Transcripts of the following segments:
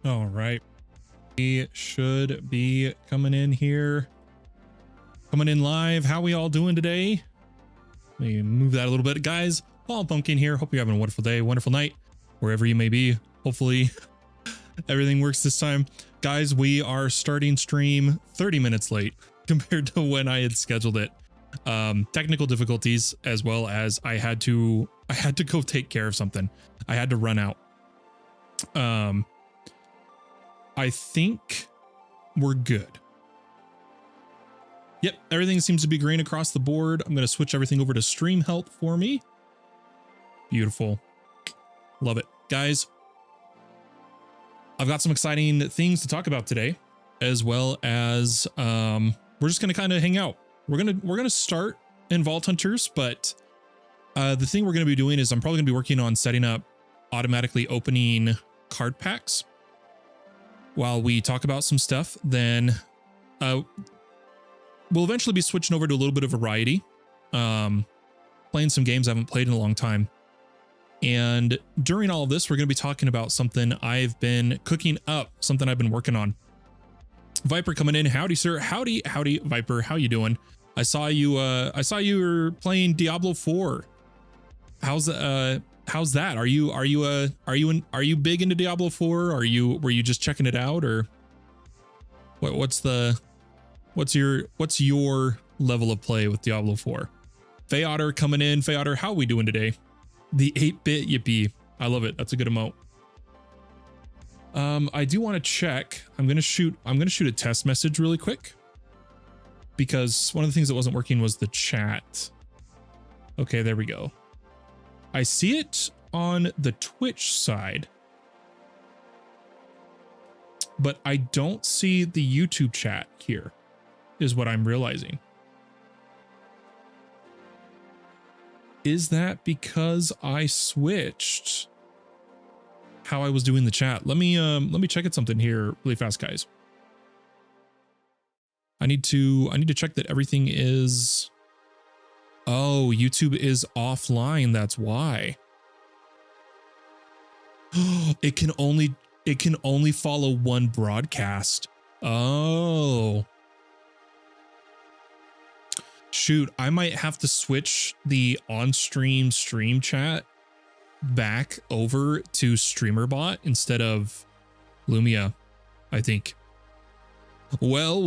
All right. We should be coming in here. Coming in live. How we all doing today? Let me move that a little bit. Guys, Paul Pumpkin here. Hope you're having a wonderful day, wonderful night, wherever you may be. Hopefully everything works this time. Guys, we are starting stream 30 minutes late compared to when I had scheduled it. Technical difficulties, as well as I had to go take care of something. I had to run out. I think we're good. Yep, everything seems to be green across the board. I'm going to switch everything over to stream help for me. Beautiful. Love it. Guys, I've got some exciting things to talk about today, as well as we're just going to kind of hang out. We're going to start in Vault Hunters, but the thing we're going to be doing is I'm probably going to be working on setting up automatically opening card packs while we talk about some stuff. Then we'll eventually be switching over to a little bit of variety, playing some games I haven't played in a long time. And during all of this, we're going to be talking about something I've been cooking up, something I've been working on. Viper coming in. Howdy, sir. Howdy, Viper. How you doing? I saw you were playing Diablo 4. How's that? Are you big into Diablo 4? Were you just checking it out, or what's your level of play with Diablo 4? Faye Otter coming in. Faye Otter, how are we doing today? The 8-bit yippee. I love it. That's a good emote. I do want to check. I'm gonna shoot a test message really quick, because one of the things that wasn't working was the chat. Okay, there we go. I see it on the Twitch side, but I don't see the YouTube chat here, is what I'm realizing. Is that because I switched how I was doing the chat? Let me check at something here really fast, guys. I need to check that everything is. Oh, YouTube is offline. That's why. It can only follow one broadcast. Oh. Shoot, I might have to switch the on-stream stream chat back over to StreamerBot instead of Lumia, I think. Well.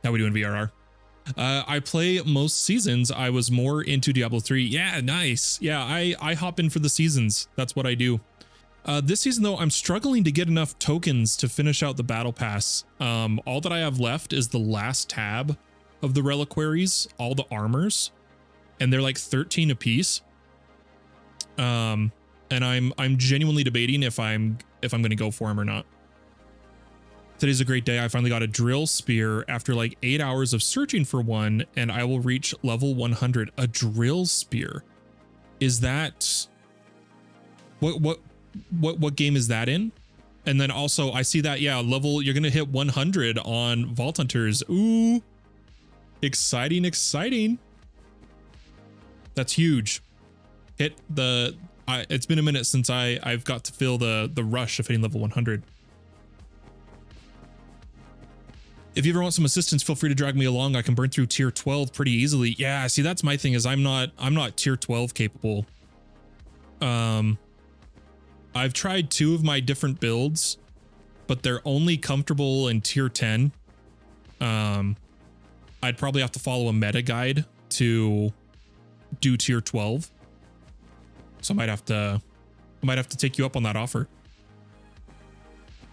How we doing, VRR? I play most seasons. I was more into Diablo 3. Yeah, nice. Yeah, I hop in for the seasons. That's what I do. This season, though, I'm struggling to get enough tokens to finish out the battle pass. All that I have left is the last tab of the reliquaries, all the armors, and they're like 13 apiece. And I'm genuinely debating if I'm going to go for them or not. Today's a great day. I finally got a drill spear after like 8 hours of searching for one, and I will reach level 100. A drill spear. Is that what game is that in? And then also I see that, yeah, you're going to hit 100 on Vault Hunters. Ooh, exciting. That's huge. Hit the, it's been a minute since I've got to feel the rush of hitting level 100. If you ever want some assistance, feel free to drag me along. I can burn through tier 12 pretty easily. Yeah, see, that's my thing, is I'm not tier 12 capable. I've tried 2 of my different builds, but they're only comfortable in tier 10. I'd probably have to follow a meta guide to do tier 12. So I might have to take you up on that offer.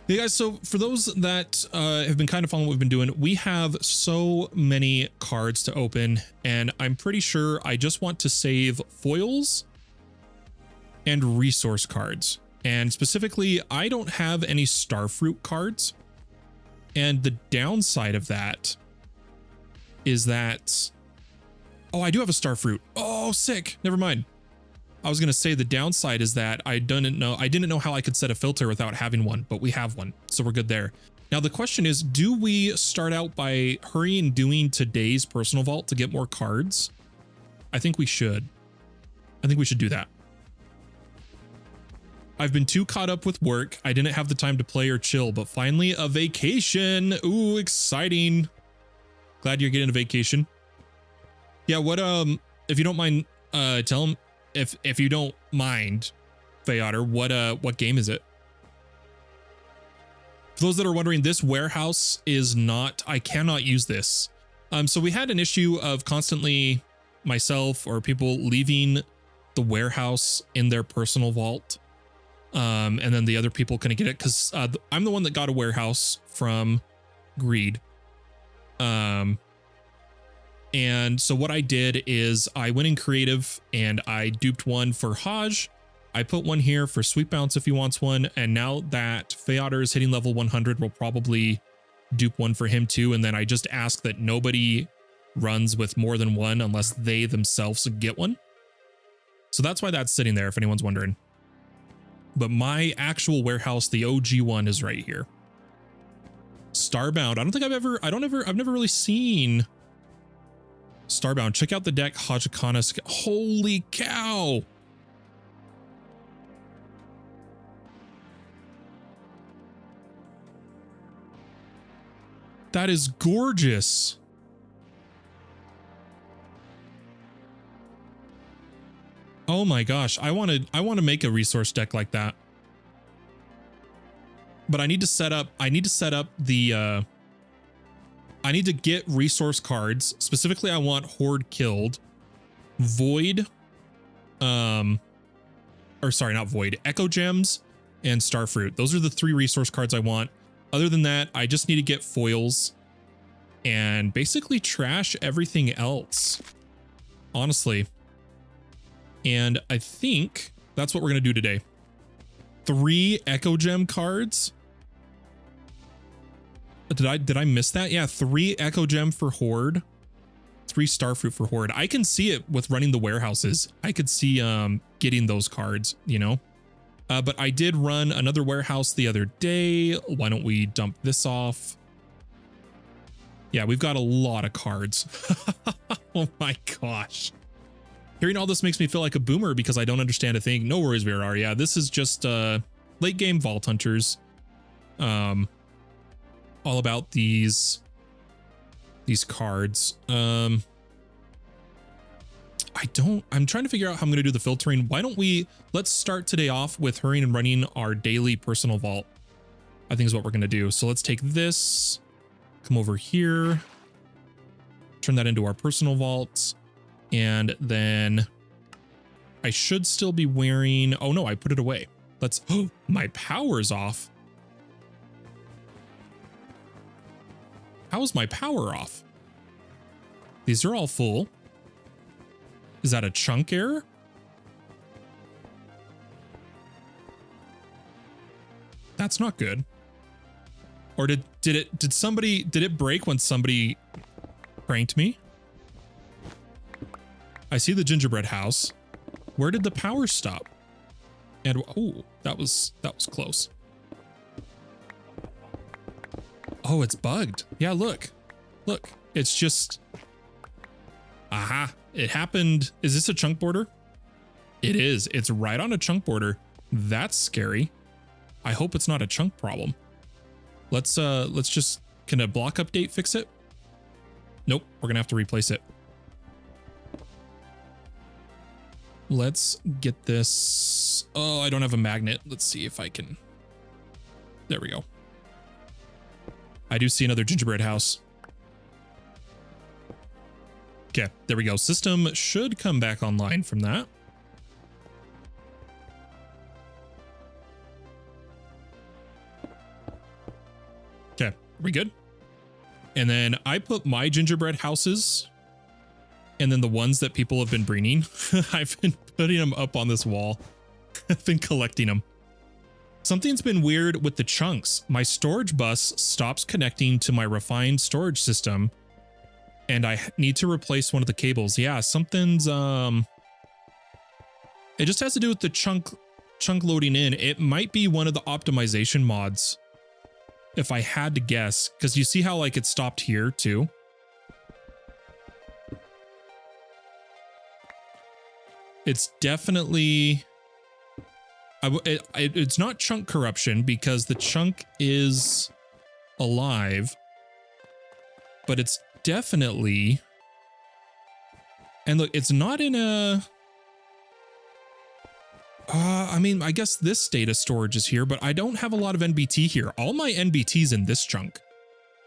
Hey guys, so for those that have been kind of following what we've been doing, we have so many cards to open, and I'm pretty sure I just want to save foils and resource cards. And specifically, I don't have any starfruit cards. And the downside of that is that, oh, I do have a starfruit. Oh, sick. Never mind. I was going to say the downside is that I didn't know how I could set a filter without having one, but we have one, so we're good there. Now the question is, do we start out by hurrying doing today's personal vault to get more cards? I think we should. I think we should do that. I've been too caught up with work. I didn't have the time to play or chill, but finally a vacation. Ooh, exciting. Glad you're getting a vacation. Yeah, what, if you don't mind, tell him, if you don't mind, Fayotter, what game is it? For those that are wondering, this warehouse is not, I cannot use this. So we had an issue of constantly myself or people leaving the warehouse in their personal vault. And then the other people couldn't get it because I'm the one that got a warehouse from Greed. And so what I did is I went in creative and I duped one for Haj. I put one here for Sweet Bounce if he wants one. And now that Fayotter is hitting level 100, we'll probably dupe one for him too. And then I just ask that nobody runs with more than one unless they themselves get one. So that's why that's sitting there if anyone's wondering. But my actual warehouse, the OG one, is right here. Starbound. I've never really seen Starbound. Check out the deck, Hajakana. Holy cow. That is gorgeous. Oh my gosh, I want to make a resource deck like that. But I need to set up the I need to get resource cards. Specifically, I want Horde Killed, Void, or sorry, not Void, Echo Gems, and Starfruit. Those are the 3 resource cards I want. Other than that, I just need to get foils and basically trash everything else, honestly. And I think that's what we're going to do today. 3 Echo Gem cards. Did I miss that? Yeah, 3 Echo Gem for Horde, 3 Starfruit for Horde. I can see it with running the warehouses. I could see getting those cards, you know. But I did run another warehouse the other day. Why don't we dump this off? Yeah, we've got a lot of cards. Oh my gosh. Hearing all this makes me feel like a boomer because I don't understand a thing. No worries, VRR. Yeah, this is just late game Vault Hunters. All about these cards. I'm trying to figure out how I'm going to do the filtering. Why don't let's start today off with hurrying and running our daily personal vault. I think is what we're going to do. So let's take this, come over here, turn that into our personal vault. And then I should still be wearing, oh no, I put it away. Oh, my power's off. How is my power off? These are all full. Is that a chunk error? That's not good. Or did it break when somebody pranked me? I see the gingerbread house. Where did the power stop? And oh, that was close. Oh, it's bugged. Yeah, look. It's just, aha, it happened. Is this a chunk border? It is. It's right on a chunk border. That's scary. I hope it's not a chunk problem. Let's just, can a block update fix it? Nope, we're gonna have to replace it. Let's get this. Oh, I don't have a magnet. Let's see if I can. There we go. I do see another gingerbread house. Okay, there we go. System should come back online from that. Okay, are we good? And then I put my gingerbread houses and then the ones that people have been bringing. I've been putting them up on this wall. I've been collecting them. Something's been weird with the chunks. My storage bus stops connecting to my refined storage system and I need to replace one of the cables. Yeah, something's, it just has to do with the chunk loading in. It might be one of the optimization mods, if I had to guess, because you see how like it stopped here too. It's definitely It's not chunk corruption because the chunk is alive, but it's definitely, and look, it's not in a, I mean, I guess this data storage is here, but I don't have a lot of NBT here. All my NBT's in this chunk,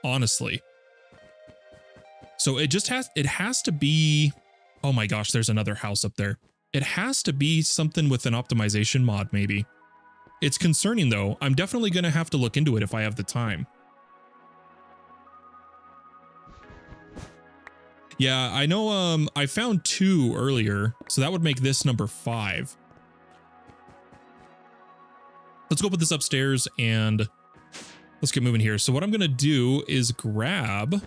honestly. So it has to be, oh my gosh, there's another house up there. It has to be something with an optimization mod, maybe. It's concerning though. I'm definitely going to have to look into it if I have the time. Yeah, I know, I found 2 earlier, so that would make this number 5. Let's go put this upstairs and let's get moving here. So what I'm going to do is grab,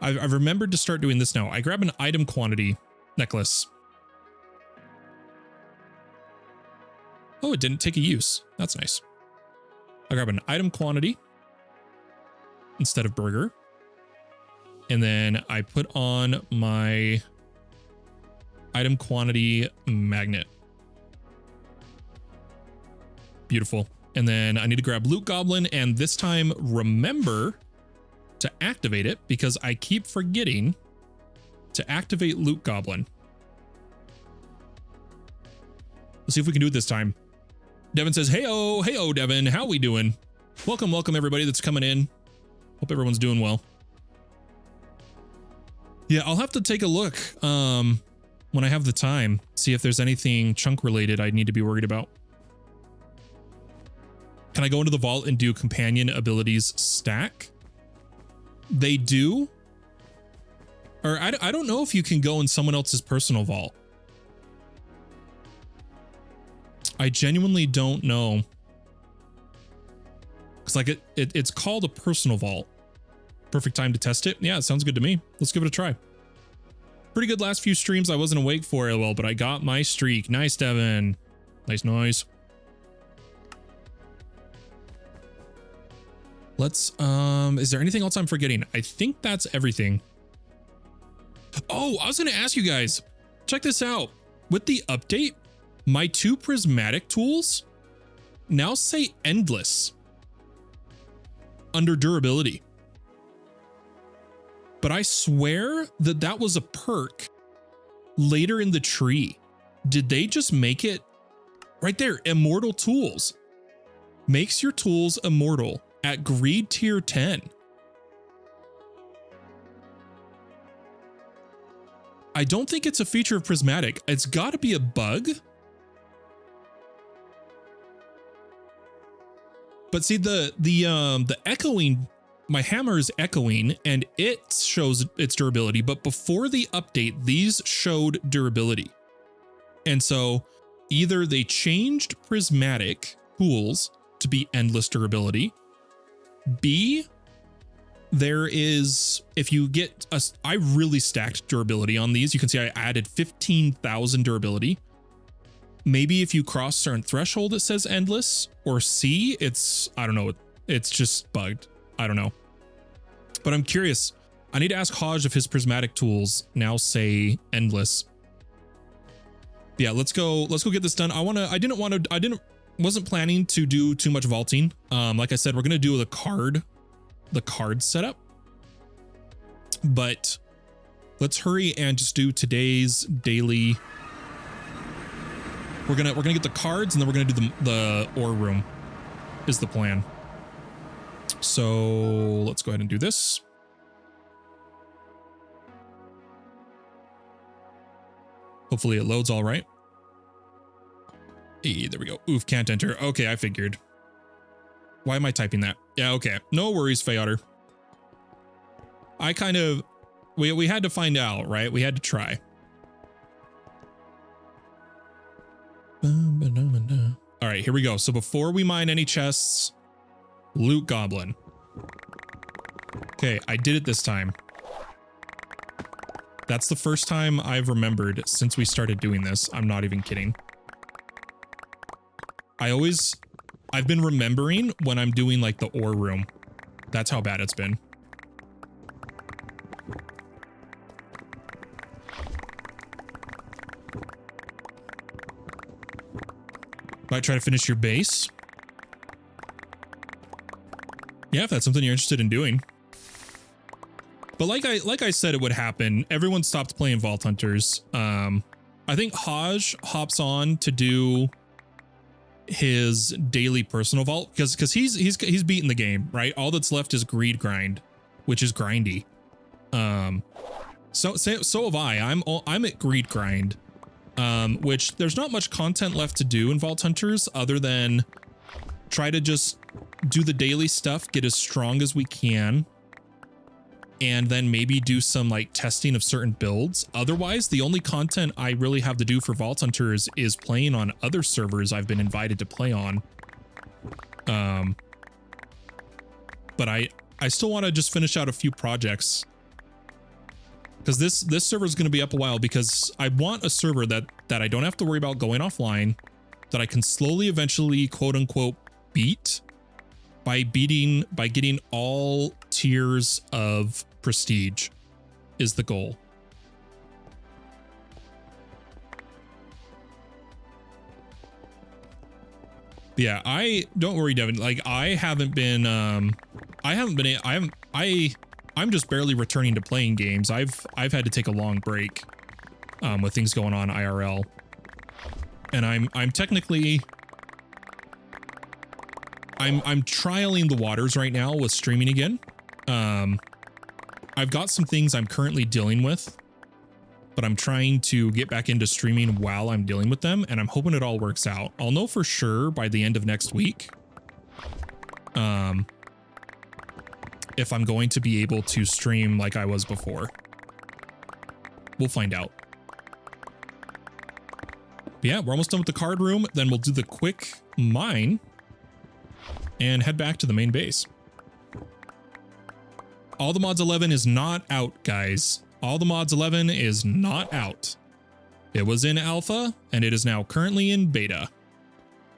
I've remembered to start doing this now. I grab an item quantity necklace. Oh, it didn't take a use. That's nice. I grab an item quantity instead of burger. And then I put on my item quantity magnet. Beautiful. And then I need to grab Loot Goblin, and this time remember to activate it because I keep forgetting to activate Loot Goblin. Let's see if we can do it this time. Devin says, hey-oh, Devin, how we doing? Welcome everybody that's coming in. Hope everyone's doing well. Yeah, I'll have to take a look when I have the time, see if there's anything chunk related I need to be worried about. Can I go into the vault and do companion abilities stack? They do. Or I don't know if you can go in someone else's personal vault. I genuinely don't know. Because like it's called a personal vault. Perfect time to test it. Yeah, it sounds good to me. Let's give it a try. Pretty good last few streams. I wasn't awake for it, well, but I got my streak. Nice, Devin. Nice noise. Let's, is there anything else I'm forgetting? I think that's everything. Oh, I was going to ask you guys, check this out. With the update, my 2 prismatic tools now say endless under durability. But I swear that that was a perk later in the tree. Did they just make it right there? Immortal tools makes your tools immortal at greed tier 10. I don't think it's a feature of prismatic. It's got to be a bug. But see, the echoing, my hammer is echoing and it shows its durability, but before the update, these showed durability. And so either they changed prismatic tools to be endless durability. B, there is, if you get a, I really stacked durability on these. You can see I added 15,000 durability. Maybe if you cross certain threshold, it says endless, or C, it's, I don't know. It's just bugged. I don't know, but I'm curious. I need to ask Hodge if his prismatic tools now say endless. Yeah, let's go get this done. Wasn't planning to do too much vaulting. Like I said, we're going to do the card setup, but let's hurry and just do today's daily. We're going to get the cards and then we're going to do the ore room is the plan. So let's go ahead and do this. Hopefully it loads all right. Hey, there we go. Oof, can't enter. Okay, I figured. Why am I typing that? Yeah, okay. No worries, Fayotter. I kind of, we had to find out, right? We had to try. All right, here we go. So before we mine any chests, Loot Goblin. Okay, I did it this time. That's the first time I've remembered since we started doing this. I'm not even kidding. I've been remembering when I'm doing like the ore room. That's how bad it's been. Might try to finish your base. Yeah, if that's something you're interested in doing. But like I said it would happen, everyone stopped playing Vault Hunters. I think Haj hops on to do his daily personal vault because he's beaten the game, right? All that's left is greed grind, which is grindy. So have I. I'm at greed grind, which there's not much content left to do in Vault Hunters other than try to just do the daily stuff, get as strong as we can, and then maybe do some like testing of certain builds. Otherwise, the only content I really have to do for Vault Hunters is playing on other servers I've been invited to play on. But I still want to just finish out a few projects because this server is going to be up a while because I want a server that I don't have to worry about going offline, that I can slowly, eventually, quote unquote, beat by getting all tiers of prestige is the goal. Yeah, don't worry, Devin. Like I'm just barely returning to playing games. I've had to take a long break with things going on IRL. And I'm technically I'm trialing the waters right now with streaming again. I've got some things I'm currently dealing with, but I'm trying to get back into streaming while I'm dealing with them, and I'm hoping it all works out. I'll know for sure by the end of next week if I'm going to be able to stream like I was before. We'll find out. But yeah, we're almost done with the card room. Then we'll do the quick mine and head back to the main base. All the Mods 11 is not out, guys. All the Mods 11 is not out. It was in alpha and it is now currently in beta.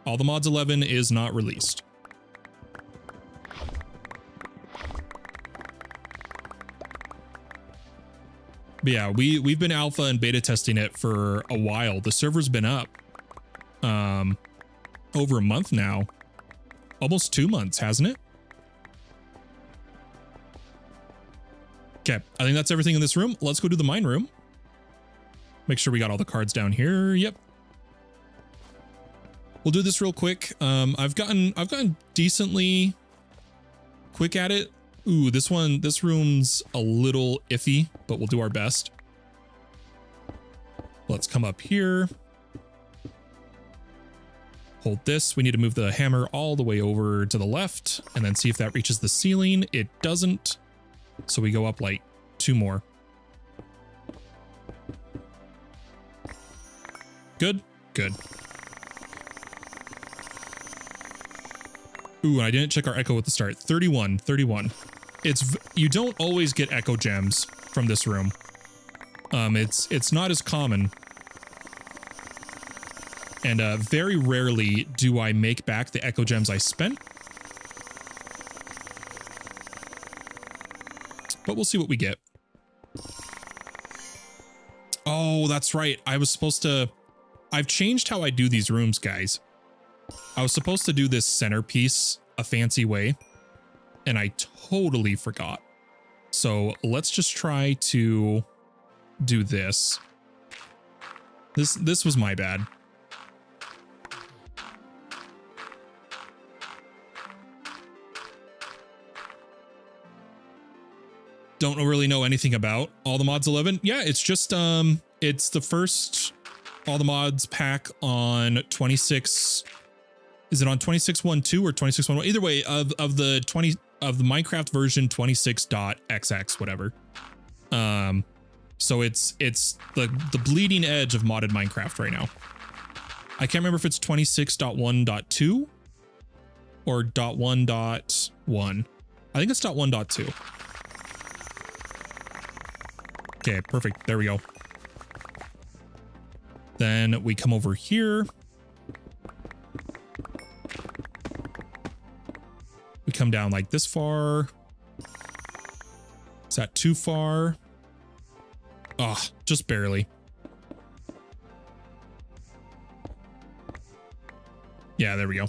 All the Mods 11 is not released. But yeah, we've been alpha and beta testing it for a while. The server's been up over a month now. Almost 2 months, hasn't it? Okay, I think that's everything in this room. Let's go to the mine room. Make sure we got all the cards down here. Yep. We'll do this real quick. I've gotten decently quick at it. Ooh, this room's a little iffy, but we'll do our best. Let's come up here. Hold this. We need to move the hammer all the way over to the left and then see if that reaches the ceiling. It doesn't. So we go up like 2 more. Good, good. Ooh, and I didn't check our echo at the start. 31. You don't always get echo gems from this room. It's not as common. And very rarely do I make back the echo gems I spent. But we'll see what we get. Oh, that's right. I've changed how I do these rooms, guys. I was supposed to do this centerpiece a fancy way, and I totally forgot. So let's just try to do this. This was my bad. Don't really know anything about All the Mods 11. Yeah, it's just it's the first All the Mods pack on 26. Is it on 26.12 or 26.1? Either way, of the Minecraft version 26.xx whatever. So it's the bleeding edge of modded Minecraft right now. I can't remember if it's 26.1.2 or .1.1. I think it's .1.2. Okay, perfect. There we go. Then we come over here. We come down like this far. Is that too far? Oh, just barely. Yeah, there we go.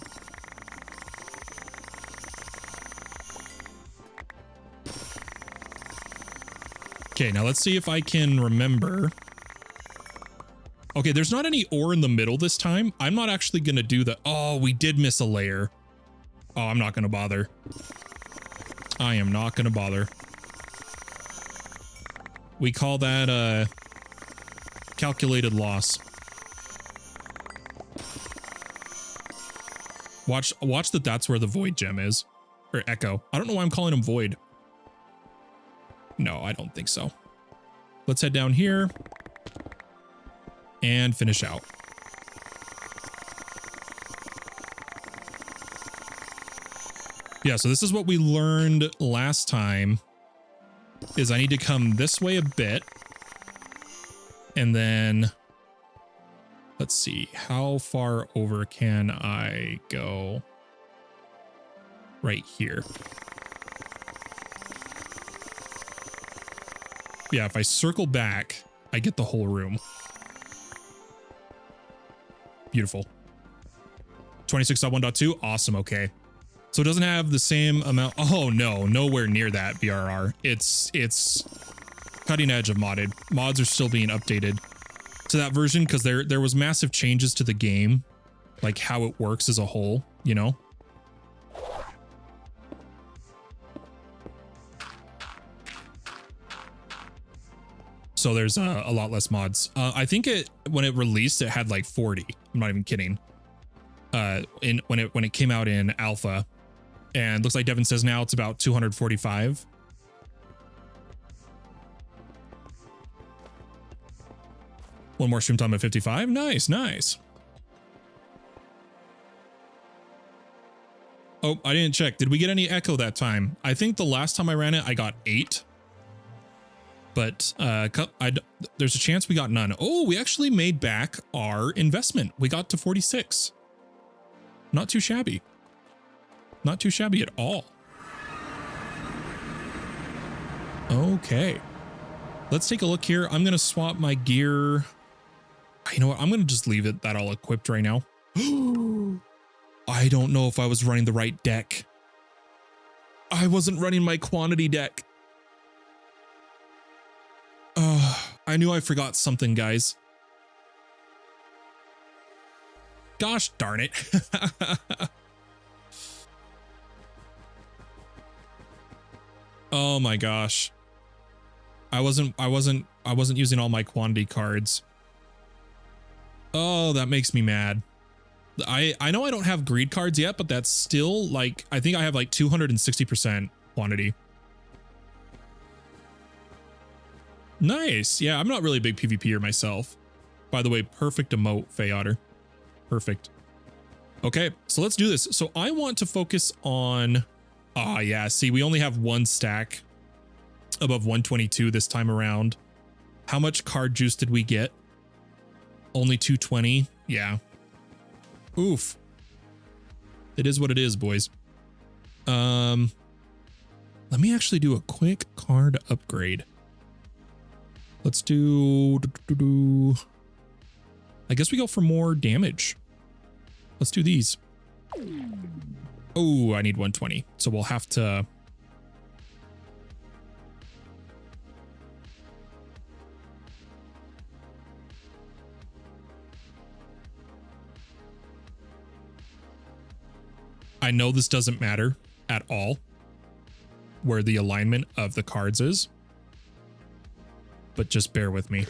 Okay, now let's see if I can remember. Okay, there's not any ore in the middle this time. I'm not actually going to do the... Oh, we did miss a layer. Oh, I'm not going to bother. I am not going to bother. We call that calculated loss. Watch that that's where the void gem is. Or echo. I don't know why I'm calling him void. No, I don't think so. Let's head down here and finish out. Yeah, so this is what we learned last time, is I need to come this way a bit. And then let's see, how far over can I go? Right here. Yeah, if I circle back, I get the whole room. Beautiful. 26.1.2, awesome, okay. So it doesn't have the same amount. Oh no, nowhere near that VRR. It's cutting edge of modded. Mods are still being updated to that version because there was massive changes to the game, like how it works as a whole, you know? So there's a lot less mods. I think when it released, it had like 40. I'm not even kidding. When it came out in alpha, and looks like Devin says now it's about 245. One more stream time at 55. Nice, nice. Oh, I didn't check. Did we get any echo that time? I think the last time I ran it, I got 8. But there's a chance we got none. Oh, we actually made back our investment. We got to 46. Not too shabby. Not too shabby at all. Okay. Let's take a look here. I'm going to swap my gear. You know what? I'm going to just leave it that all equipped right now. I don't know if I was running the right deck. I wasn't running my quantity deck. I knew I forgot something, guys. Gosh darn it. Oh my gosh. I wasn't using all my quantity cards. Oh, that makes me mad. I know I don't have greed cards yet, but that's still like, I think I have like 260% quantity. Nice. Yeah, I'm not really a big PvPer myself. By the way, perfect emote, Fey Otter. Perfect. Okay, so let's do this. So I want to focus on... Ah, yeah, see, we only have one stack above 122 this time around. How much card juice did we get? Only 220? Yeah. Oof. It is what it is, boys. Let me actually do a quick card upgrade. Let's do... I guess we go for more damage. Let's do these. Oh, I need 120. So we'll have to... I know this doesn't matter at all where the alignment of the cards is, but just bear with me.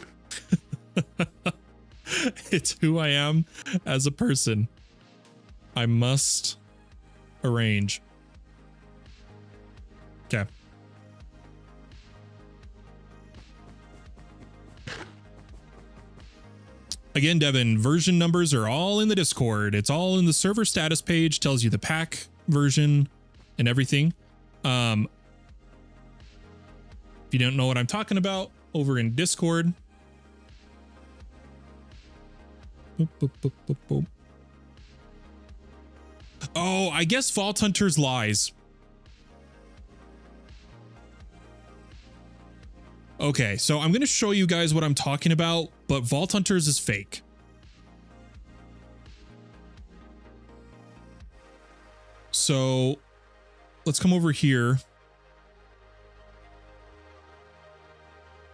It's who I am as a person. I must arrange. Okay. Again, Devin, version numbers are all in the Discord. It's all in the server status page, tells you the pack version and everything. If you don't know what I'm talking about, over in Discord. Boop, boop, boop, boop, boop. Oh, I guess Vault Hunters lies. Okay, so I'm going to show you guys what I'm talking about, but Vault Hunters is fake. So let's come over here.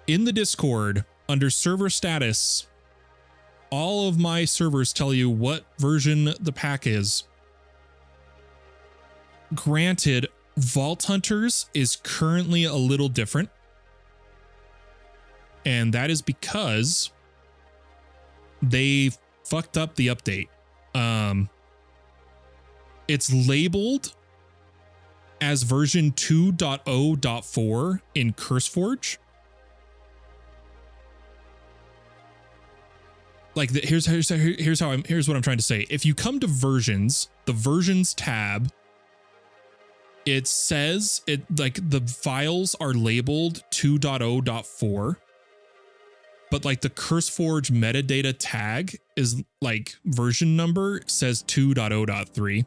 In the Discord, under server status, all of my servers tell you what version the pack is. Granted, Vault Hunters is currently a little different. And that is because they fucked up the update. It's labeled as version 2.0.4 in CurseForge. Like here's what I'm trying to say. If you come to versions, the versions tab, it says it like the files are labeled 2.0.4, but like the CurseForge metadata tag is like version number says 2.0.3.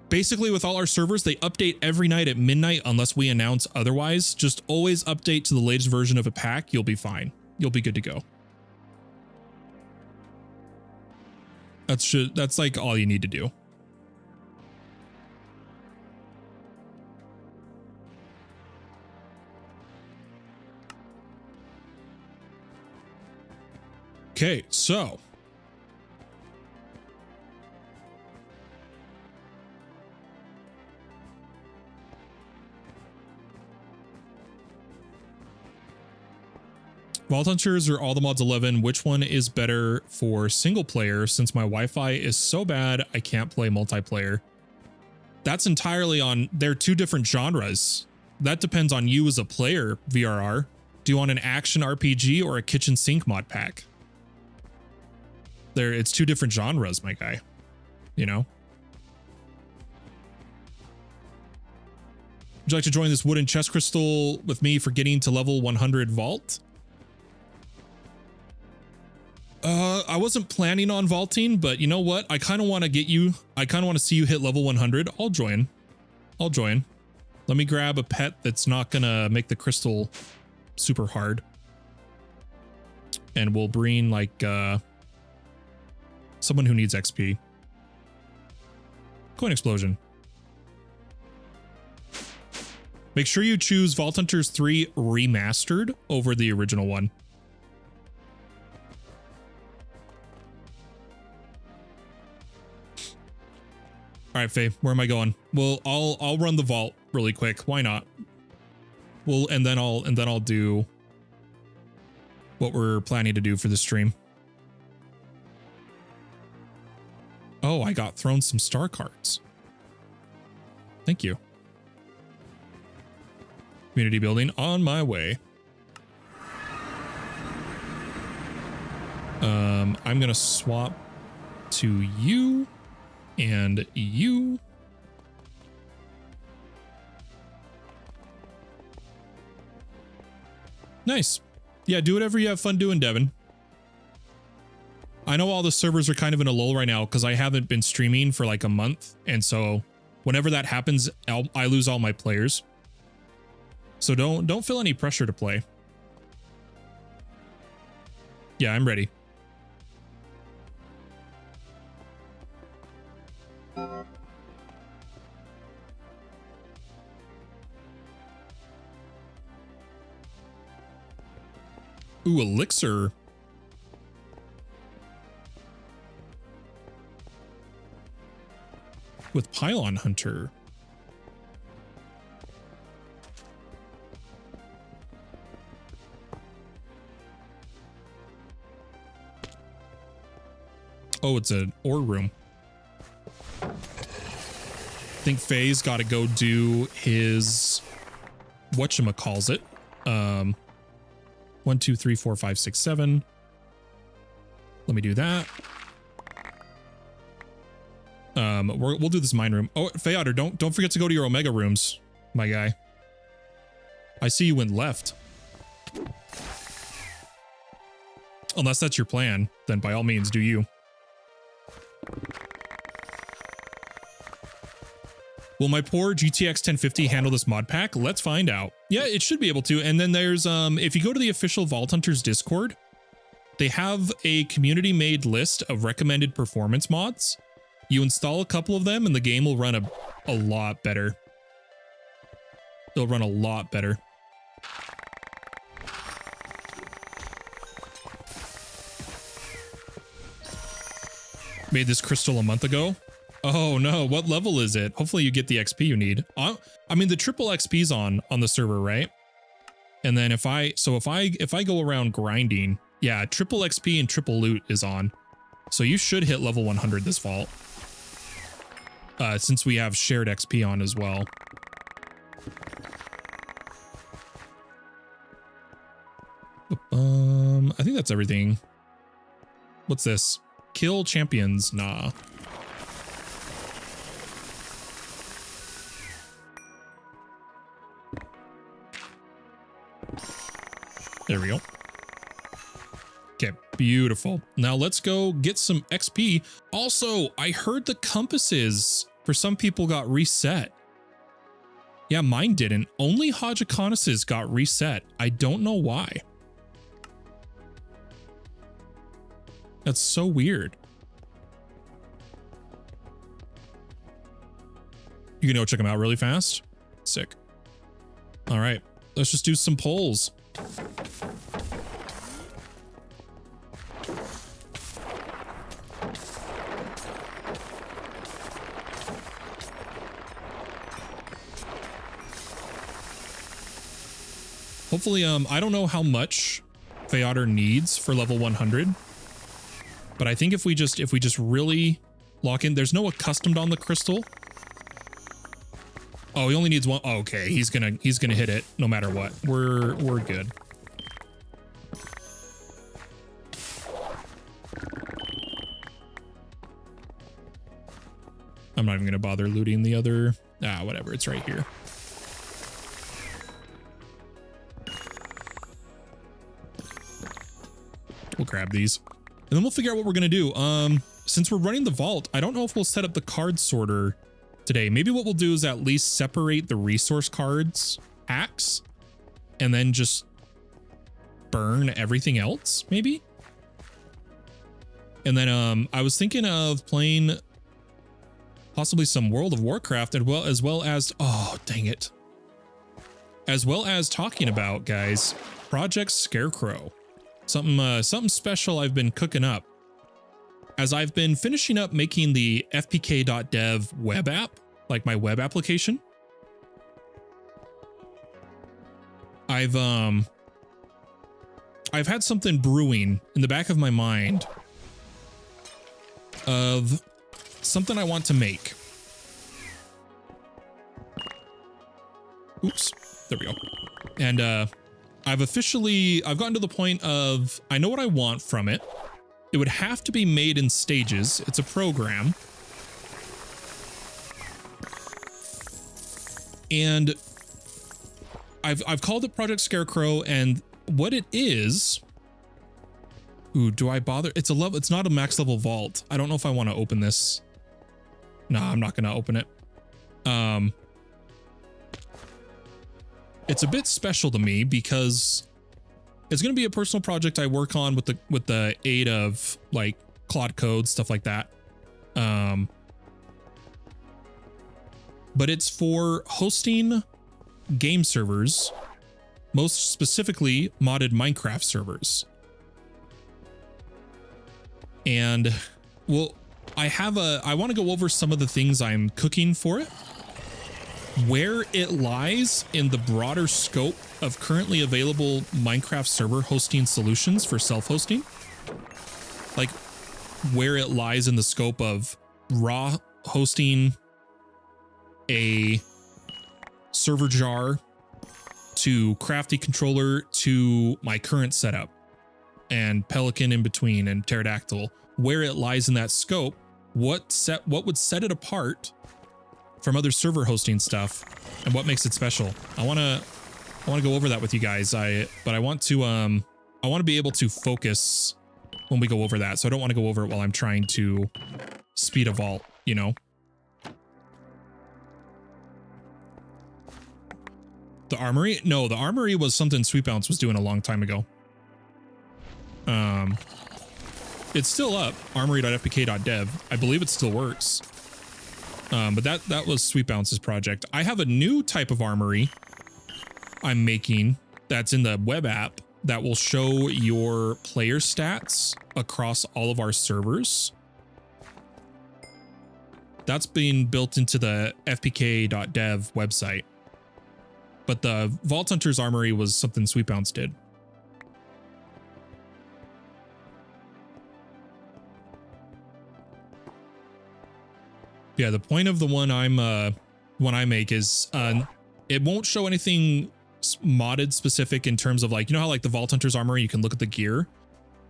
Basically with all our servers, they update every night at midnight unless we announce otherwise. Just always update to the latest version of a pack. You'll be fine. You'll be good to go. That's like all you need to do. Okay, so Vault Hunters or all the mods 11, which one is better for single player since my Wi-Fi is so bad I can't play multiplayer? That's entirely on, they're two different genres. That depends on you as a player, VRR. Do you want an action RPG or a kitchen sink mod pack? It's two different genres, my guy. You know? Would you like to join this wooden chest crystal with me for getting to level 100 vault? I wasn't planning on vaulting, but you know what? I kind of want to get you. I kind of want to see you hit level 100. I'll join. I'll join. Let me grab a pet that's not going to make the crystal super hard. And we'll bring like someone who needs XP. Coin explosion. Make sure you choose Vault Hunters 3 Remastered over the original one. All right, Faye, where am I going? Well, I'll run the vault really quick. Why not? Well, and then I'll do what we're planning to do for the stream. Oh, I got thrown some star cards. Thank you. Community building on my way. I'm gonna swap to you. And you. Nice. Yeah, do whatever you have fun doing, Devin. I know all the servers are kind of in a lull right now because I haven't been streaming for like a month. And so whenever that happens, I lose all my players. So don't feel any pressure to play. Yeah, I'm ready. Ooh, elixir. With Pylon Hunter. Oh, it's an ore room. I think Faye's got to go do his whatchamacallit. 1, 2, 3, 4, 5, 6, 7. Let me do that. We'll do this mine room. Oh, Fayotter, don't forget to go to your Omega rooms, my guy. I see you went left. Unless that's your plan, then by all means, do you. Will my poor GTX 1050 handle this mod pack? Let's find out. Yeah, it should be able to. And then there's, if you go to the official Vault Hunters Discord, they have a community made list of recommended performance mods. You install a couple of them and the game will run a lot better. It'll run a lot better. Made this crystal a month ago. Oh no, what level is it? Hopefully you get the XP you need. I mean the triple XP's on the server, right? And then if I go around grinding, yeah, triple XP and triple loot is on. So you should hit level 100 this vault. Since we have shared XP on as well. I think that's everything. What's this? Kill champions? Nah. There we go. Okay, beautiful. Now let's go get some XP. Also, I heard the compasses for some people got reset. Yeah, mine didn't. Only Hajaconus's got reset. I don't know why. That's so weird. You can go check them out really fast. Sick. All right, let's just do some polls. Hopefully, I don't know how much Feodor needs for level 100, but I think if we just really lock in, there's no accustomed on the crystal. Oh, he only needs one. Oh, okay, he's gonna hit it no matter what. We're good. I'm not even gonna bother looting the other. Whatever. It's right here. We'll grab these and then we'll figure out what we're going to do. Since we're running the vault, I don't know if we'll set up the card sorter today. Maybe what we'll do is at least separate the resource cards packs and then just burn everything else, maybe. And then, I was thinking of playing possibly some World of Warcraft as well as, oh, dang it. As well as talking about, guys, Project Scarecrow. Something special I've been cooking up. As I've been finishing up making the fpk.dev web app, like my web application. I've had something brewing in the back of my mind of something I want to make. Oops, there we go. And I've gotten to the point of, I know what I want from it. It would have to be made in stages. It's a program. And I've called it Project Scarecrow, and what it is, ooh, do I bother? It's not a max level vault. I don't know if I want to open this. Nah, I'm not going to open it. It's a bit special to me because it's going to be a personal project I work on with the aid of like Claude Code, stuff like that. But it's for hosting game servers, most specifically modded Minecraft servers. And well, I want to go over some of the things I'm cooking for it, where it lies in the broader scope of currently available Minecraft server hosting solutions for self-hosting, like where it lies in the scope of raw hosting a server jar to Crafty controller to my current setup and Pelican in between and Pterodactyl, where it lies in that scope, what would set it apart from other server hosting stuff and what makes it special. I want to go over that with you guys. But I want to be able to focus when we go over that. So I don't want to go over it while I'm trying to speed a vault, you know. The armory? No, the armory was something Sweet Bounce was doing a long time ago. It's still up, armory.fpk.dev. I believe it still works. But that was Sweet Bounce's project. I have a new type of armory I'm making that's in the web app that will show your player stats across all of our servers. That's being built into the fpk.dev website. But the Vault Hunter's armory was something Sweet Bounce did. Yeah, the point of the one I make is it won't show anything modded specific in terms of like, you know how like the Vault Hunter's armory, you can look at the gear.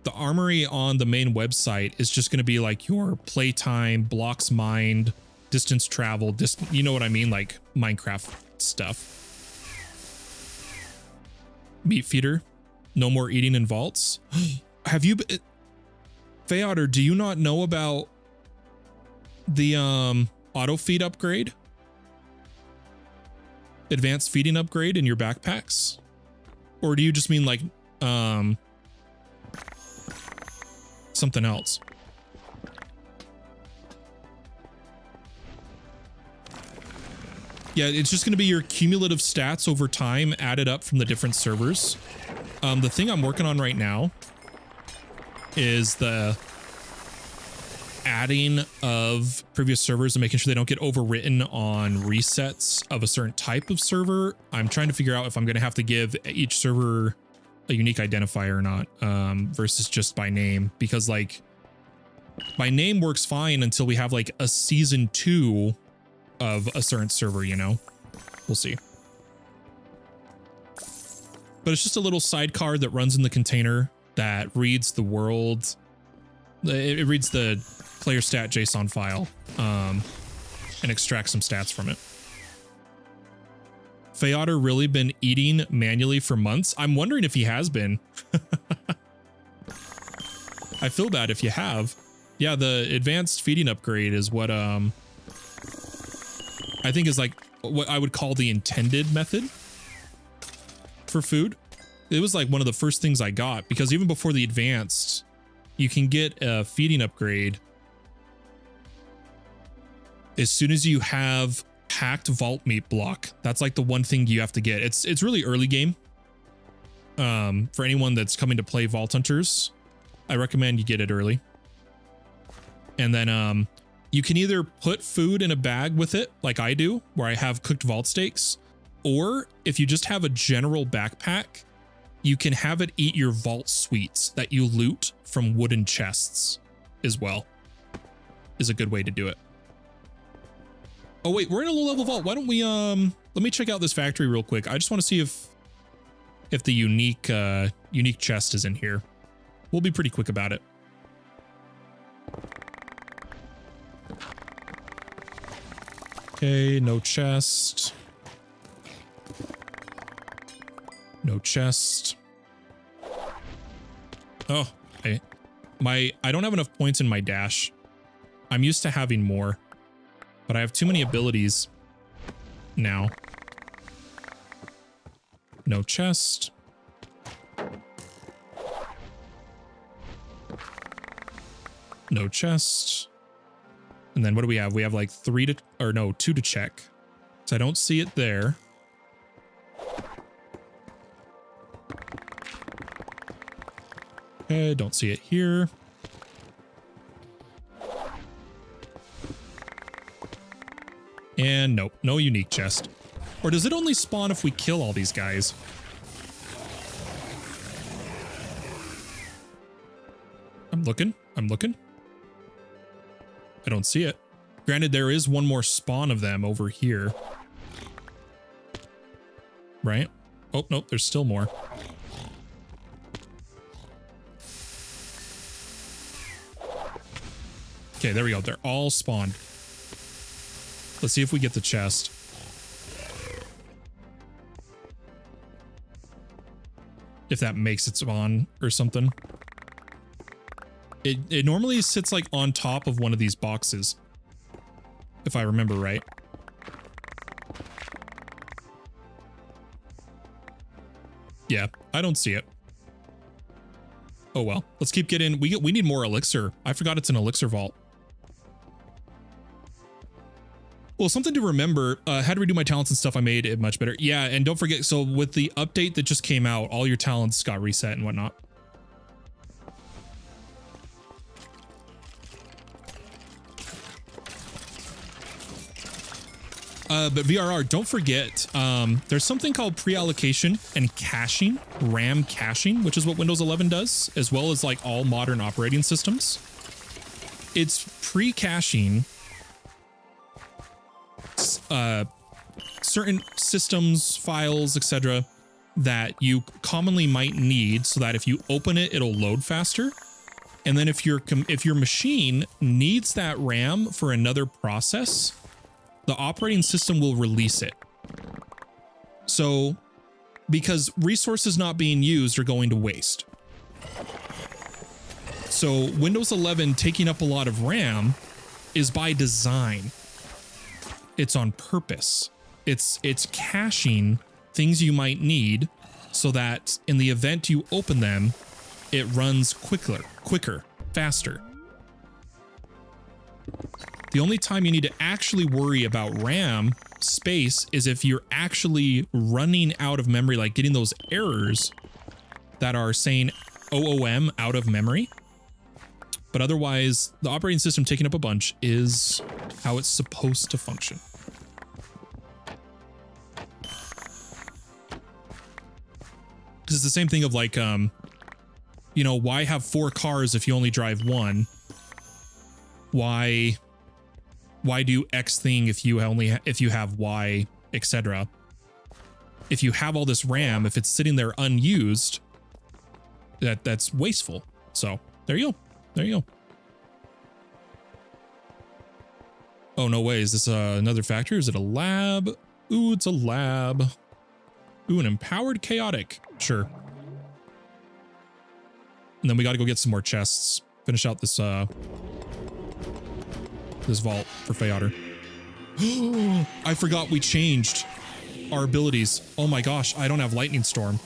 The armory on the main website is just going to be like your playtime, blocks mined, distance travel, you know what I mean? Like Minecraft stuff. Meat feeder, no more eating in vaults. Have you, Fayotter, do you not know about the auto feed upgrade? Advanced feeding upgrade in your backpacks? Or do you just mean like something else? Yeah, it's just going to be your cumulative stats over time added up from the different servers. The thing I'm working on right now is the adding of previous servers and making sure they don't get overwritten on resets of a certain type of server. I'm trying to figure out if I'm going to have to give each server a unique identifier or not, versus just by name, because like by name works fine until we have like a season 2 of a certain server, you know. We'll see. But it's just a little sidecar that runs in the container that reads the world. It reads the player stat JSON file and extracts some stats from it. Fayotter really been eating manually for months? I'm wondering if he has been. I feel bad if you have. Yeah, the advanced feeding upgrade is what I think is like what I would call the intended method for food. It was like one of the first things I got, because even before the advanced, you can get a feeding upgrade as soon as you have hacked vault meat block. That's like the one thing you have to get. It's really early game. For anyone that's coming to play Vault Hunters, I recommend you get it early. And then you can either put food in a bag with it, like I do, where I have cooked vault steaks, or if you just have a general backpack, you can have it eat your vault sweets that you loot from wooden chests as well. Is a good way to do it. Oh wait, we're in a low level vault. Why don't we let me check out this factory real quick. I just want to see if the unique chest is in here. We'll be pretty quick about it. Okay, no chest. No chest. Oh, I don't have enough points in my dash. I'm used to having more, but I have too many abilities now. No chest. No chest. And then what do we have? We have like 2 to check. So I don't see it there. Okay, don't see it here. And nope, no unique chest. Or does it only spawn if we kill all these guys? I'm looking. I don't see it. Granted, there is one more spawn of them over here. Right? Oh, nope, there's still more. Okay, there we go. They're all spawned. Let's see if we get the chest. If that makes it spawn or something. It normally sits like on top of one of these boxes, if I remember right. Yeah, I don't see it. Oh well, let's keep getting, we need more elixir. I forgot it's an elixir vault. Well, something to remember, how to redo my talents and stuff, I made it much better. Yeah, and don't forget, so with the update that just came out, all your talents got reset and whatnot. But VRR, don't forget, there's something called pre-allocation and caching, RAM caching, which is what Windows 11 does, as well as like all modern operating systems. It's pre-caching certain systems, files, etc. that you commonly might need so that if you open it, it'll load faster. And then if your machine needs that RAM for another process, the operating system will release it. So, because resources not being used are going to waste. So Windows 11 taking up a lot of RAM is by design. It's on purpose. It's caching things you might need so that in the event you open them, it runs quicker, faster. The only time you need to actually worry about RAM space is if you're actually running out of memory, like getting those errors that are saying OOM out of memory. But otherwise, the operating system taking up a bunch is how it's supposed to function. Because it's the same thing of like, you know, why have 4 cars if you only drive 1? Why do X thing if you have Y, etc. If you have all this RAM, if it's sitting there unused, that's wasteful. So there you go. There you go. Oh, no way. Is this another factory? Is it a lab? Ooh, it's a lab. Ooh, an empowered chaotic. Sure. And then we got to go get some more chests. Finish out this this vault for Feotter. I forgot we changed our abilities. Oh my gosh, I don't have Lightning Storm.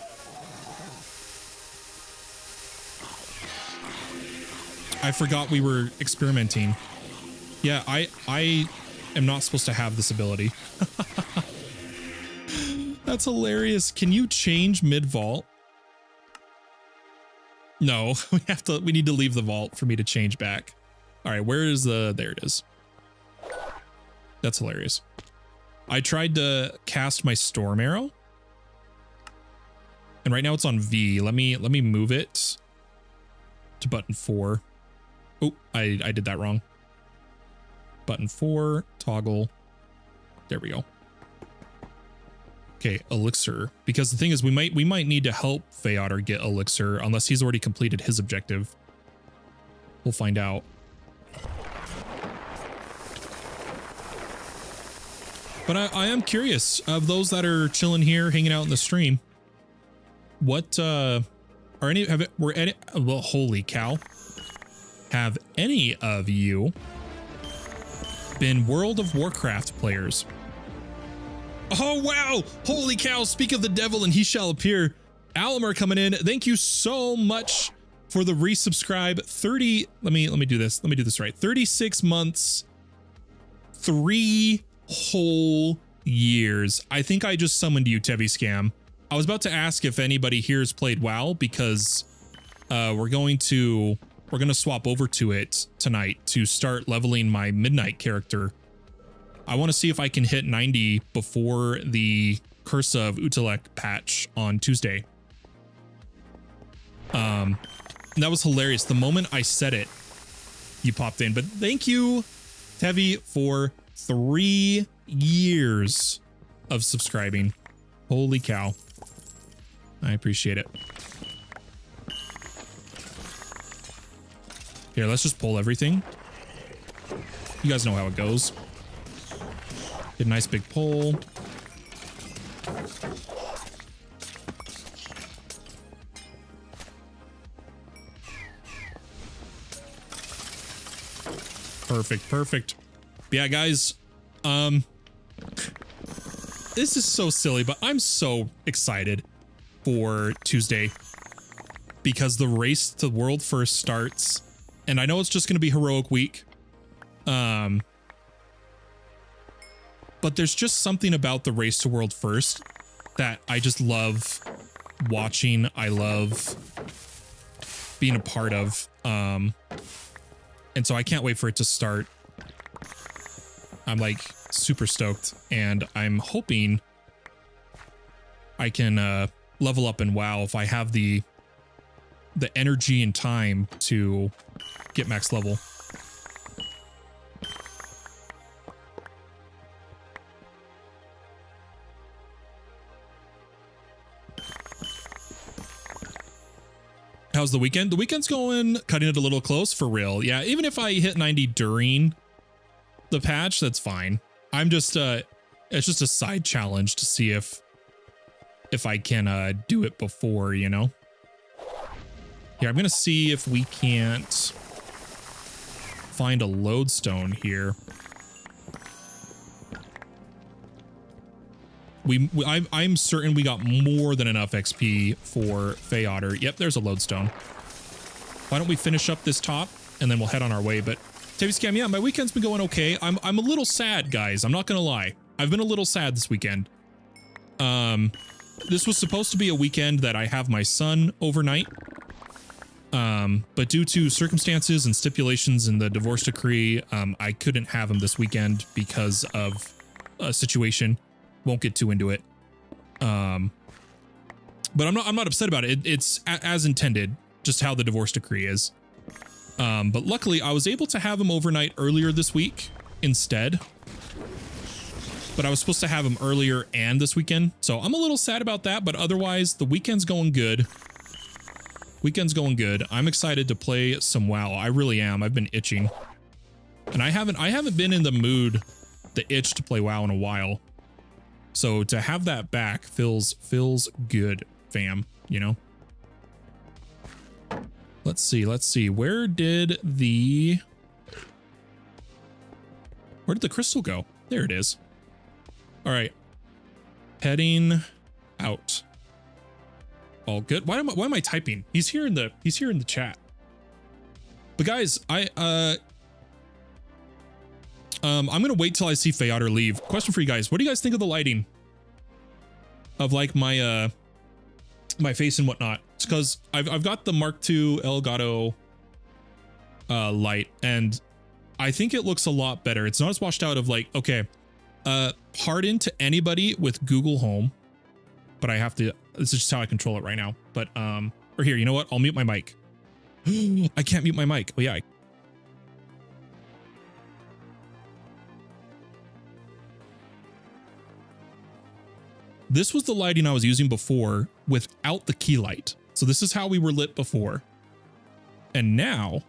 I forgot we were experimenting. Yeah, I am not supposed to have this ability. That's hilarious. Can you change mid-vault? No, we need to leave the vault for me to change back. All right, where is there it is. That's hilarious. I tried to cast my storm arrow. And right now it's on V. Let me move it to button 4. Oh, I did that wrong. Button 4, toggle. There we go. Okay, elixir. Because the thing is, we might need to help Feotter get elixir unless he's already completed his objective. We'll find out. But I am curious of those that are chilling here, hanging out in the stream. What well, holy cow. Have any of you been World of Warcraft players? Oh, wow. Holy cow. Speak of the devil and he shall appear. Alamar coming in. Thank you so much for the resubscribe. 30. Let me do this. Let me do this right. 36 months, 3 whole years. I think I just summoned you, Tevi Scam. I was about to ask if anybody here has played WoW because we're going to swap over to it tonight to start leveling my Midnight character. I want to see if I can hit 90 before the Curse of Utelek patch on Tuesday. That was hilarious. The moment I said it, you popped in. But thank you, Tevi, for 3 years of subscribing. Holy cow. I appreciate it. Here, let's just pull everything. You guys know how it goes. Get a nice big pull. Perfect, perfect. Yeah, guys, this is so silly, but I'm so excited for Tuesday. because the race to world first starts, and I know it's just going to be heroic week. But there's just something about the race to world first that I just love watching. I love being a part of. And so I can't wait for it to start. I'm like super stoked, and I'm hoping I can level up in WoW if I have the energy and time to get max level. How's the weekend? The weekend's going, cutting it a little close for real. Yeah, even if I hit 90 during the patch, that's fine. I'm just it's just a side challenge to see if I can do it before, you know. Here, I'm gonna see if we can't find a lodestone here. I'm certain we got more than enough XP for Fey Otter. Yep, there's a lodestone. Why don't we finish up this top and then we'll head on our way. But Tavy Scam, yeah, my weekend's been going okay. I'm a little sad, guys. I'm not gonna lie. I've been a little sad this weekend. This was supposed to be a weekend that I have my son overnight. But due to circumstances and stipulations in the divorce decree, I couldn't have him this weekend because of a situation. Won't get too into it. But I'm not upset about it. It's as intended, just how the divorce decree is. But luckily I was able to have him overnight earlier this week instead. But I was supposed to have him earlier and this weekend. So I'm a little sad about that, but otherwise the weekend's going good. Weekend's going good. I'm excited to play some WoW. I really am. I've been itching. And I haven't been in the mood, the itch to play WoW in a while. So to have that back feels good, fam, you know? Let's see. Where did the crystal go? There it is. All right. Heading out. All good. Why am I typing? He's here in the chat. But guys, I'm gonna wait till I see Fey Otter leave. Question for you guys: what do you guys think of the lighting of like my my face and whatnot? It's because I've got the Mark II Elgato light, and I think it looks a lot better. It's not as washed out of like, okay, pardon to anybody with Google Home, but I have to. This is just how I control it right now. But or here, you know what? I'll mute my mic. I can't mute my mic. Oh yeah. This was the lighting I was using before without the key light. So this is how we were lit before. And now,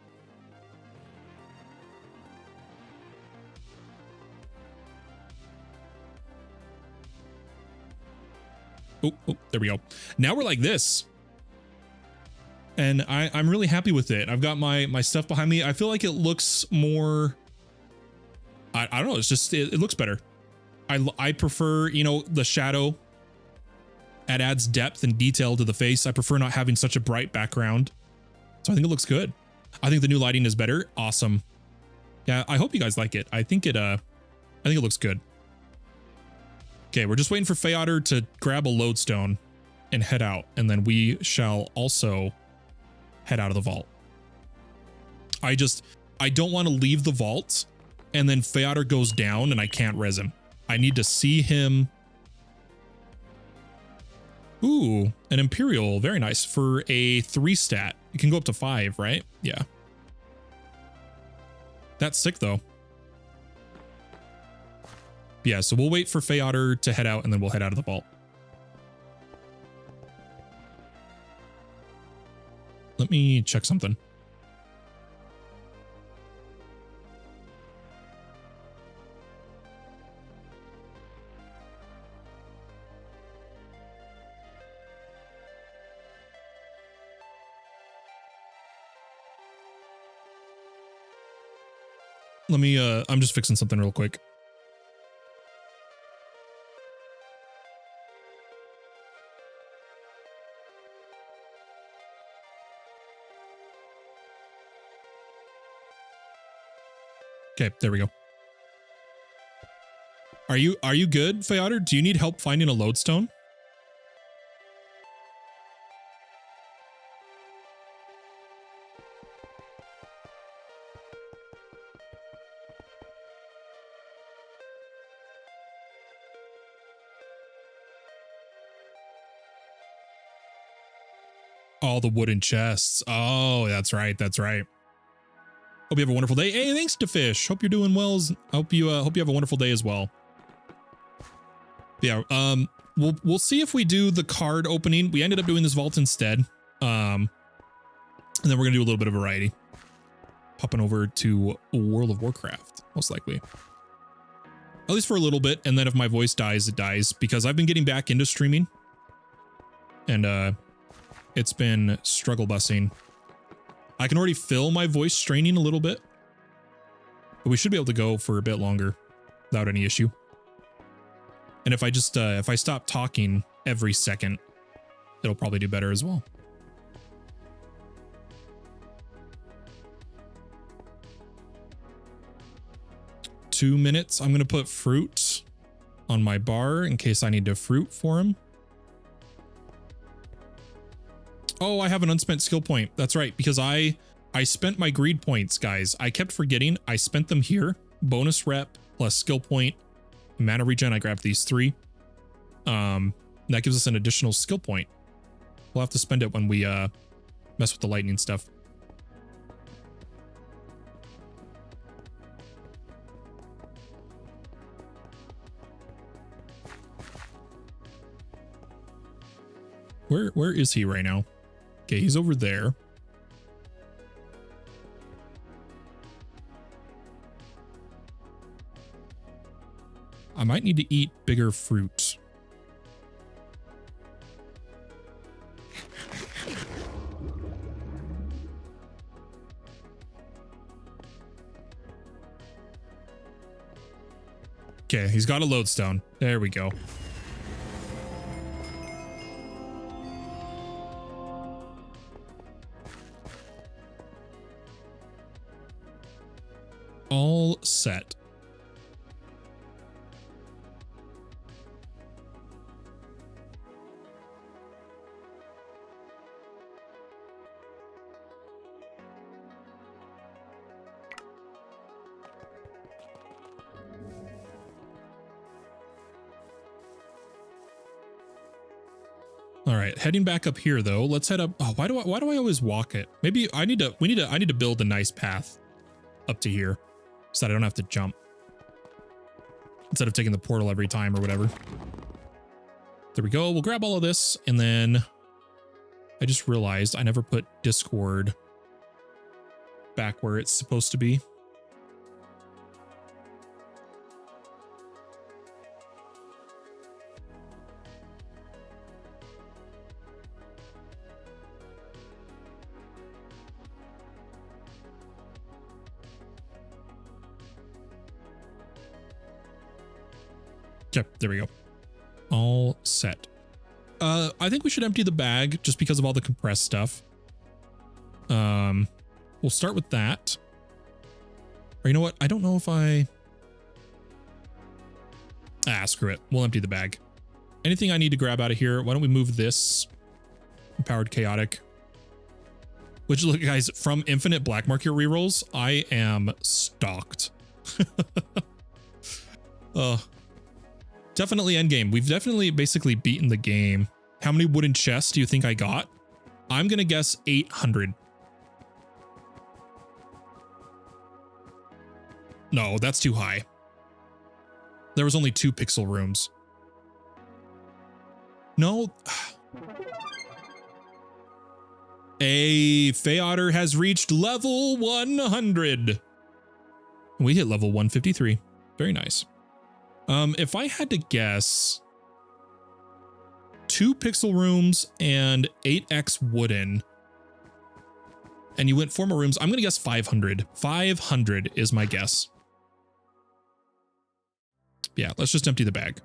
oh, there we go. Now we're like this. And I'm really happy with it. I've got my stuff behind me. I feel like it looks more, I don't know. It's just, it looks better. I prefer, you know, the shadow. It adds depth and detail to the face. I prefer not having such a bright background. So I think it looks good. I think the new lighting is better. Awesome. Yeah, I hope you guys like it. I think it looks good. Okay, we're just waiting for Fey Otter to grab a lodestone and head out, and then we shall also head out of the vault. I don't want to leave the vault and then Fey Otter goes down and I can't res him. I need to see him. Ooh, an Imperial. Very nice. For a 3 stat. It can go up to 5, right? Yeah. That's sick, though. Yeah, so we'll wait for Fey Otter to head out, and then we'll head out of the vault. Let me check something. Let me, I'm just fixing something real quick. Okay, there we go. Are you good, Fayotter? Do you need help finding a lodestone? All the wooden chests. Oh, that's right. That's right. Hope you have a wonderful day. Hey, thanks to Fish. Hope you're doing well. Hope you have a wonderful day as well. Yeah. We'll see if we do the card opening. We ended up doing this vault instead. And then we're gonna do a little bit of variety. Popping over to World of Warcraft, most likely. At least for a little bit. And then if my voice dies, it dies, because I've been getting back into streaming. And it's been struggle busing. I can already feel my voice straining a little bit, but we should be able to go for a bit longer without any issue. And if I just, if I stop talking every second, it'll probably do better as well. Two minutes. I'm going to put fruit on my bar in case I need to fruit for him. Oh, I have an unspent skill point. That's right, because I spent my greed points, guys. I kept forgetting. I spent them here. Bonus rep plus skill point, mana regen. I grabbed these 3. That gives us an additional skill point. We'll have to spend it when we mess with the lightning stuff. Where is he right now? Okay, he's over there. I might need to eat bigger fruit. Okay, he's got a lodestone. There we go. All set. All right, heading back up here though. Let's head up. Oh, why do I always walk it? Maybe I need to build a nice path up to here so that I don't have to jump instead of taking the portal every time or whatever. There we go. We'll grab all of this, and then I just realized I never put Discord back where it's supposed to be. Okay, there we go. All set. I think we should empty the bag just because of all the compressed stuff. We'll start with that. Or you know what? I don't know if screw it. We'll empty the bag. Anything I need to grab out of here? Why don't we move this? Empowered Chaotic. Which, look, guys, from Infinite Black Market rerolls, I am stocked. Definitely endgame. We've definitely basically beaten the game. How many wooden chests do you think I got? I'm going to guess 800. No, that's too high. There was only 2 pixel rooms. No. A Fayotter has reached level 100. We hit level 153. Very nice. If I had to guess, 2 pixel rooms and 8x wooden, and you went 4 more rooms, I'm going to guess 500. 500 is my guess. Yeah, let's just empty the bag.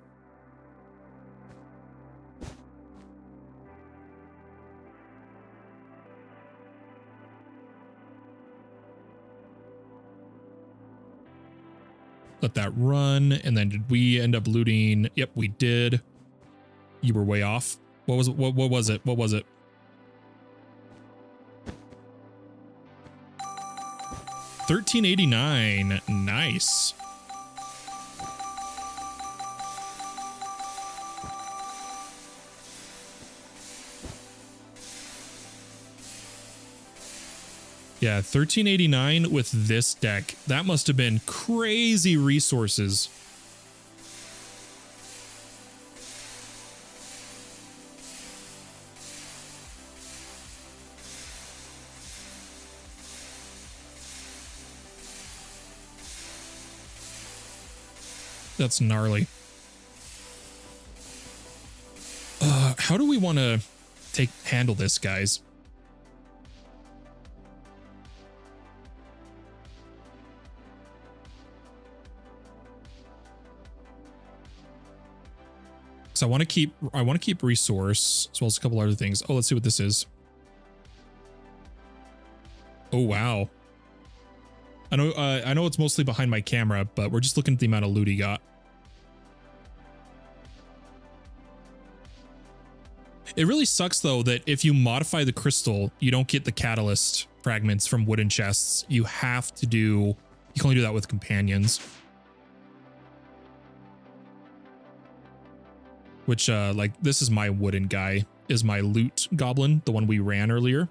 let that run. And then did we end up looting? Yep, we did. You were way off. What was it? What was it? What was it? $13.89. Nice. Yeah, $13.89 with this deck. That must have been crazy resources. That's gnarly. How do we want to handle this, guys? So I want to keep resource as well as a couple other things. Oh, let's see what this is. Oh, wow. I know it's mostly behind my camera, but we're just looking at the amount of loot he got. It really sucks though that if you modify the crystal, you don't get the catalyst fragments from wooden chests. You can only do that with companions. Which, like, this is my wooden guy, is my loot goblin, the one we ran earlier.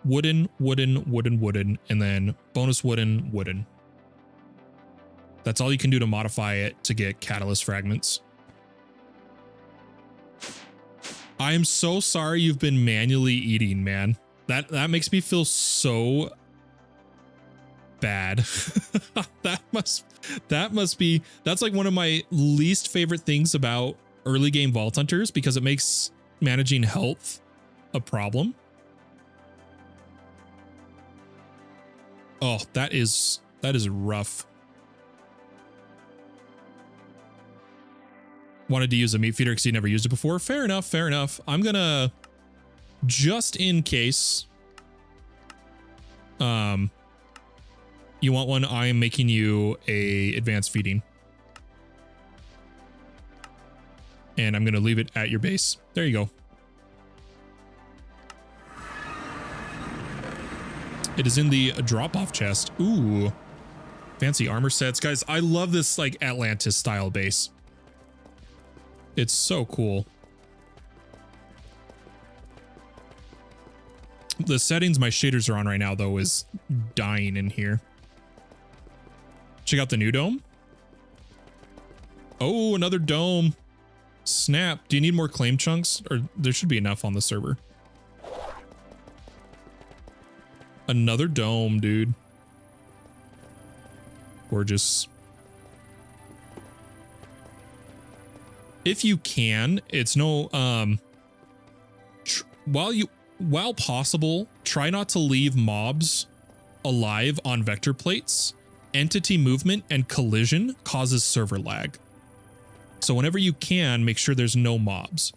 Wooden, and then bonus wooden. That's all you can do to modify it to get catalyst fragments. I am so sorry you've been manually eating, man. That makes me feel so bad. That's like one of my least favorite things about early game Vault Hunters, because it makes managing health a problem. Oh, that is rough. Wanted to use a meat feeder because you never used it before. Fair enough, fair enough. I'm gonna, just in case, you want one, I am making you a advanced feeding. And I'm gonna leave it at your base. There you go. It is in the drop-off chest. Ooh, fancy armor sets. Guys, I love this like Atlantis style base. It's so cool. The settings my shaders are on right now, though, is dying in here. Check out the new dome. Oh, another dome. Snap. Do you need more claim chunks? Or there should be enough on the server. Another dome, dude. Gorgeous. If you can, it's no, while possible, try not to leave mobs alive on vector plates. Entity movement and collision causes server lag. So whenever you can, make sure there's no mobs.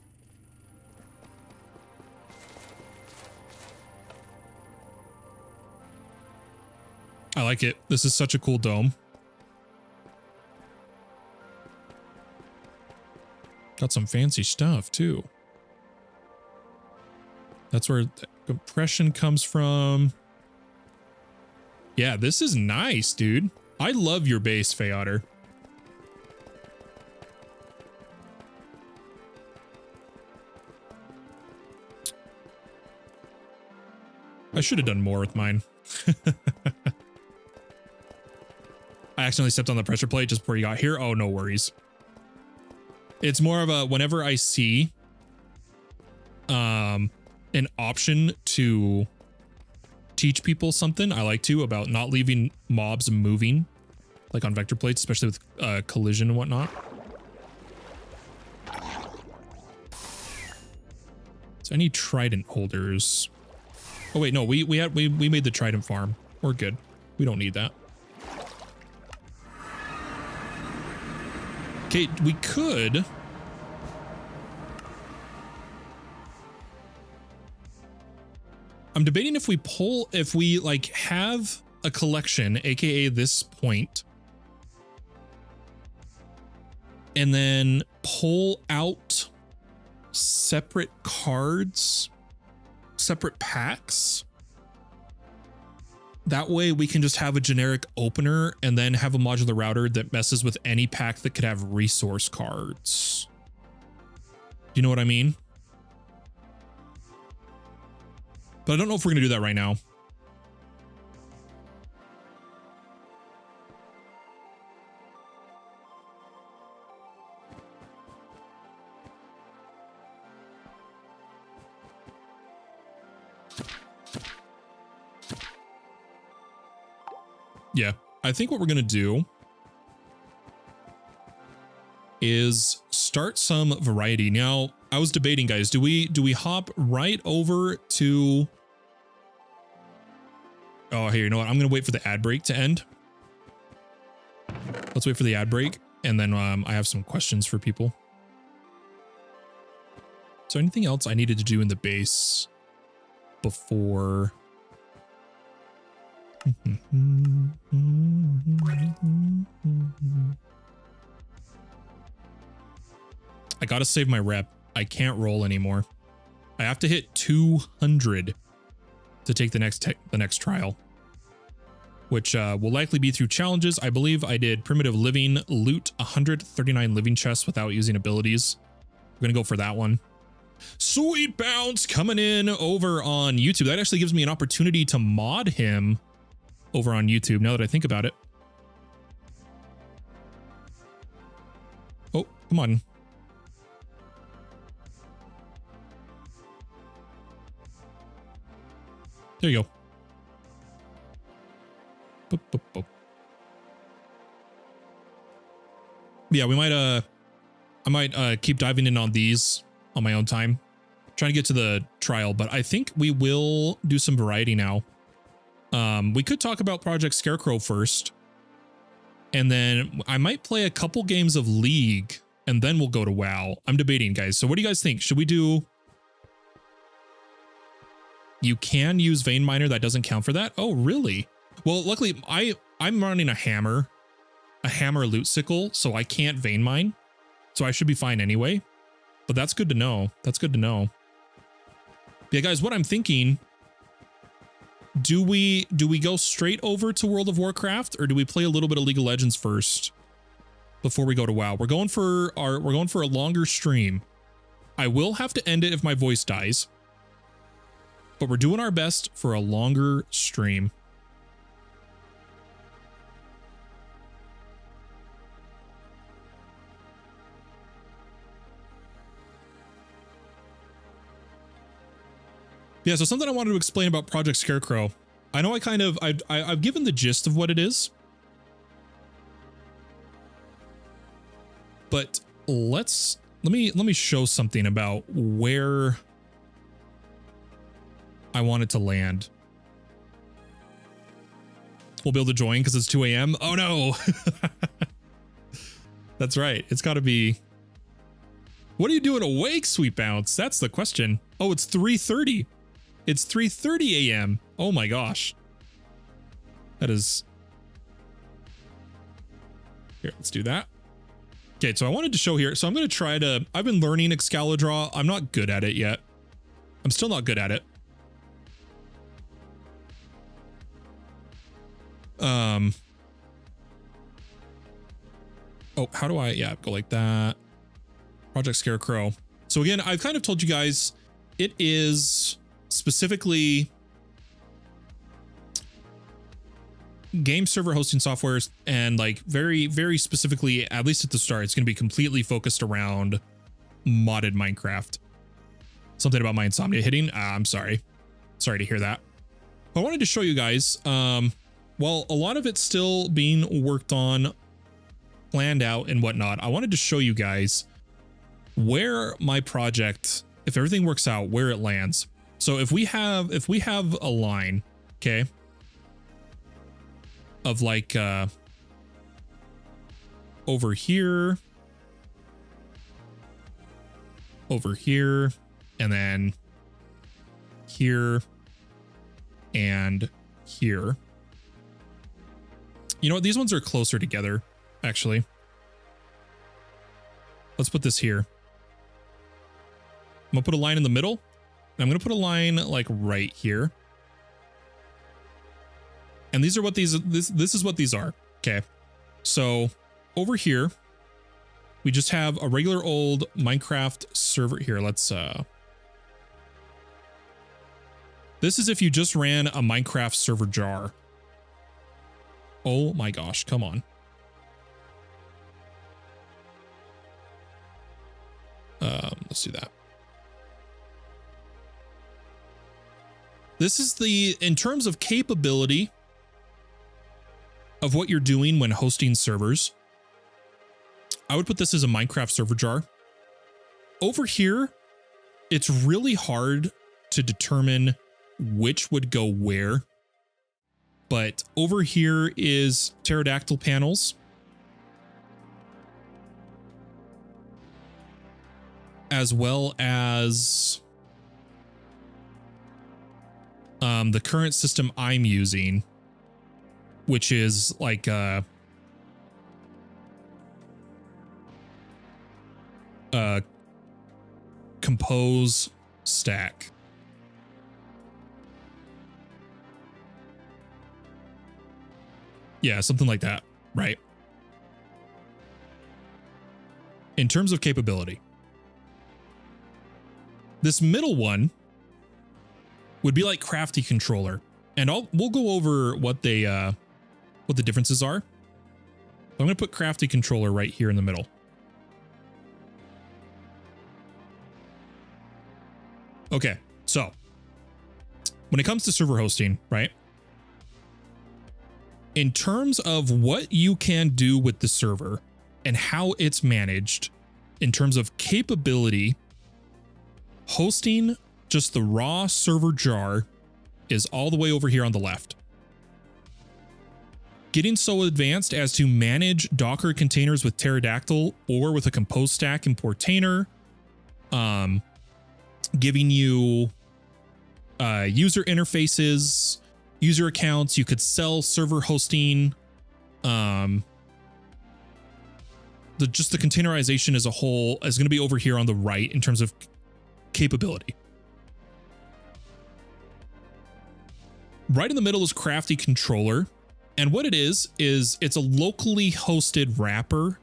I like it. This is such a cool dome. Got some fancy stuff too. That's where the compression comes from. Yeah, this is nice, dude. I love your base, Feotter. I should have done more with mine. I accidentally stepped on the pressure plate just before you got here. Oh, no worries. It's more of a, whenever I see an option to teach people something, I like to, about not leaving mobs moving, like on vector plates, especially with collision and whatnot. So I need trident holders. Oh wait, no, we made the trident farm. We're good. We don't need that. Okay, we could. I'm debating if we like have a collection, aka this point, and then pull out separate cards, separate packs. That way we can just have a generic opener and then have a modular router that messes with any pack that could have resource cards. Do you know what I mean? But I don't know if we're going to do that right now. Yeah, I think what we're going to do is start some variety. Now, I was debating, guys, do we hop right over to... Oh, here, you know what? I'm going to wait for the ad break to end. Let's wait for the ad break. And then I have some questions for people. So anything else I needed to do in the base before... I gotta save my rep. I can't roll anymore. I have to hit 200 to take the next trial, which will likely be through challenges. I believe I did primitive living, loot 139 living chests without using abilities. We're gonna go for that one. Sweet Bounce coming in over on YouTube. That actually gives me an opportunity to mod him over on YouTube, now that I think about it. Oh, come on. There you go. Boop, boop, boop. Yeah, we might I might keep diving in on these on my own time. Trying to get to the trial, but I think we will do some variety now. We could talk about Project Scarecrow first, and then I might play a couple games of League, and then we'll go to WoW. I'm debating, guys. So what do you guys think? Should we do... You can use Vein Miner. That doesn't count for that. Oh, really? Well, luckily, I'm running a hammer loot sickle, so I can't Vein Mine. So I should be fine anyway. But that's good to know. That's good to know. Yeah, guys, what I'm thinking... Do we go straight over to World of Warcraft, or do we play a little bit of League of Legends first before we go to WoW? We're going for a longer stream. I will have to end it if my voice dies, but we're doing our best for a longer stream. Yeah, so something I wanted to explain about Project Scarecrow. I know I've given the gist of what it is, but let me show something about where I want it to land. We'll be able to join because it's 2 a.m. Oh no. That's right. It's got to be... What are you doing awake, Sweet Bounce? That's the question. Oh, it's 3:30. It's 3:30 a.m. Oh my gosh. That is... Here, let's do that. Okay, so I wanted to show here. So I'm going to try to... I've been learning Excalidraw. I'm not good at it yet. I'm still not good at it. Oh, how do I... Yeah, go like that. Project Scarecrow. So again, I've kind of told you guys, it is... specifically game server hosting softwares, and like very, very specifically, at least at the start, it's going to be completely focused around modded Minecraft. Something about my insomnia hitting. I'm sorry. Sorry to hear that. I wanted to show you guys, well, a lot of it's still being worked on, planned out and whatnot. I wanted to show you guys where my project, if everything works out, where it lands. So if we have a line, okay, of like over here, and then here and here. You know what? These ones are closer together, actually. Let's put this here. I'm gonna put a line in the middle. And I'm gonna put a line like right here. And these are what these, this is what these are. Okay. So over here, we just have a regular old Minecraft server here. Let's, this is if you just ran a Minecraft server jar. Oh my gosh, come on. Let's do that. This is the, in terms of capability of what you're doing when hosting servers, I would put this as a Minecraft server jar. Over here, it's really hard to determine which would go where. But over here is pterodactyl panels. As well as the current system I'm using, which is like compose stack. Yeah, something like that, right? In terms of capability, this middle one would be like Crafty Controller, and we'll go over what they what the differences are. I'm going to put Crafty Controller right here in the middle. Okay, so when it comes to server hosting, right? In terms of what you can do with the server and how it's managed, in terms of capability, hosting just the raw server jar is all the way over here on the left. Getting so advanced as to manage Docker containers with Pterodactyl or with a compose stack in Portainer, giving you user interfaces, user accounts. You could sell server hosting. Just the containerization as a whole is going to be over here on the right in terms of capability. Right in the middle is Crafty Controller. And what it is it's a locally hosted wrapper.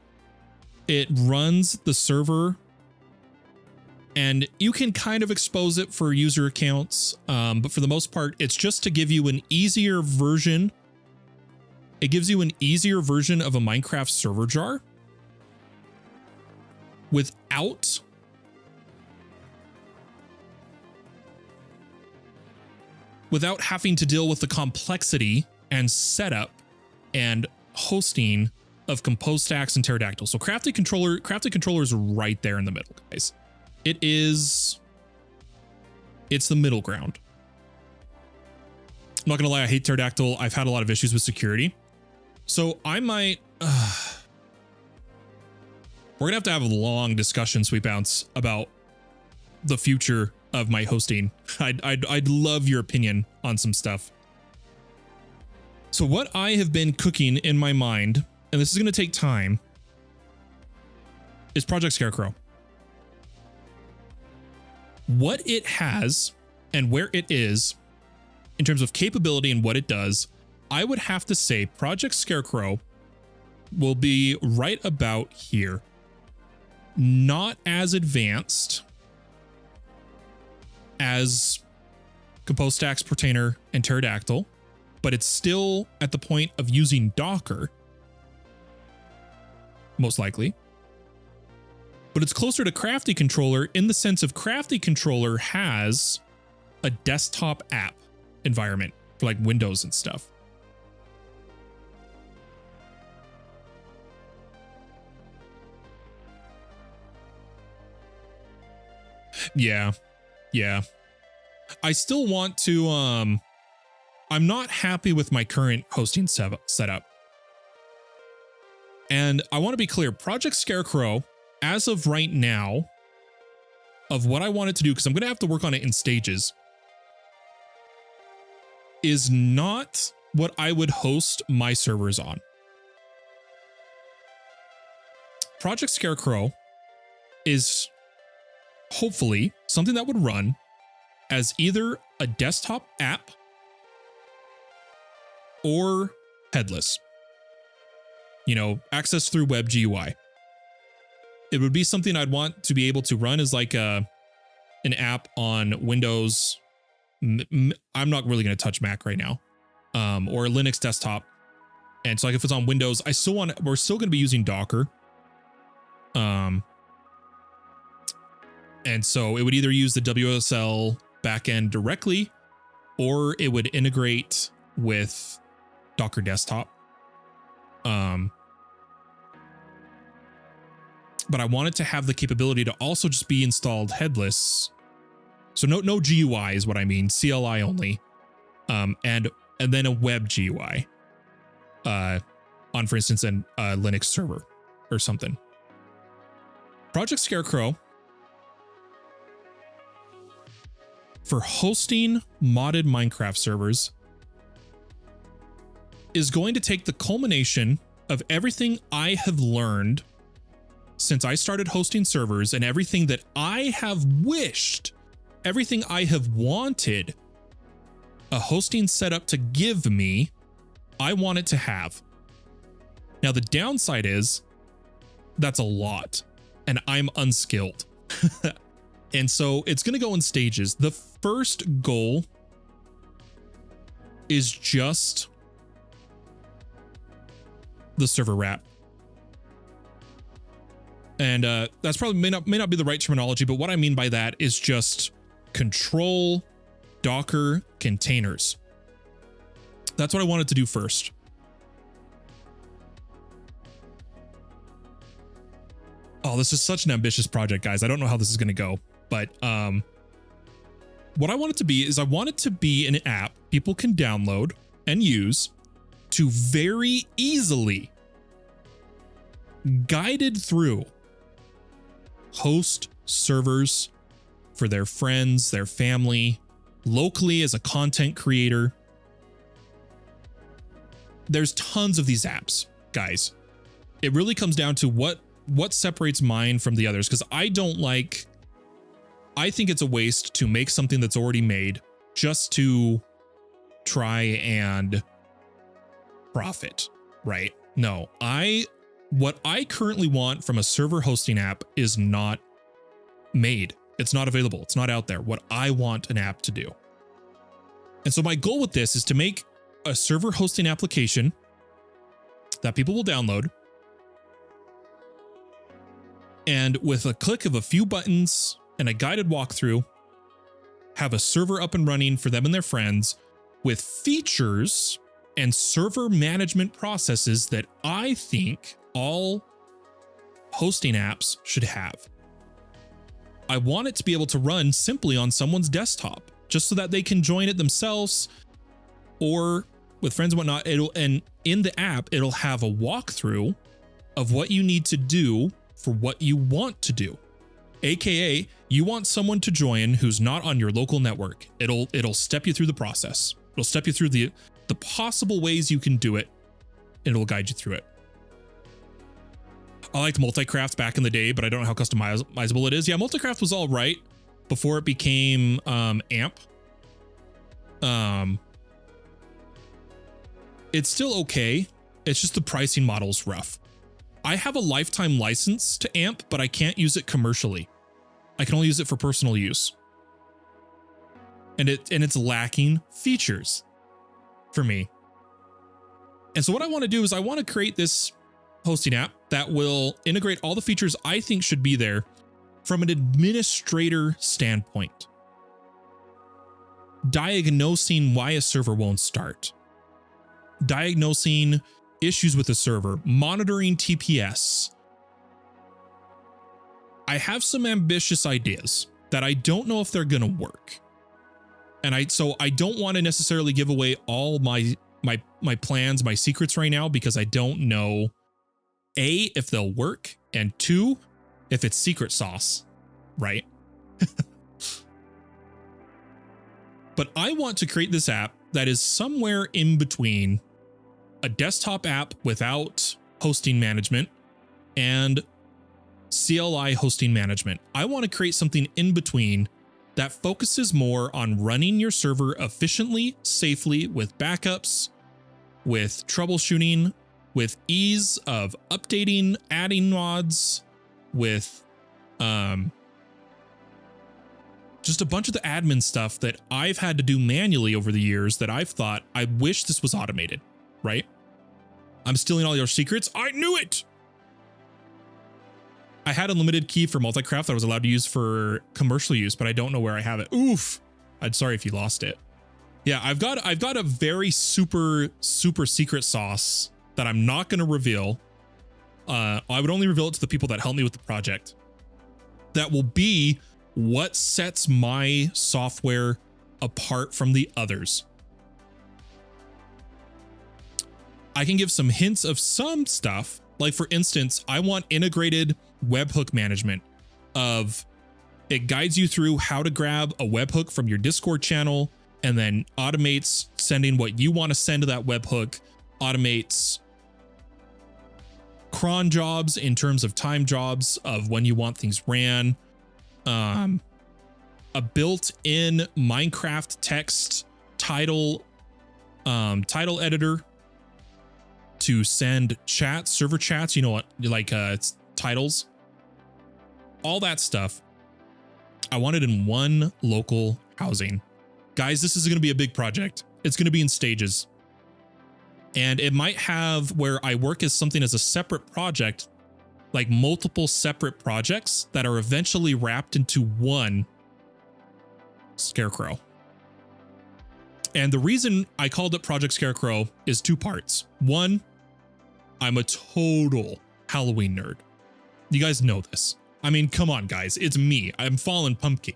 It runs the server and you can kind of expose it for user accounts. But for the most part, it's just to give you an easier version. It gives you an easier version of a Minecraft server jar without having to deal with the complexity and setup and hosting of compose stacks and Pterodactyl. So Crafty Controller is right there in the middle, guys. It's the middle ground. I'm not gonna lie, I hate Pterodactyl. I've had a lot of issues with security. So I might we're gonna have a long discussion, Sweet Bounce, about the future of my hosting. I'd love your opinion on some stuff. So what I have been cooking in my mind, and this is going to take time, is Project Scarecrow. What it has and where it is in terms of capability and what it does, I would have to say Project Scarecrow will be right about here. Not as advanced as compose stacks, Portainer, and Pterodactyl, but it's still at the point of using Docker, most likely. But it's closer to Crafty Controller in the sense of Crafty Controller has a desktop app environment for like Windows and stuff. Yeah. I still want to, I'm not happy with my current hosting setup. And I want to be clear, Project Scarecrow, as of right now, of what I wanted to do, because I'm going to have to work on it in stages, is not what I would host my servers on. Project Scarecrow is hopefully something that would run as either a desktop app or headless, you know, access through web GUI. It would be something I'd want to be able to run as like an app on Windows. I'm not really going to touch Mac right now, or a Linux desktop. And so like if it's on Windows, we're still going to be using Docker. And so it would either use the WSL backend directly, or it would integrate with Docker desktop. But I want it to have the capability to also just be installed headless. So no GUI is what I mean, CLI only. And then a web GUI on, for instance, a Linux server or something. Project Scarecrow for hosting modded Minecraft servers is going to take the culmination of everything I have learned since I started hosting servers and everything that I have wished, everything I have wanted a hosting setup to give me, I want it to have. Now, the downside is that's a lot and I'm unskilled. And so it's going to go in stages. The first goal is just the server wrap. And that's probably may not be the right terminology, but what I mean by that is just control Docker containers. That's what I wanted to do first. Oh, this is such an ambitious project, guys. I don't know how this is going to go, but what I want it to be is I want it to be an app people can download and use to very easily, guided through, host servers for their friends, their family, locally as a content creator. There's tons of these apps, guys. It really comes down to what separates mine from the others, because I think it's a waste to make something that's already made just to try and profit, right? No, what I currently want from a server hosting app is not made. It's not available. It's not out there. What I want an app to do. And so my goal with this is to make a server hosting application that people will download. And with a click of a few buttons and a guided walkthrough, have a server up and running for them and their friends with features and server management processes that I think all hosting apps should have. I want it to be able to run simply on someone's desktop, just so that they can join it themselves or with friends and whatnot. And in the app, it'll have a walkthrough of what you need to do for what you want to do. AKA, you want someone to join who's not on your local network. It'll step you through the process. It'll step you through the possible ways you can do it, and it'll guide you through it. I liked Multicraft back in the day, but I don't know how customizable it is. Yeah, Multicraft was all right before it became AMP. It's still okay. It's just the pricing model's rough. I have a lifetime license to AMP, but I can't use it commercially. I can only use it for personal use. And it's lacking features for me. And so what I want to do is I want to create this hosting app that will integrate all the features I think should be there from an administrator standpoint. Diagnosing why a server won't start. Diagnosing issues with the server, monitoring TPS. I have some ambitious ideas that I don't know if they're going to work. And so I don't want to necessarily give away all my plans, my secrets right now, because I don't know A, if they'll work, and 2, if it's secret sauce, right? But I want to create this app that is somewhere in between a desktop app without hosting management and CLI hosting management. I want to create something in between that focuses more on running your server efficiently, safely, with backups, with troubleshooting, with ease of updating, adding mods, with just a bunch of the admin stuff that I've had to do manually over the years that I've thought, I wish this was automated, right? I'm stealing all your secrets. I knew it. I had unlimited key for multi-craft that I was allowed to use for commercial use, but I don't know where I have it. Oof. I'm sorry if you lost it. Yeah, I've got a very super secret sauce that I'm not going to reveal. I would only reveal it to the people that help me with the project. That will be what sets my software apart from the others. I can give some hints of some stuff. Like, for instance, I want integrated webhook management of it guides you through how to grab a webhook from your Discord channel and then automates sending what you want to send to that webhook, automates cron jobs in terms of time jobs of when you want things ran, a built-in Minecraft text title editor to send chats, server chats, you know what, like it's titles, all that stuff. I want it in one local housing. Guys, this is going to be a big project. It's going to be in stages. And it might have where I work as something as a separate project, like multiple separate projects that are eventually wrapped into one Scarecrow. And the reason I called it Project Scarecrow is two parts. One, I'm a total Halloween nerd. You guys know this. I mean, come on, guys. It's me. I'm Fallen Pumpkin,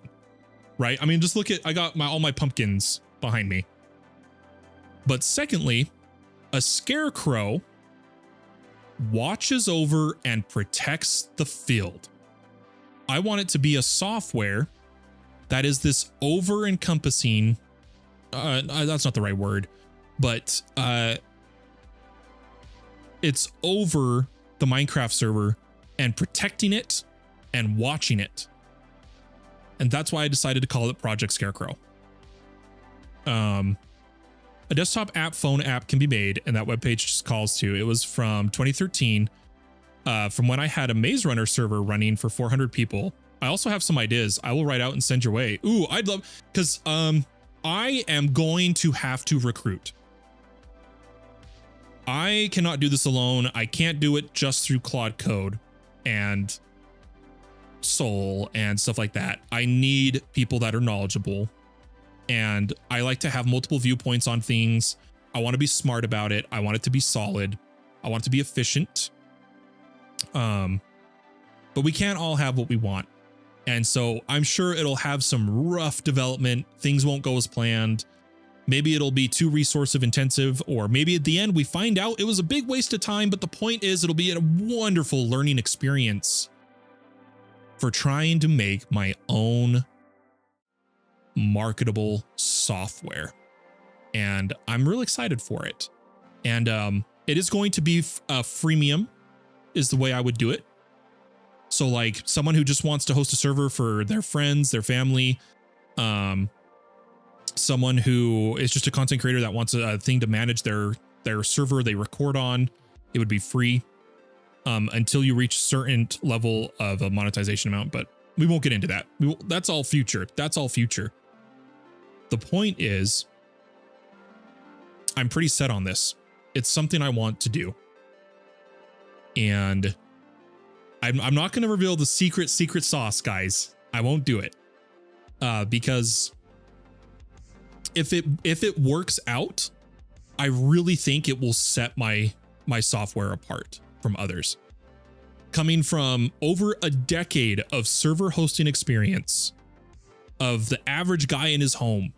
right? I mean, just look at, I got all my pumpkins behind me. But secondly, a Scarecrow watches over and protects the field. I want it to be a software that is this over-encompassing, that's not the right word, but it's over the Minecraft server and protecting it and watching it. And that's why I decided to call it Project Scarecrow. A desktop app, phone app can be made, and that webpage just calls to. It was from 2013, from when I had a Maze Runner server running for 400 people. I also have some ideas I will write out and send your way. Ooh, I'd love, because I am going to have to recruit. I cannot do this alone. I can't do it just through Claude Code and Soul and stuff like that. I need people that are knowledgeable, and I like to have multiple viewpoints on things. I want to be smart about it. I want it to be solid. I want it to be efficient. But we can't all have what we want. And so I'm sure it'll have some rough development. Things won't go as planned. Maybe it'll be too resource intensive, or maybe at the end we find out it was a big waste of time. But the point is, it'll be a wonderful learning experience for trying to make my own marketable software. And I'm really excited for it. And it is going to be freemium is the way I would do it. So like someone who just wants to host a server for their friends, their family, someone who is just a content creator that wants a thing to manage their server they record on, it would be free until you reach a certain level of a monetization amount. But we won't get into that. That's all future. That's all future. The point is, I'm pretty set on this. It's something I want to do. And I'm not going to reveal the secret sauce, guys. I won't do it. Because if it works out, I really think it will set my software apart from others. Coming from over a decade of server hosting experience of the average guy in his home,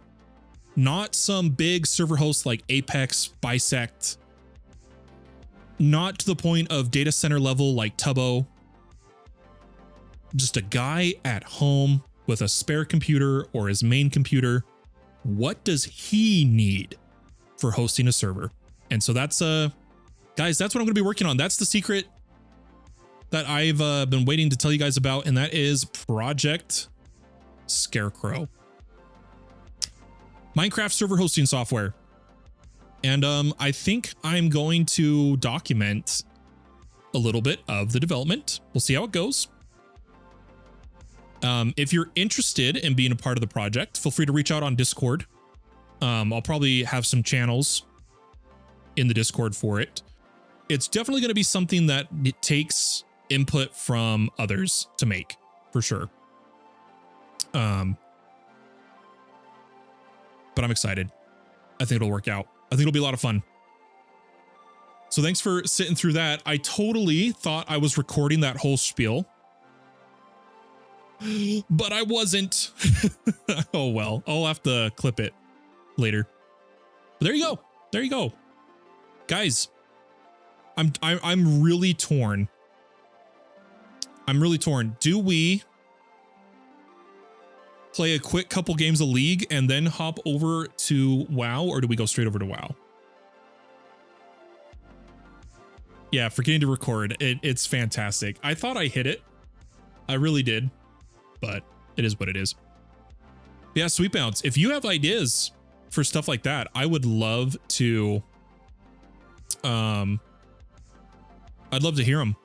not some big server host like Apex, Bisect, not to the point of data center level like Tubbo, just a guy at home with a spare computer or his main computer. What does he need for hosting a server? And so that's guys, that's what I'm going to be working on. That's the secret. that I've been waiting to tell you guys about, and that is Project Scarecrow. Minecraft server hosting software. And I think I'm going to document a little bit of the development. We'll see how it goes. If you're interested in being a part of the project, feel free to reach out on Discord. I'll probably have some channels in the Discord for it. It's definitely going to be something that it takes input from others to make, for sure. But I'm excited. I think it'll work out. I think it'll be a lot of fun. So thanks for sitting through that. I totally thought I was recording that whole spiel, but I wasn't. Oh, well, I'll have to clip it later. But there you go. There you go. Guys, I'm really torn. I'm really torn. Do we play a quick couple games of League and then hop over to WoW, or do we go straight over to WoW? Yeah, forgetting to record. It's fantastic. I thought I hit it. I really did, but it is what it is. Yeah, Sweet Bounce, if you have ideas for stuff like that, I would love to, I'd love to hear them.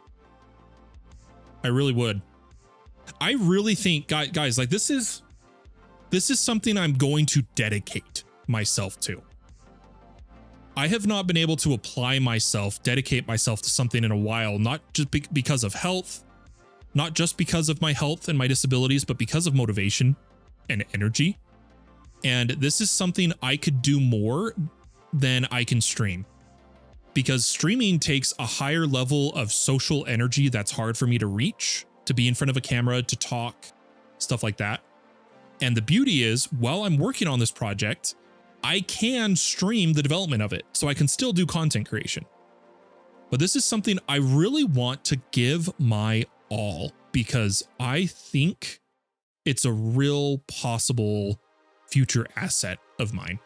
I really would. I really think, guys, like this is something I'm going to dedicate myself to. I have not been able to dedicate myself to something in a while, not just because of health, not just because of my health and my disabilities, but because of motivation and energy. And this is something I could do more than I can stream, because streaming takes a higher level of social energy that's hard for me to reach, to be in front of a camera, to talk, stuff like that. And the beauty is, while I'm working on this project, I can stream the development of it, so I can still do content creation. But this is something I really want to give my all, because I think it's a real possible future asset of mine.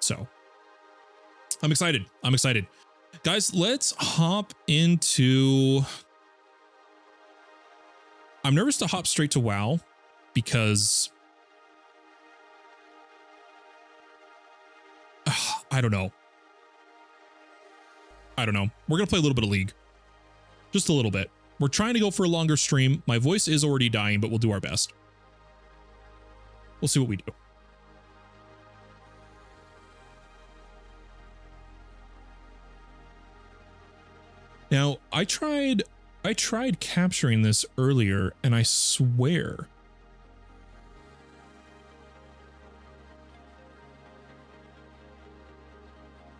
So I'm excited. I'm excited. Guys, let's hop into... I'm nervous to hop straight to WoW because... I don't know. We're going to play a little bit of League. Just a little bit. We're trying to go for a longer stream. My voice is already dying, but we'll do our best. We'll see what we do. Now, I tried capturing this earlier, and I swear...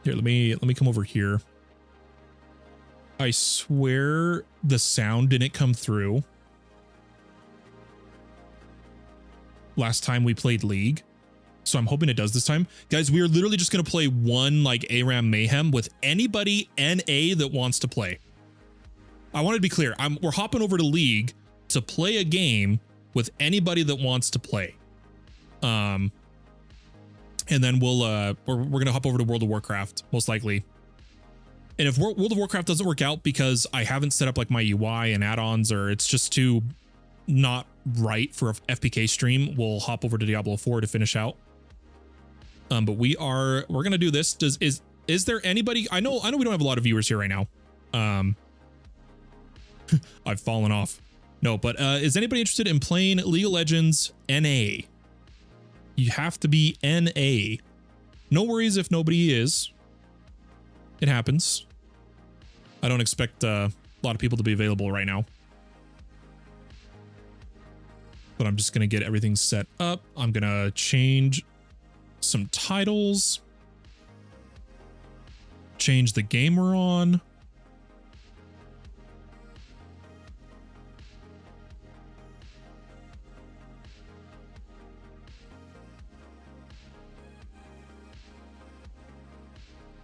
Here, let me come over here. I swear the sound didn't come through last time we played League, so I'm hoping it does this time. Guys, we are literally just going to play one like ARAM Mayhem with anybody NA that wants to play. I want to be clear. We're hopping over to League to play a game with anybody that wants to play. And then we're going to hop over to World of Warcraft, most likely. And if World of Warcraft doesn't work out because I haven't set up like my UI and add-ons, or it's just too not right for a FPK stream, we'll hop over to Diablo 4 to finish out. But we're going to do this. Is there anybody? I know we don't have a lot of viewers here right now. I've fallen off. No, but is anybody interested in playing League of Legends NA? You have to be NA. No worries if nobody is. It happens. I don't expect a lot of people to be available right now. But I'm just going to get everything set up. I'm going to change some titles. Change the game we're on.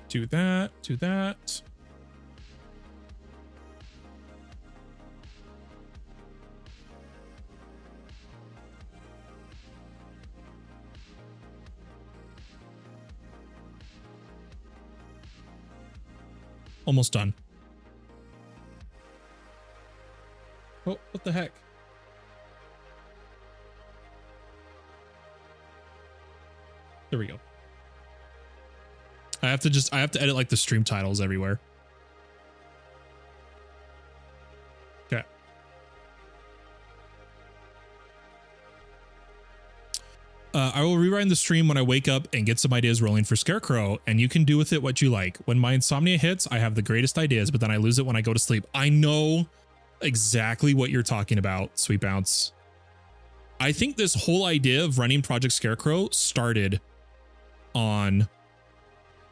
Do that, do that. Almost done. Oh, what the heck? There we go. I have to edit like the stream titles everywhere. Okay. I will rewind the stream when I wake up and get some ideas rolling for Scarecrow, and you can do with it what you like. When my insomnia hits, I have the greatest ideas, but then I lose it when I go to sleep. I know exactly what you're talking about, Sweet Bounce. I think this whole idea of running Project Scarecrow started on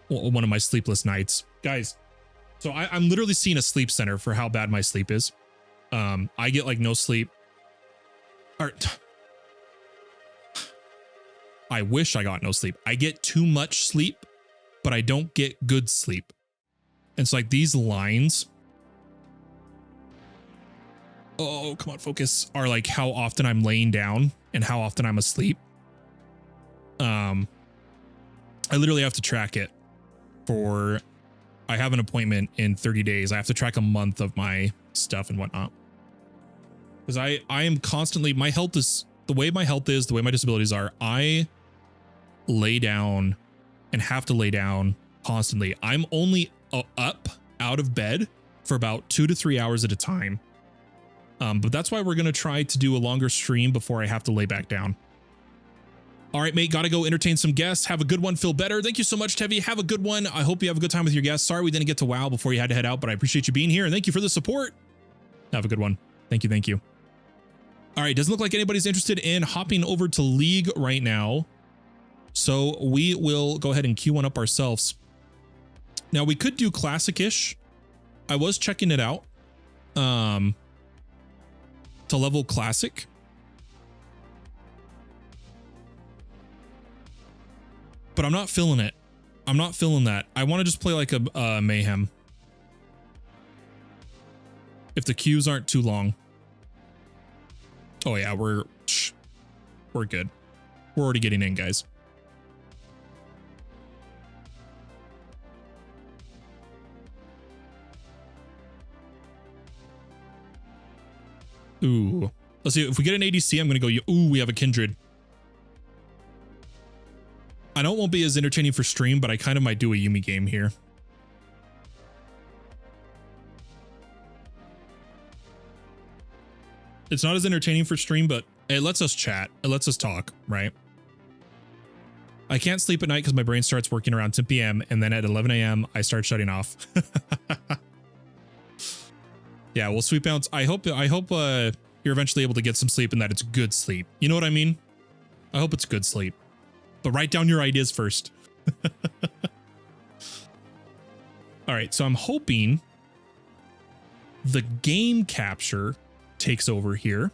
one of my sleepless nights. Guys, so I'm literally seeing a sleep center for how bad my sleep is. I get like no sleep. I wish I got no sleep. I get too much sleep, but I don't get good sleep. And so like these lines, oh, come on, focus, are like how often I'm laying down and how often I'm asleep. I literally have to track it for, I have an appointment in 30 days. I have to track a month of my stuff and whatnot. Because I am constantly, my health is, the way my health is, the way my disabilities are, I lay down and have to lay down constantly. I'm only up out of bed for about 2 to 3 hours at a time. But that's why we're going to try to do a longer stream before I have to lay back down. All right, mate, got to go entertain some guests. Have a good one. Feel better. Thank you so much, Tevi. Have a good one. I hope you have a good time with your guests. Sorry we didn't get to WoW before you had to head out, but I appreciate you being here and thank you for the support. Have a good one. Thank you. Thank you. All right, doesn't look like anybody's interested in hopping over to League right now. So we will go ahead and queue one up ourselves. Now we could do classic-ish. I was checking it out to level classic. But I'm not feeling it. I'm not feeling that. I want to just play like a mayhem. If the queues aren't too long. Oh yeah, we're good. We're already getting in, guys. Ooh. Let's see. If we get an ADC, I'm going to go, ooh, we have a Kindred. I know it won't be as entertaining for stream, but I kind of might do a Yuumi game here. It's not as entertaining for stream, but it lets us chat. It lets us talk, right? I can't sleep at night because my brain starts working around 10 p.m. and then at 11 a.m. I start shutting off. Yeah, well, Sweet Bounce, I hope you're eventually able to get some sleep and that it's good sleep. You know what I mean? I hope it's good sleep. But write down your ideas first. All right, so I'm hoping the game capture takes over here.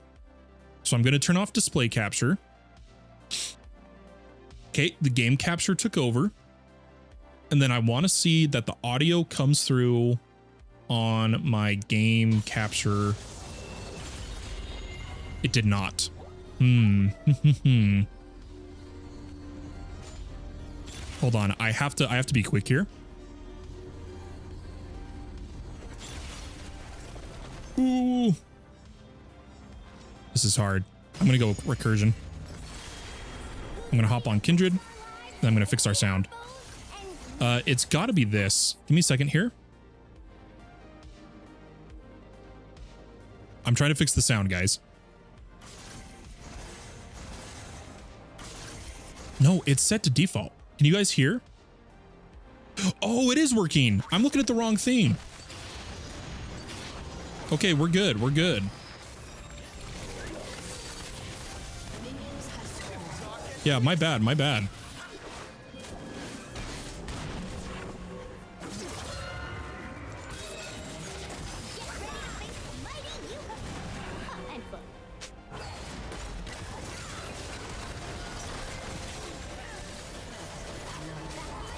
So I'm going to turn off display capture. Okay, the game capture took over. And then I want to see that the audio comes through on my game capture. It did not. Hold on, I have to be quick here. Ooh. This is hard. I'm gonna go recursion. I'm gonna hop on Kindred. Then I'm gonna fix our sound. It's gotta be this. Give me a second here. I'm trying to fix the sound, guys. No, it's set to default. Can you guys hear? Oh, it is working. I'm looking at the wrong thing. Okay, we're good. We're good. Yeah, my bad. My bad.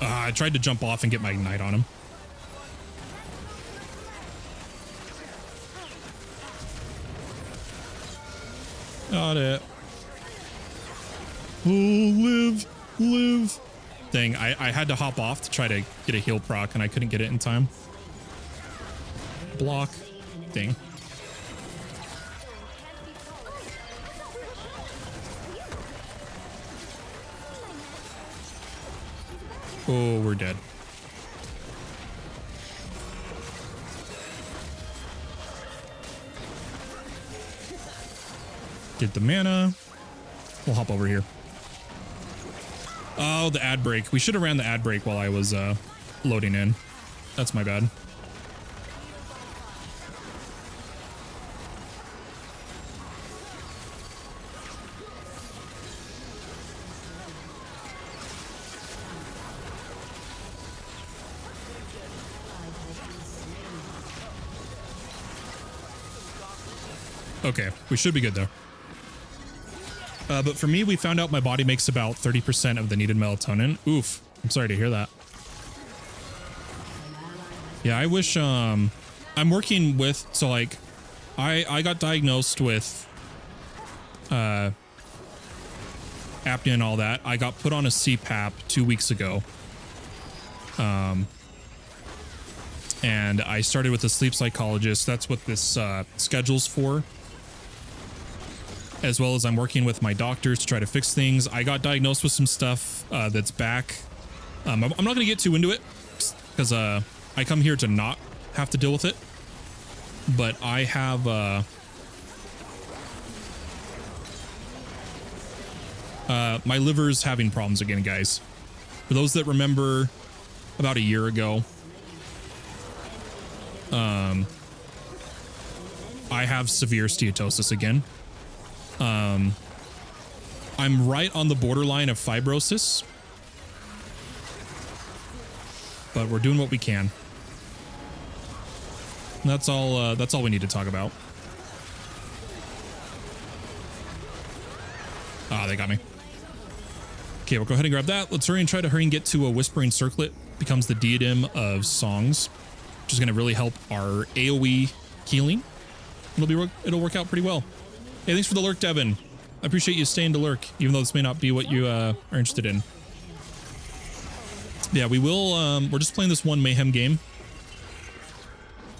I tried to jump off and get my ignite on him. Got it. Oh, live. Dang, I had to hop off to try to get a heal proc and I couldn't get it in time. Block. Dang. Oh, we're dead. Get the mana. We'll hop over here. Oh, the ad break. We should have ran the ad break while I was loading in. That's my bad. Okay, we should be good though. But for me, we found out my body makes about 30% of the needed melatonin. Oof, I'm sorry to hear that. Yeah, I wish, I'm working with, so like, I got diagnosed with, apnea and all that. I got put on a CPAP 2 weeks ago. And I started with a sleep psychologist. That's what this, schedule's for. As well as I'm working with my doctors to try to fix things. I got diagnosed with some stuff that's back. I'm not going to get too into it because I come here to not have to deal with it. But I have my liver's having problems again, guys. For those that remember, about a year ago, I have severe steatosis again. I'm right on the borderline of fibrosis, but we're doing what we can. And that's all we need to talk about. Ah, they got me. Okay, we'll go ahead and grab that. Let's hurry and and get to a Whispering Circlet. Becomes the diadem of songs, which is going to really help our AoE healing. It'll work out pretty well. Hey, thanks for the lurk, Devin. I appreciate you staying to lurk, even though this may not be what you are interested in. Yeah, we will. We're just playing this one Mayhem game,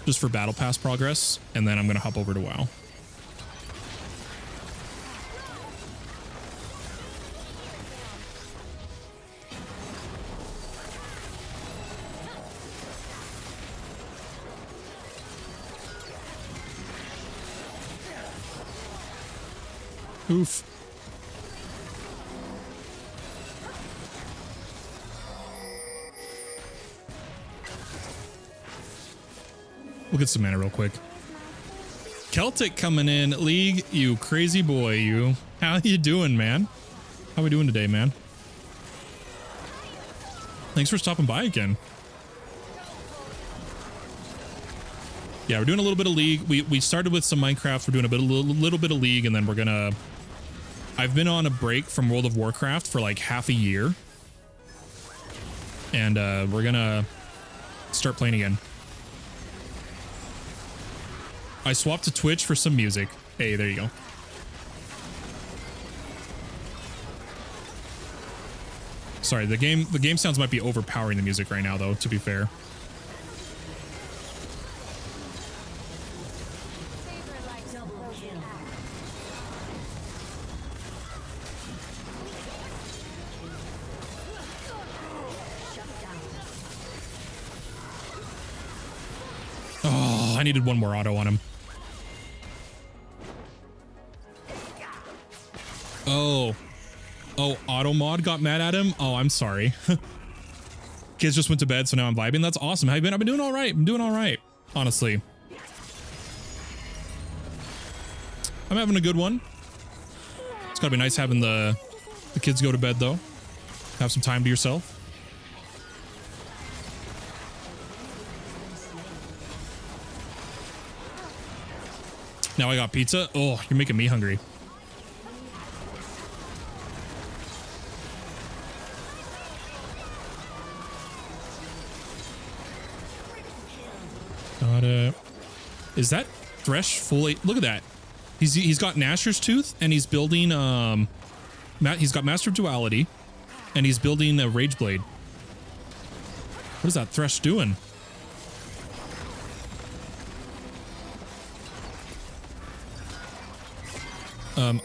just for Battle Pass progress, and then I'm gonna hop over to WoW. Oof. We'll get some mana real quick. Celtic coming in. League, you crazy boy, you. How you doing, man? How we doing today, man? Thanks for stopping by again. Yeah, we're doing a little bit of League. We started with some Minecraft. We're doing a little bit of League, and then we're gonna... I've been on a break from World of Warcraft for like half a year. And we're gonna start playing again. I swapped to Twitch for some music. Hey, there you go. Sorry, the game sounds might be overpowering the music right now, though, to be fair. Oh, I needed one more auto on him. Oh, auto mod got mad at him. Oh, I'm sorry. Kids just went to bed, so now I'm vibing. That's awesome. How you been? I've been doing all right. I'm doing all right, honestly. I'm having a good one. It's gotta be nice having the kids go to bed though. Have some time to yourself. Now I got pizza. Oh, you're making me hungry. Is that Thresh fully? Look at that. He's got Nasher's Tooth, and he's building he's got Master of Duality, and he's building a Rage Blade. What is that Thresh doing?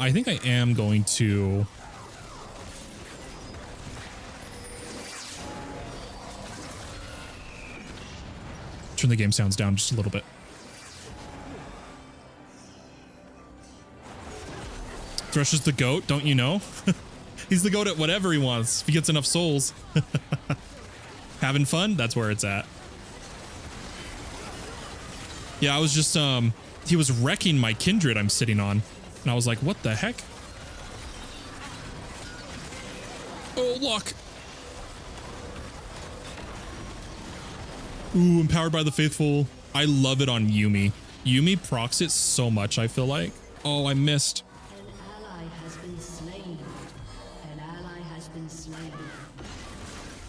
I think I am going to turn the game sounds down just a little bit. Thresh is the goat, don't you know? He's the goat at whatever he wants if he gets enough souls. Having fun? That's where it's at. Yeah, I was just, he was wrecking my kindred I'm sitting on. And I was like, what the heck? Oh, luck. Ooh, empowered by the faithful. I love it on Yuumi. Yuumi procs it so much, I feel like. Oh, I missed. An ally has been slain. An ally has been slain.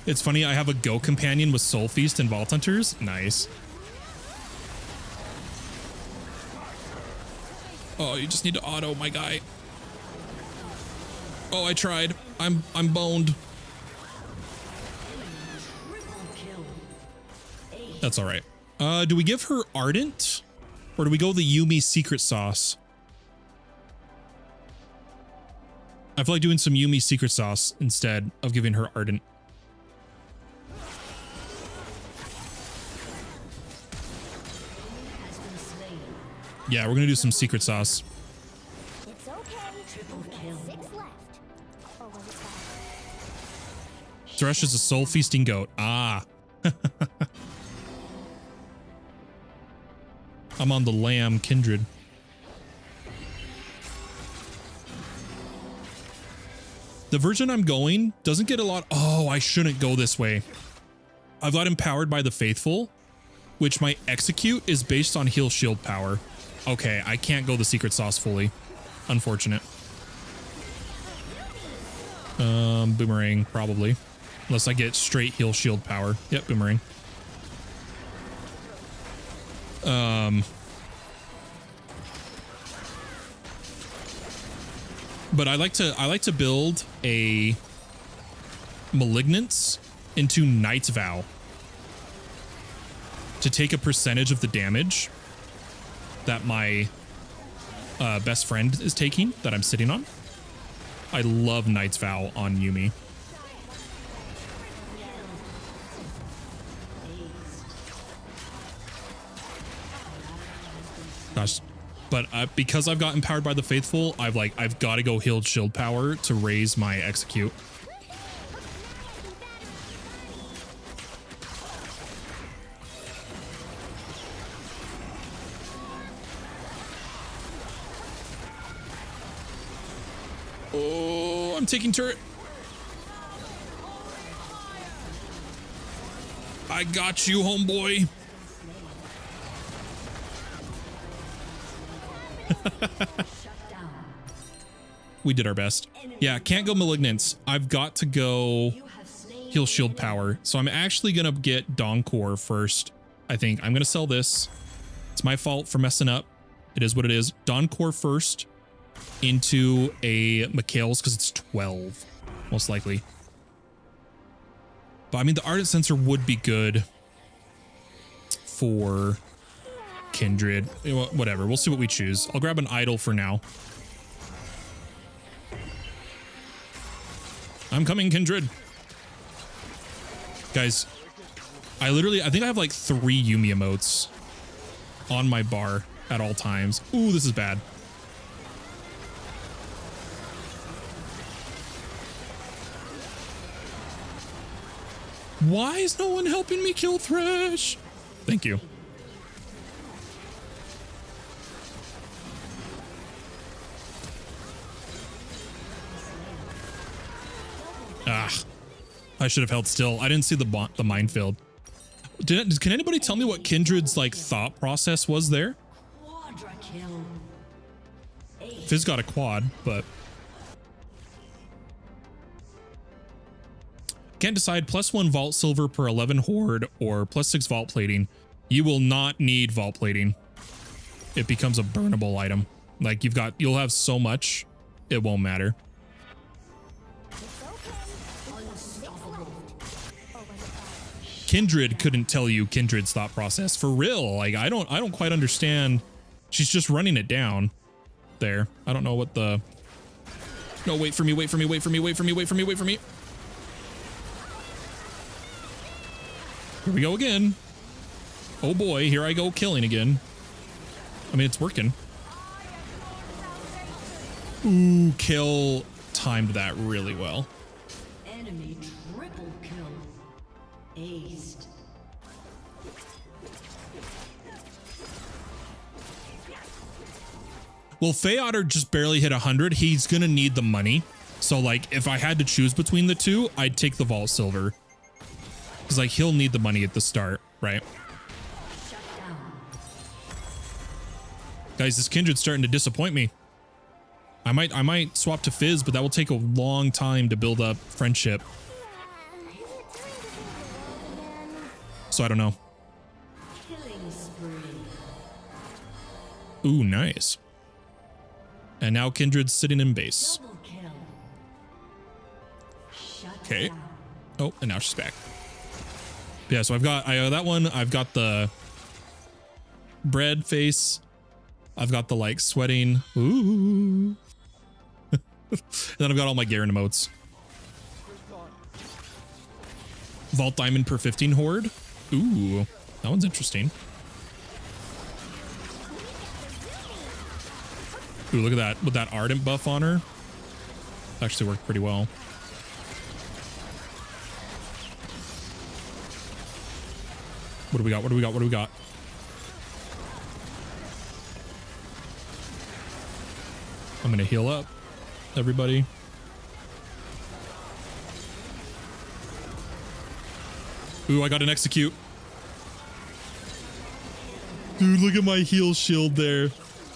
It's funny, I have a Go companion with Soul Feast and Vault Hunters. Nice. Oh, you just need to auto, my guy. Oh, I tried. I'm boned. That's all right. Do we give her Ardent? Or do we go the Yuumi secret sauce? I feel like doing some Yuumi secret sauce instead of giving her Ardent. Yeah, we're gonna do some secret sauce. It's okay. Triple kill. 6 left. Or was it 5? Thresh is a soul feasting goat. Ah. I'm on the lamb kindred. The version I'm going doesn't get a lot. Oh, I shouldn't go this way. I've got empowered by the faithful, which my execute is based on heal shield power. Okay, I can't go the secret sauce fully. Unfortunate. Boomerang, probably. Unless I get straight heal shield power. Yep, boomerang. But I like to build a Malignance into Knight's Vow to take a percentage of the damage that my best friend is taking that I'm sitting on. I love Knight's Vow on Yuumi. Gosh, but because I've got empowered by the faithful, I've got to go healed shield power to raise my execute. Oh, I'm taking turret. I got you, homeboy. We did our best. Yeah, can't go Malignance. I've got to go heal shield power. So I'm actually going to get Donkor first. I think I'm going to sell this. It's my fault for messing up. It is what it is. Donkor first into a Mikhail's because it's 12, most likely. But I mean, the Ardent Sensor would be good for Kindred. Whatever. We'll see what we choose. I'll grab an idol for now. I'm coming, Kindred. Guys, I think I have like 3 Yuumi emotes on my bar at all times. Ooh, this is bad. Why is no one helping me kill Thresh? Thank you. Ah, I should have held still. I didn't see the minefield. Can anybody tell me what Kindred's like thought process was there? Fizz got a quad, but can't decide +1 vault silver per 11 horde or +6 vault plating. You will not need vault plating. It becomes a burnable item. Like you'll have so much, it won't matter. Kindred couldn't tell you Kindred's thought process for real. Like I don't quite understand. She's just running it down there. I don't know what the. No, wait for me, wait for me, wait for me, wait for me, wait for me, wait for me. Here we go again. Oh boy, here I go killing again. I mean, it's working. Ooh, kill timed that really well. Enemy triple kill. Aced. Well, Feotter just barely hit 100. He's going to need the money. So, like, if I had to choose between the two, I'd take the Vault Silver. Because, like, he'll need the money at the start, right? Guys, this Kindred's starting to disappoint me. I might swap to Fizz, but that will take a long time to build up friendship. So, I don't know. Killing spree. Ooh, nice. And now Kindred's sitting in base. Double kill. Shut Okay. down. Oh, and now she's back. Yeah, so I got that one. I've got the bread face. I've got the like sweating. Ooh. And then I've got all my Garen emotes. Vault Diamond per 15 horde. Ooh, that one's interesting. Ooh, look at that. With that Ardent buff on her. Actually worked pretty well. What do we got? What do we got? What do we got? I'm going to heal up, everybody. Ooh, I got an execute. Dude, look at my heal shield there.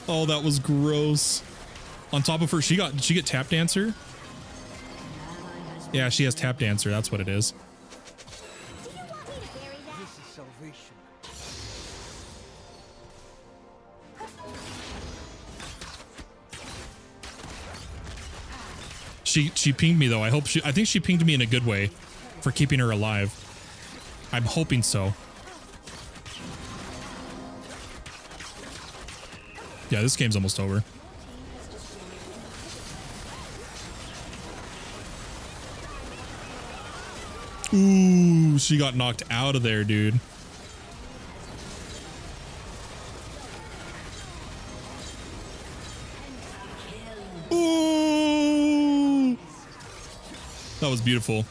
Oh, that was gross. On top of her, did she get Tap Dancer? Yeah, she has Tap Dancer. That's what it is. Do you want me to bury that? This is salvation. She pinged me though. I think she pinged me in a good way for keeping her alive. I'm hoping so. Yeah, this game's almost over. Ooh, she got knocked out of there, dude. Ooh, that was beautiful.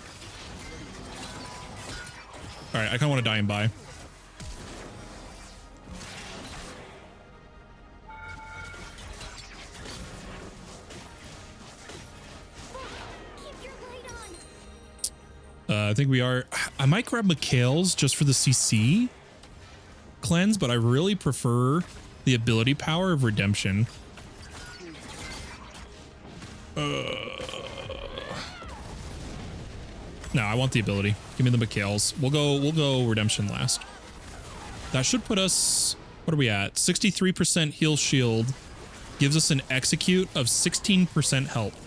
All right, I kind of want to die and buy. Keep your blade on. I think we are. I might grab Mikhail's just for the CC cleanse, but I really prefer the ability power of Redemption. No, I want the ability. Give me the Mikhail's. We'll go Redemption last. That should put us. What are we at? 63% heal shield gives us an execute of 16% health.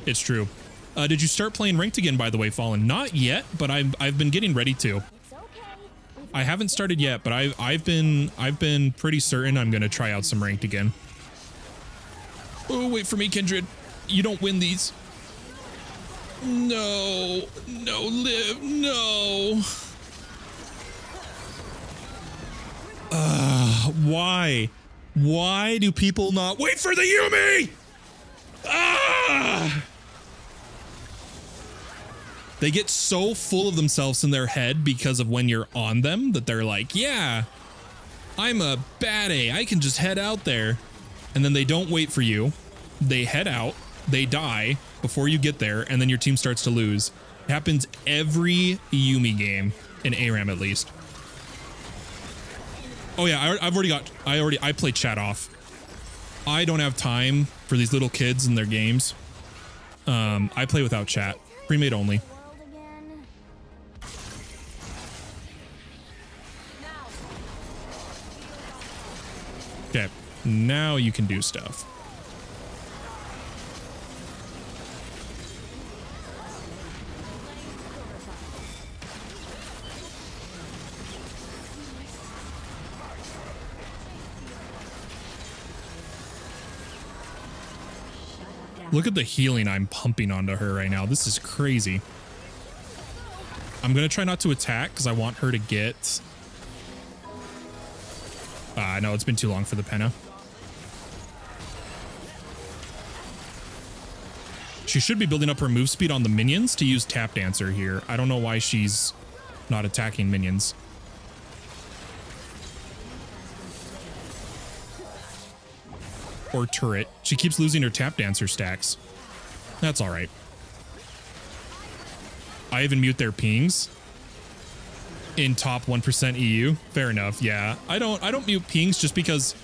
It's true. Did you start playing ranked again, by the way, Fallen? Not yet, but I've been getting ready to. It's okay. I haven't started yet, but I've been pretty certain I'm gonna try out some ranked again. Oh, wait for me, Kindred. You don't win these. No, live, no. Why? Why do people not wait for the Yumi? Ah! They get so full of themselves in their head because of when you're on them that they're like, yeah, I'm a bad A. I can just head out there. And then they don't wait for you. They head out. They die before you get there. And then your team starts to lose. It happens every Yumi game in ARAM at least. Oh yeah, I play chat off. I don't have time for these little kids and their games. I play without chat. Pre-made only. World again. Okay, now you can do stuff. Look at the healing I'm pumping onto her right now. This is crazy. I'm going to try not to attack because I want her to get... no, it's been too long for the Penna. She should be building up her move speed on the minions to use Tap Dancer here. I don't know why she's not attacking minions. Or turret. She keeps losing her Tap Dancer stacks. That's all right. I even mute their pings in top 1% EU. Fair enough. Yeah, I don't mute pings just because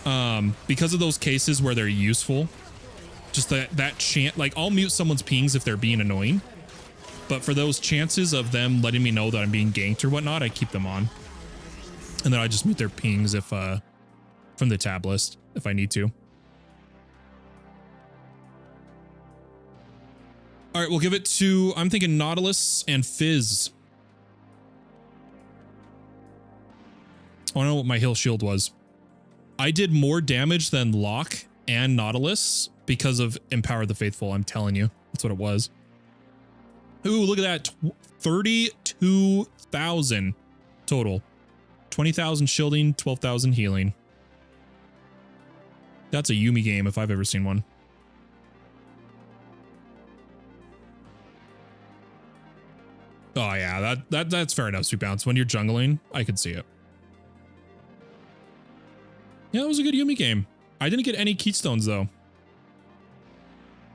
of those cases where they're useful. Just that chance, like I'll mute someone's pings if they're being annoying, but for those chances of them letting me know that I'm being ganked or whatnot, I keep them on, and then I just mute their pings if from the tab list if I need to. All right, we'll give it to, I'm thinking Nautilus and Fizz. I don't know what my heal shield was. I did more damage than Locke and Nautilus because of Empower the Faithful. I'm telling you, that's what it was. Ooh, look at that. 32,000 total. 20,000 shielding, 12,000 healing. That's a Yuumi game if I've ever seen one. Oh yeah, that's fair enough, Sweet Bounce. When you're jungling, I could see it. Yeah, it was a good Yuumi game. I didn't get any keystones though.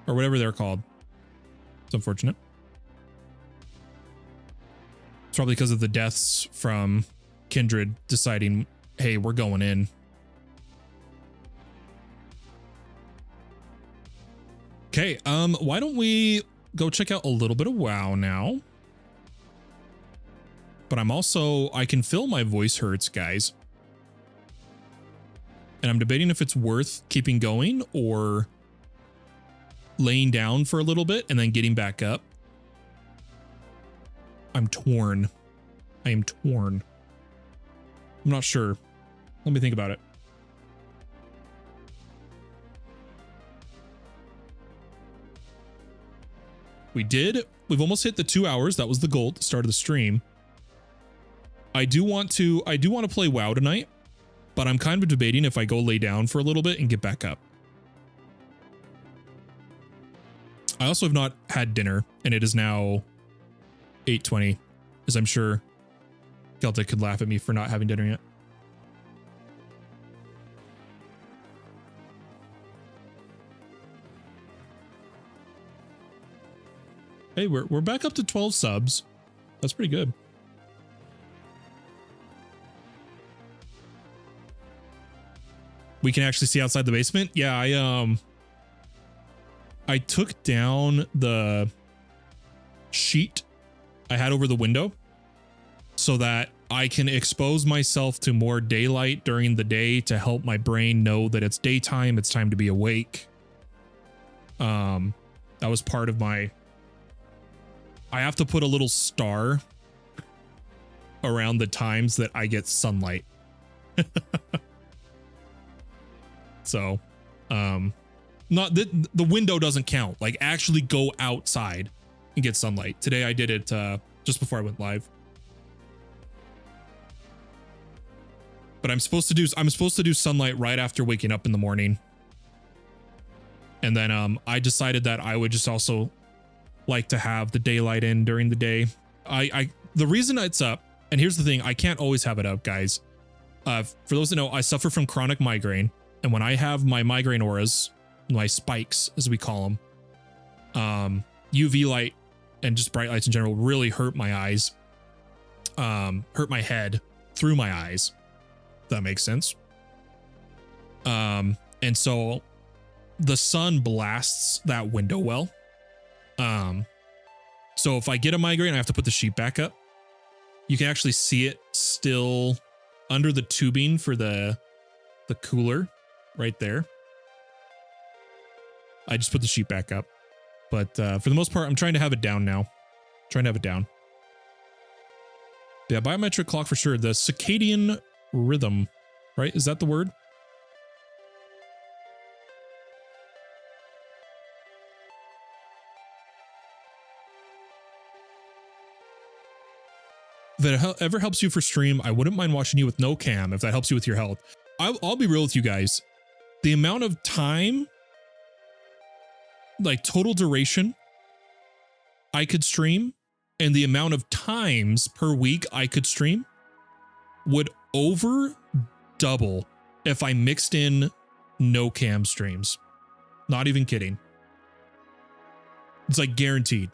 Or whatever they're called. It's unfortunate. It's probably because of the deaths from Kindred deciding, hey, we're going in. Okay, why don't we go check out a little bit of WoW now? But I can feel my voice hurts, guys. And I'm debating if it's worth keeping going or laying down for a little bit and then getting back up. I'm torn. I am torn. I'm not sure. Let me think about it. We've almost hit the 2 hours. That was the goal at the start of the stream. I do want to play WoW tonight, but I'm kind of debating if I go lay down for a little bit and get back up. I also have not had dinner, and it is now 8:20, as I'm sure Celtic could laugh at me for not having dinner yet. Hey, we're back up to 12 subs. That's pretty good. We can actually see outside the basement. Yeah, I took down the sheet I had over the window so that I can expose myself to more daylight during the day to help my brain know that it's daytime, it's time to be awake. That was part of my... I have to put a little star around the times that I get sunlight. So, not the window doesn't count. Like, actually go outside and get sunlight. Today I did it just before I went live. But I'm supposed to do sunlight right after waking up in the morning. And then I decided that I would just also like to have the daylight in during the day. The reason it's up, and here's the thing, I can't always have it up, guys. For those that know, I suffer from chronic migraine. And when I have my migraine auras, my spikes, as we call them, UV light and just bright lights in general really hurt my eyes, hurt my head through my eyes. If that makes sense. And so the sun blasts that window well. So if I get a migraine, I have to put the sheet back up. You can actually see it still under the tubing for the cooler right there. I just put the sheet back up. But for the most part, I'm trying to have it down now. Trying to have it down. Yeah, biometric clock for sure. The circadian rhythm, right? Is that the word? it ever helps you for stream, I wouldn't mind watching you with no cam if that helps you with your health. I'll be real with you guys. The amount of time, like total duration I could stream and the amount of times per week I could stream would over double if I mixed in no cam streams. Not even kidding. It's like guaranteed.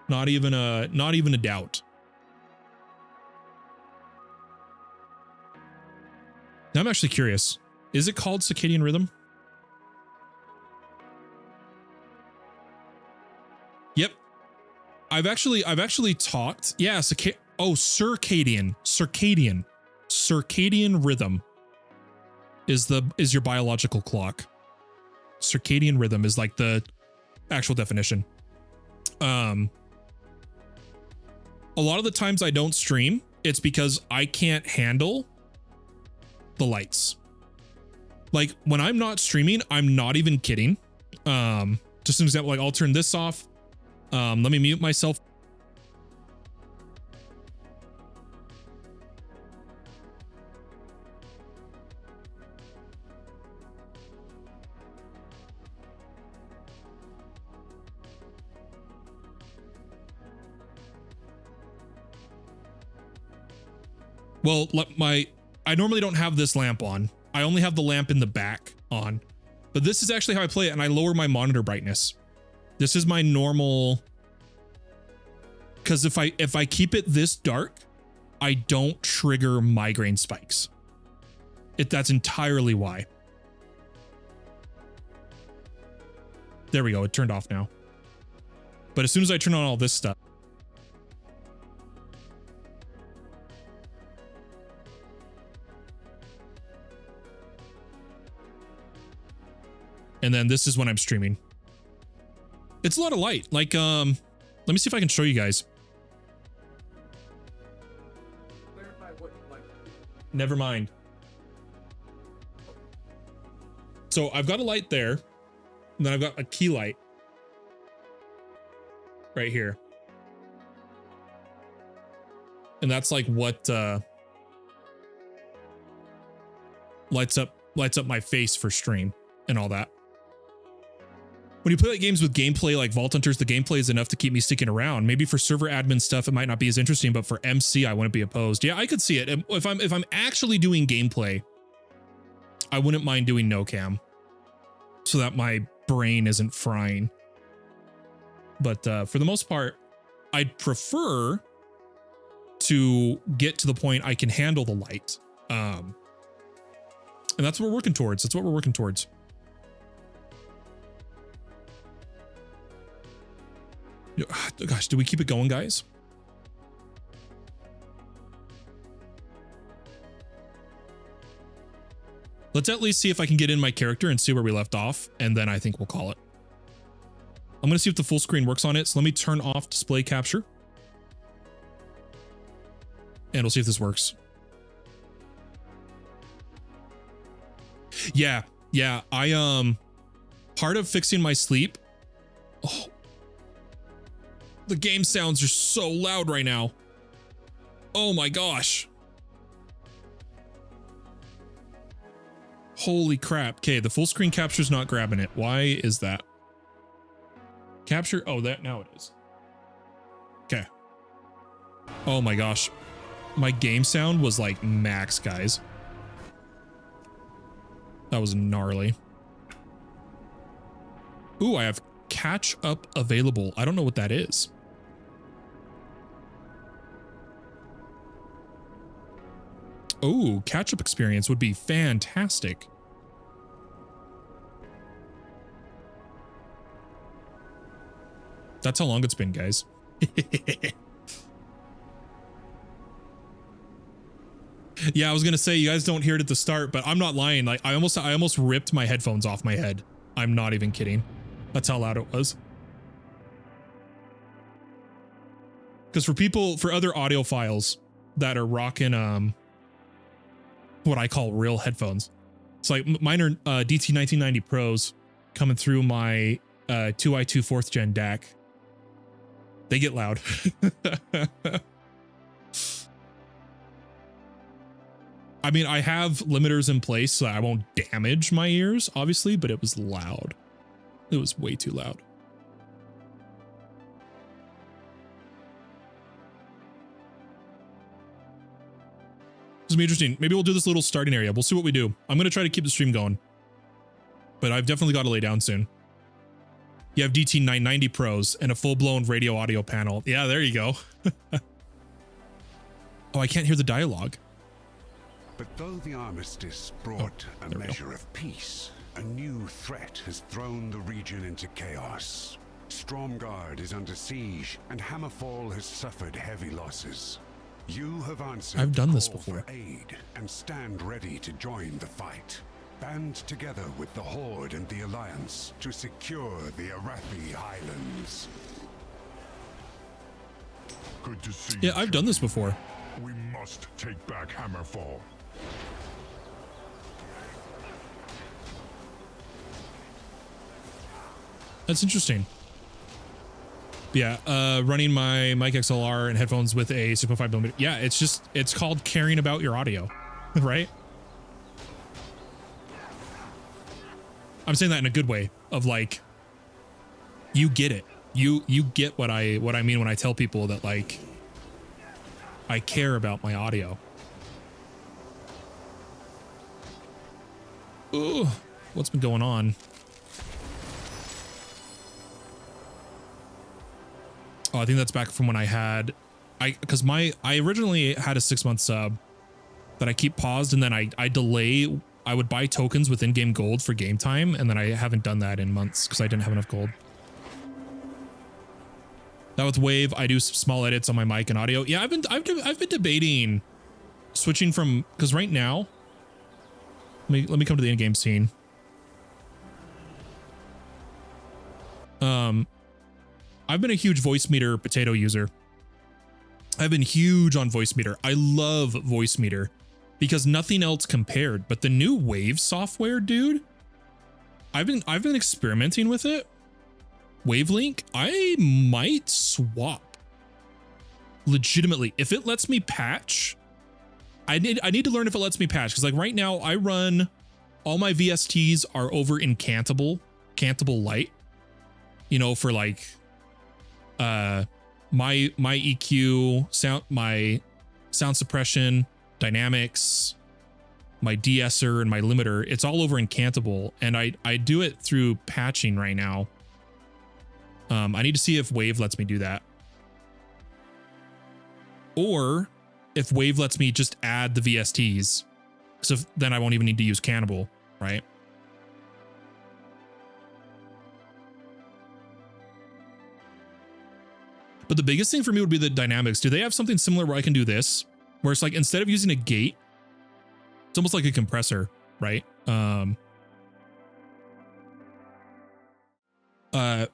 Not even a doubt. Now I'm actually curious. Is it called circadian rhythm? Yep. I've actually talked. Yeah, circadian rhythm is your biological clock. Circadian rhythm is like the actual definition. A lot of the times I don't stream, it's because I can't handle the lights. Like when I'm not streaming, I'm not even kidding. Just an example, like I'll turn this off. Let me mute myself. Well, I normally don't have this lamp on. I only have the lamp in the back on, but this is actually how I play it, and I lower my monitor brightness. This is my normal, because if I keep it this dark, I don't trigger migraine spikes. That's entirely why. There we go. It turned off now. But as soon as I turn on all this stuff, and then this is when I'm streaming. It's a lot of light. Like, let me see if I can show you guys. Never mind. So I've got a light there, and then I've got a key light right here. And that's like what lights up my face for stream and all that. When you play like games with gameplay like Vault Hunters, the gameplay is enough to keep me sticking around. Maybe for server admin stuff, it might not be as interesting, but for MC, I wouldn't be opposed. Yeah, I could see it. If I'm actually doing gameplay, I wouldn't mind doing no cam so that my brain isn't frying. But for the most part, I'd prefer to get to the point I can handle the light. And that's what we're working towards. That's what we're working towards. Gosh, do we keep it going, guys? Let's at least see if I can get in my character and see where we left off, and then I think we'll call it. I'm going to see if the full screen works on it, so let me turn off display capture. And we'll see if this works. Yeah, part of fixing my sleep. Oh, the game sounds are so loud right now. Oh my gosh. Holy crap. Okay, the full screen capture's not grabbing it. Why is that? Capture? Oh, that now it is. Okay. Oh my gosh. My game sound was like max, guys. That was gnarly. Ooh, I have catch up available. I don't know what that is. Oh, catch up experience would be fantastic. That's how long it's been, guys. Yeah, I was gonna say you guys don't hear it at the start, but I'm not lying. Like I almost ripped my headphones off my head. I'm not even kidding. That's how loud it was. Because for other audiophiles that are rocking what I call real headphones, it's like mine are DT 1990 Pros coming through my 2i2 4th gen DAC. They get loud. I mean, I have limiters in place so I won't damage my ears, obviously, but it was loud. It was way too loud. This will be interesting. Maybe we'll do this little starting area. We'll see what we do. I'm going to try to keep the stream going, but I've definitely got to lay down soon. You have DT 990 Pros and a full-blown radio audio panel. Yeah, there you go. Oh, I can't hear the dialogue. But though the armistice brought a measure of peace, a new threat has thrown the region into chaos. Stormguard is under siege, and Hammerfall has suffered heavy losses. You have answered I've done this the call before. for aid and stand ready to join the fight. Band together with the Horde and the Alliance to secure the Arathi Highlands. Good to see Yeah, I've done this before. We must take back Hammerfall. That's interesting. Yeah, running my mic XLR and headphones with a 6.5mm. Yeah, it's called caring about your audio, right? I'm saying that in a good way of like, you get it. You get what I mean when I tell people that like, I care about my audio. Ugh, what's been going on? Oh, I think that's back from when I had, because I originally had a 6-month sub that I keep paused, and then I delay. I would buy tokens with in-game gold for game time, and then I haven't done that in months because I didn't have enough gold. Now with Wave, I do some small edits on my mic and audio. Yeah, I've been debating switching from, because right now, let me come to the in-game scene. I've been a huge voice meter potato user. I've been huge on voice meter. I love voice meter because nothing else compared. But the new Wave software, dude, I've been experimenting with it. Wavelink, I might swap. Legitimately, if it lets me patch, I need to learn if it lets me patch, because like right now I run all my VSTs are over in Cantable Light. You know, for like my EQ, my sound suppression, dynamics, my de-esser, and my limiter, it's all over in Cantable, and I do it through patching right now. I need to see if Wave lets me do that, or if Wave lets me just add the VSTs, so then I won't even need to use Cannibal, right? But the biggest thing for me would be the dynamics. Do they have something similar where I can do this, where it's like, instead of using a gate, it's almost like a compressor, right?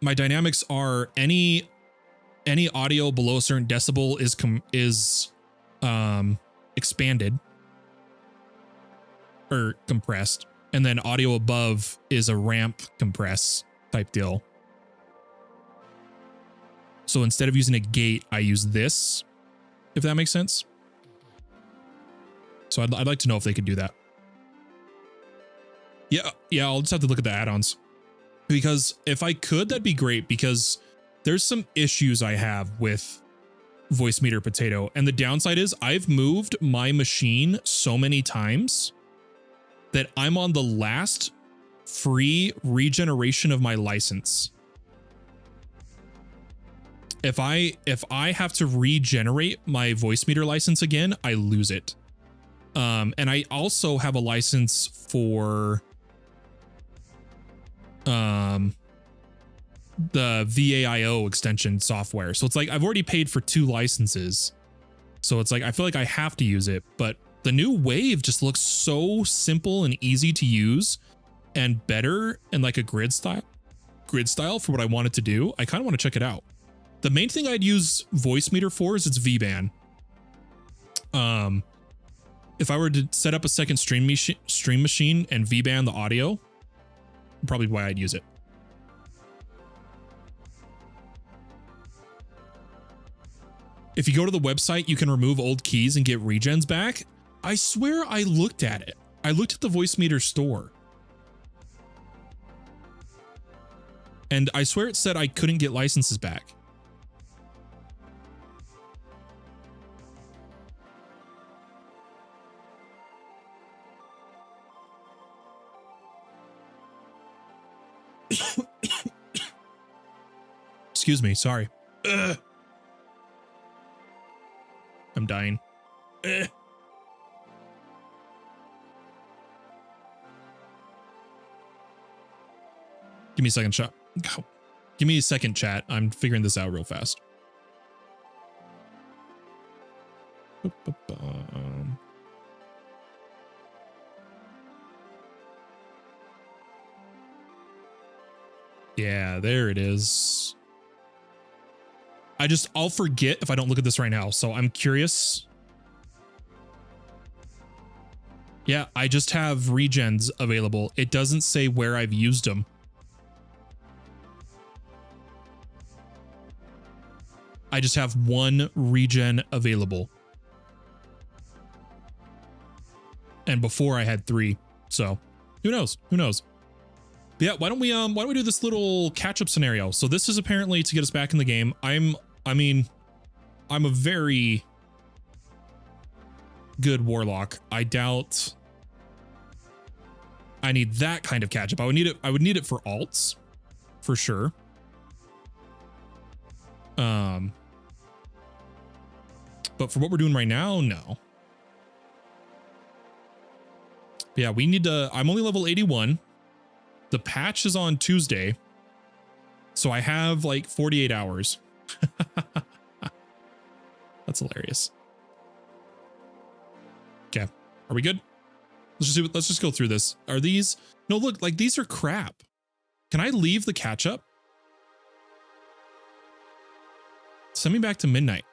My dynamics are any audio below a certain decibel is expanded or compressed, and then audio above is a ramp compress type deal. So instead of using a gate, I use this, if that makes sense. So I'd like to know if they could do that. Yeah, I'll just have to look at the add-ons, because if I could, that'd be great, because there's some issues I have with voice meter potato. And the downside is I've moved my machine so many times that I'm on the last free regeneration of my license. If I have to regenerate my voice meter license again, I lose it. And I also have a license for the VAIO extension software. So it's like I've already paid for 2 licenses. So it's like I feel like I have to use it, but the new Wave just looks so simple and easy to use and better in like a grid style for what I want it to do. I kind of want to check it out. The main thing I'd use voice meter for is its VBAN. If I were to set up a second stream machine and VBAN the audio, probably why I'd use it. If you go to the website, you can remove old keys and get regens back. I swear I looked at it. I looked at the voice meter store. And I swear it said I couldn't get licenses back. Excuse me, sorry. Ugh. I'm dying. Ugh. Give me a second shot. Go. Give me a second, chat. I'm figuring this out real fast. Yeah, there it is. I'll forget if I don't look at this right now. So I'm curious. Yeah, I just have regens available. It doesn't say where I've used them. I just have one regen available. And before I had 3. So who knows? Who knows? But yeah, why don't we do this little catch-up scenario? So this is apparently to get us back in the game. I'm a very good warlock. I doubt I need that kind of catch-up. I would need it for alts for sure. But for what we're doing right now, no. But yeah, we need to, I'm only level 81. The patch is on Tuesday. So I have like 48 hours. That's hilarious. Okay. Are we good? Let's just go through this. Are these, no, look, like these are crap. Can I leave the catch up? Send me back to midnight.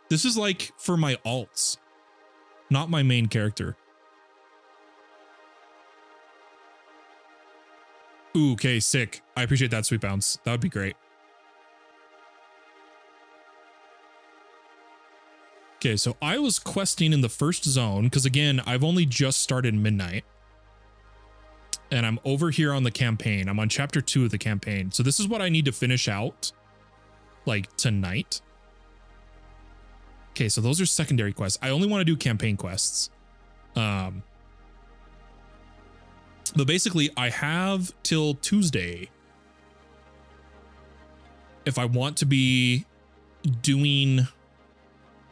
This is like for my alts, not my main character. Ooh, okay, sick. I appreciate that, Sweet Bounce. That would be great. Okay, so I was questing in the first zone because again, I've only just started midnight. And I'm over here on the campaign. I'm on chapter 2 of the campaign. So this is what I need to finish out like tonight. Okay, so those are secondary quests. I only want to do campaign quests. But basically I have till Tuesday if I want to be doing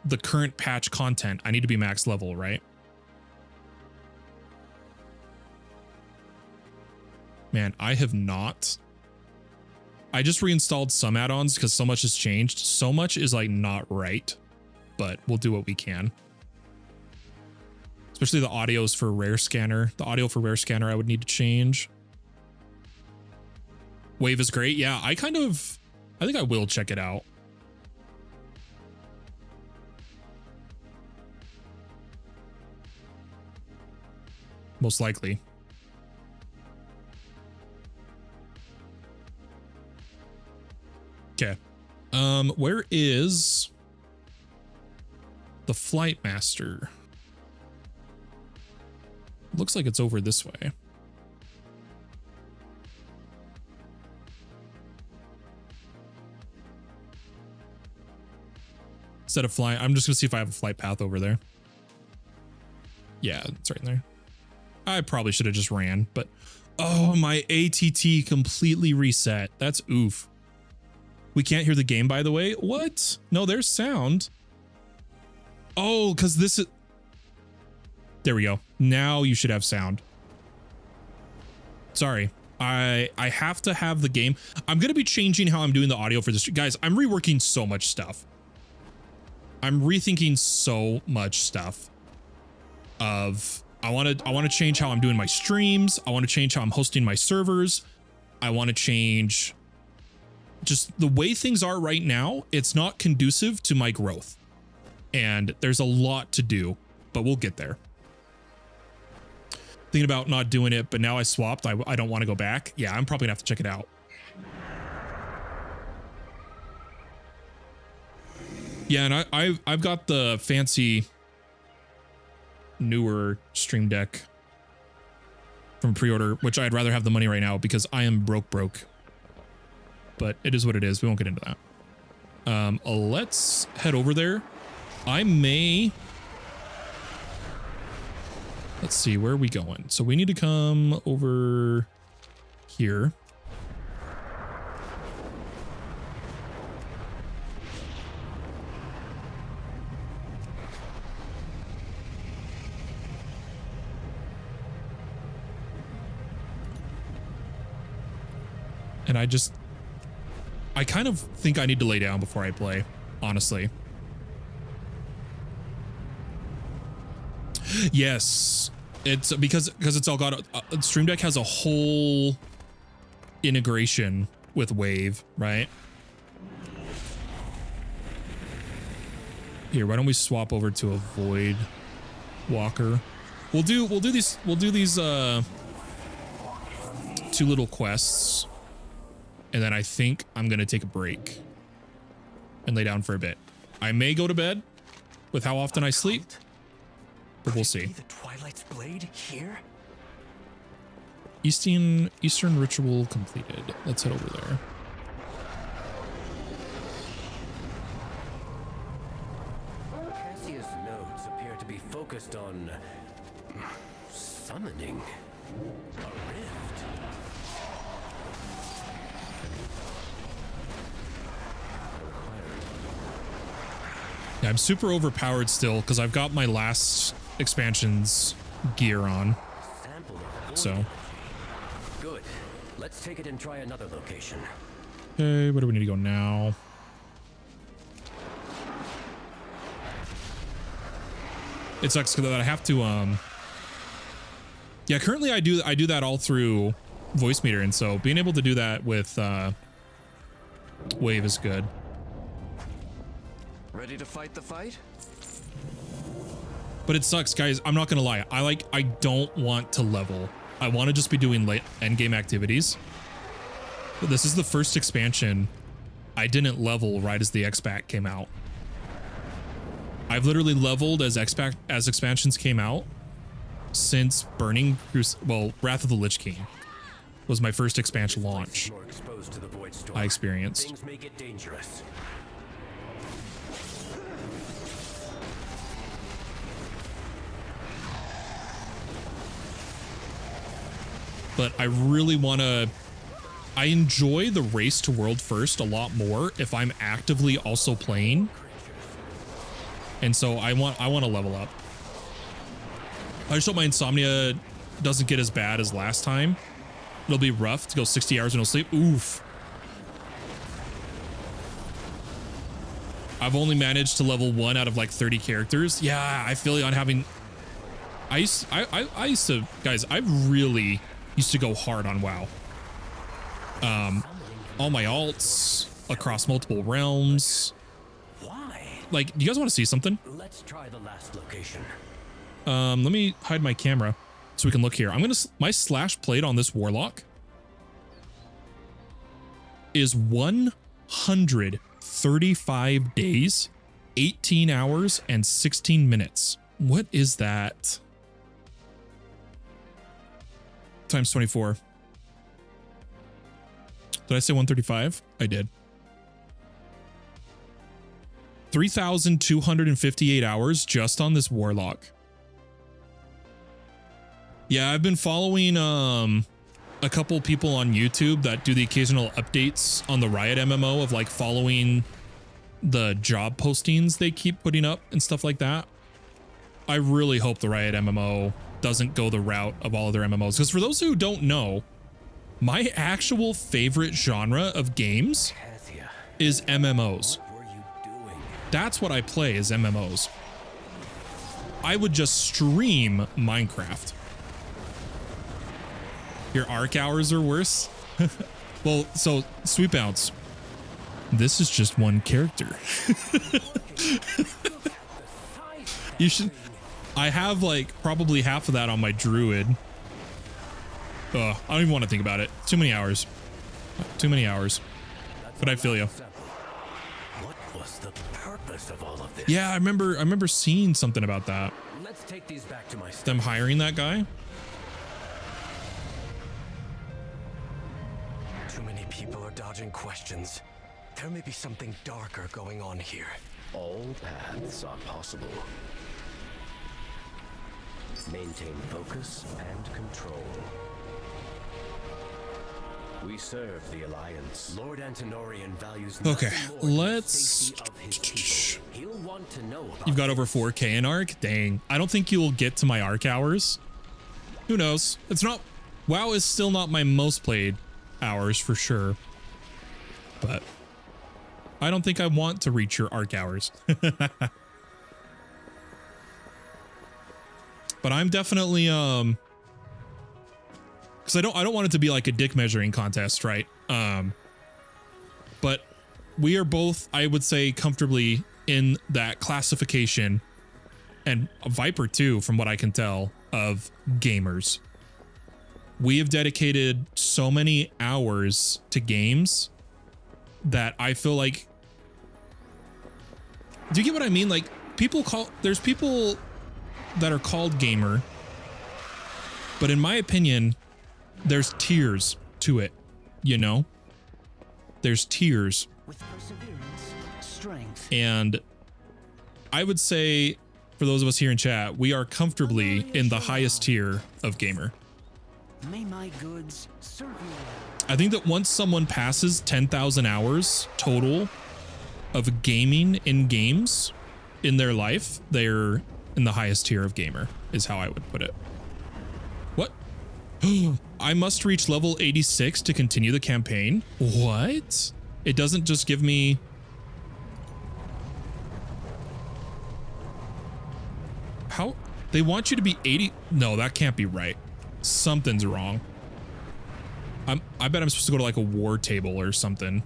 the current patch content. I need to be max level, right? Man, I have not. I just reinstalled some add-ons because so much has changed. So much is like not right, but we'll do what we can. Especially the audios for Rare Scanner. The audio for Rare Scanner I would need to change. Wave is great. Yeah, I think I will check it out. Most likely. Okay. Where is the Flight Master? Looks like it's over this way. Instead of flying, I'm just gonna see if I have a flight path over there. Yeah, it's right in there. I probably should have just ran, but oh, my ATT completely reset. That's oof. We can't hear the game, by the way. What? No, there's sound. Oh, because this is... There we go. Now you should have sound. Sorry. I have to have the game. I'm going to be changing how I'm doing the audio for this. Guys, I'm reworking so much stuff. I'm rethinking so much stuff of... I want to change how I'm doing my streams. I want to change how I'm hosting my servers. I want to change just the way things are right now. It's not conducive to my growth. And there's a lot to do, but we'll get there. Thinking about not doing it, but now I swapped. I don't want to go back. Yeah, I'm probably gonna have to check it out. Yeah, and I've got the fancy newer Stream Deck from pre-order, which I'd rather have the money right now because I am broke. But it is what it is. We won't get into that. Let's head over there. I may... Let's see, where are we going? So we need to come over here. And I kind of think I need to lay down before I play, honestly. Yes, it's because it's all got Stream Deck has a whole integration with Wave, right? Here, why don't we swap over to a Void Walker? We'll do these 2 little quests. And then I think I'm going to take a break and lay down for a bit. I may go to bed with how often I sleep, but we'll see. The Twilight's blade here? Eastern ritual completed. Let's head over there. Cassia's notes appear to be focused on summoning a rift. Yeah, I'm super overpowered still because I've got my last expansion's gear on. So. Good. Let's take it and try another location. Okay, where do we need to go now? It sucks because I have to yeah, currently I do that all through voice meter, and so being able to do that with Wave is good. Ready to fight the fight? But it sucks, guys. I'm not gonna lie. I don't want to level. I want to just be doing late end game activities. But this is the first expansion I didn't level right as the X-Pack came out. I've literally leveled as expansions came out since Wrath of the Lich King was my first expansion launch. More exposed to the void storm. I experienced. Things may get dangerous. But I really want to... I enjoy the race to world first a lot more if I'm actively also playing. And so I want to level up. I just hope my insomnia doesn't get as bad as last time. It'll be rough to go 60 hours and no sleep. Oof. I've only managed to level 1 out of like 30 characters. Yeah, I feel on having... I used to... Guys, I really used to go hard on WoW. All my alts across multiple realms. Why? Like, do you guys want to see something? Let's try the last location. Let me hide my camera so we can look here. I'm gonna... My slash plate on this warlock is 135 days, 18 hours, and 16 minutes. What is that? Times 24. Did I say 135? I did. 3,258 hours just on this warlock. Yeah, I've been following a couple people on YouTube that do the occasional updates on the Riot MMO of like following the job postings they keep putting up and stuff like that. I really hope the Riot MMO doesn't go the route of all other MMOs, because for those who don't know, my actual favorite genre of games is MMOs. What were you doing? That's what I play, is MMOs. I would just stream Minecraft. Your arc hours are worse? Well, so Sweet Bounce, this is just one character. You should... I have like probably half of that on my druid. I don't even want to think about it. Too many hours. Too many hours. But I feel you. What was the purpose of all of this? Yeah, I remember seeing something about that. Let's take these back to my them hiring that guy. Too many people are dodging questions. There may be something darker going on here. All paths are possible. Maintain focus and control. We serve the Alliance. Lord Antonorian values Okay, nothing more than the let's. safety of his people. He'll want to know about You've got over 4K in arc. Dang, I don't think you'll get to my arc hours. Who knows? It's not. WoW is still not my most played hours for sure, but I don't think I want to reach your arc hours. But I'm definitely because I don't want it to be like a dick measuring contest, right? But we are both, I would say, comfortably in that classification, and Viper too, from what I can tell, of gamers. We have dedicated so many hours to games that I feel like, do you get what I mean? Like, there's people that are called gamer, but in my opinion, there's tiers to it, you know? There's tiers. With perseverance, strength. And I would say, for those of us here in chat, we are comfortably in the highest tier of gamer. May my goods serve you well. I think that once someone passes 10,000 hours total of gaming in games in their life, they're in the highest tier of gamer, is how I would put it. What? I must reach level 86 to continue the campaign? What? It doesn't just give me... How? They want you to be 80? No, that can't be right. Something's wrong. I bet I'm supposed to go to like a war table or something.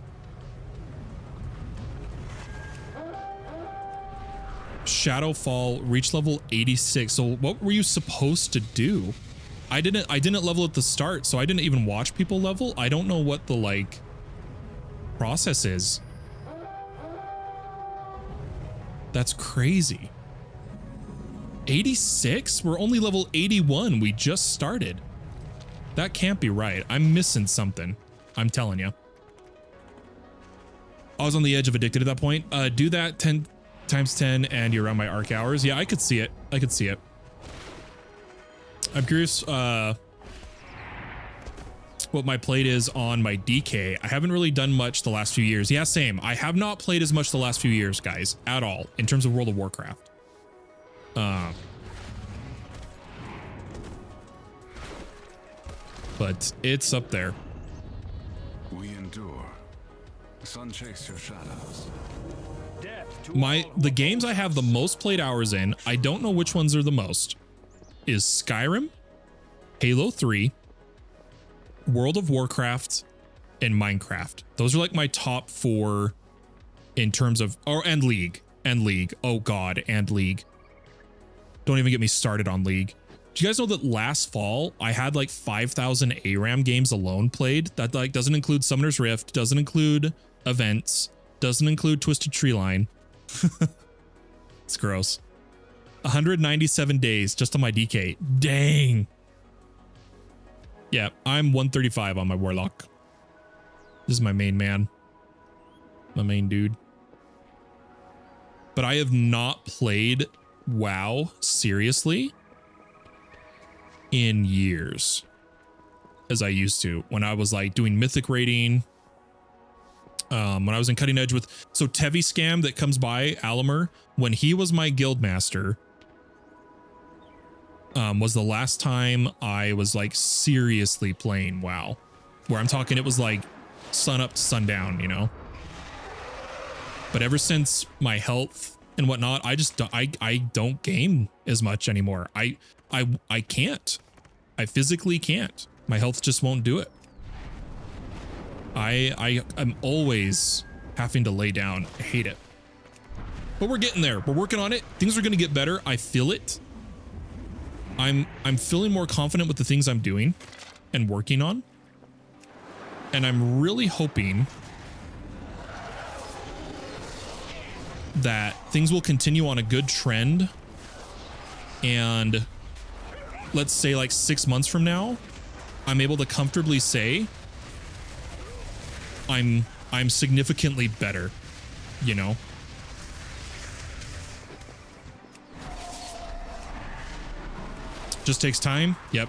Shadowfall, reach level 86. So what were you supposed to do? I didn't level at the start, so I didn't even watch people level. I don't know what the like process is. That's crazy. 86? We're only level 81. We just started. That can't be right. I'm missing something. I'm telling you. I was on the edge of addicted at that point. Do that 10 times 10 and you're around my arc hours. Yeah, I could see it. I could see it. I'm curious what my plate is on my DK. I haven't really done much the last few years. Yeah, same. I have not played as much the last few years, guys, at all, in terms of World of Warcraft. But it's up there. We endure. Sun chase your shadows. The games I have the most played hours in, I don't know which ones are the most, is Skyrim, Halo 3, World of Warcraft, and Minecraft. Those are like my top 4 in terms of, and League. Oh God, and League. Don't even get me started on League. Do you guys know that last fall I had like 5,000 ARAM games alone played? That like doesn't include Summoner's Rift, doesn't include events, doesn't include Twisted Treeline. It's gross. 197 days just on my DK. Dang. Yeah, I'm 135 on my Warlock. This is my main man. My main dude. But I have not played WoW seriously in years as I used to when I was like doing mythic raiding. When I was in cutting edge with, so Tevi Scam that comes by Alamer, when he was my guild master, was the last time I was like seriously playing WoW, where I'm talking, it was like sun up to sundown, you know. But ever since my health and whatnot, I just I don't game as much anymore. I can't. I physically can't. My health just won't do it. I'm always having to lay down. I hate it. But we're getting there. We're working on it. Things are going to get better. I feel it. I'm feeling more confident with the things I'm doing and working on. And I'm really hoping that things will continue on a good trend And let's say like 6 months from now, I'm able to comfortably say I'm significantly better, you know? Just takes time. Yep.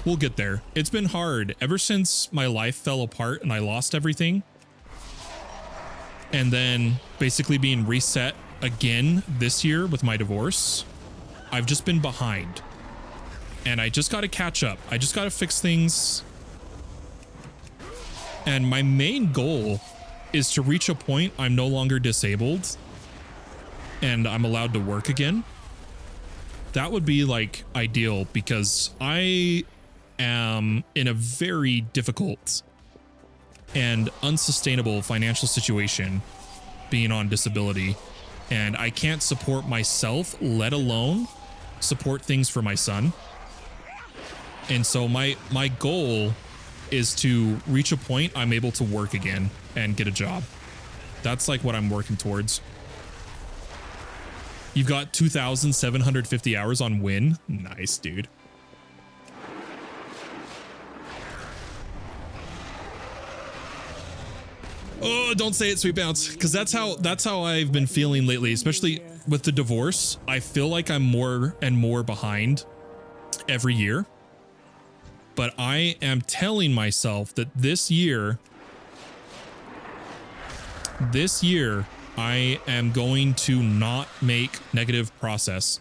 We'll get there. It's been hard ever since my life fell apart and I lost everything. And then basically being reset again this year with my divorce. I've just been behind. And I just got to catch up. I just got to fix things. And my main goal is to reach a point I'm no longer disabled and I'm allowed to work again. That would be like ideal because I am in a very difficult and unsustainable financial situation being on disability, and I can't support myself, let alone support things for my son. And so my goal is to reach a point I'm able to work again and get a job. That's like what I'm working towards. You've got 2,750 hours on Win. Nice, dude. Oh, don't say it, Sweet Bounce, because that's how I've been feeling lately, especially with the divorce. I feel like I'm more and more behind every year. But I am telling myself that this year I am going to not make negative progress.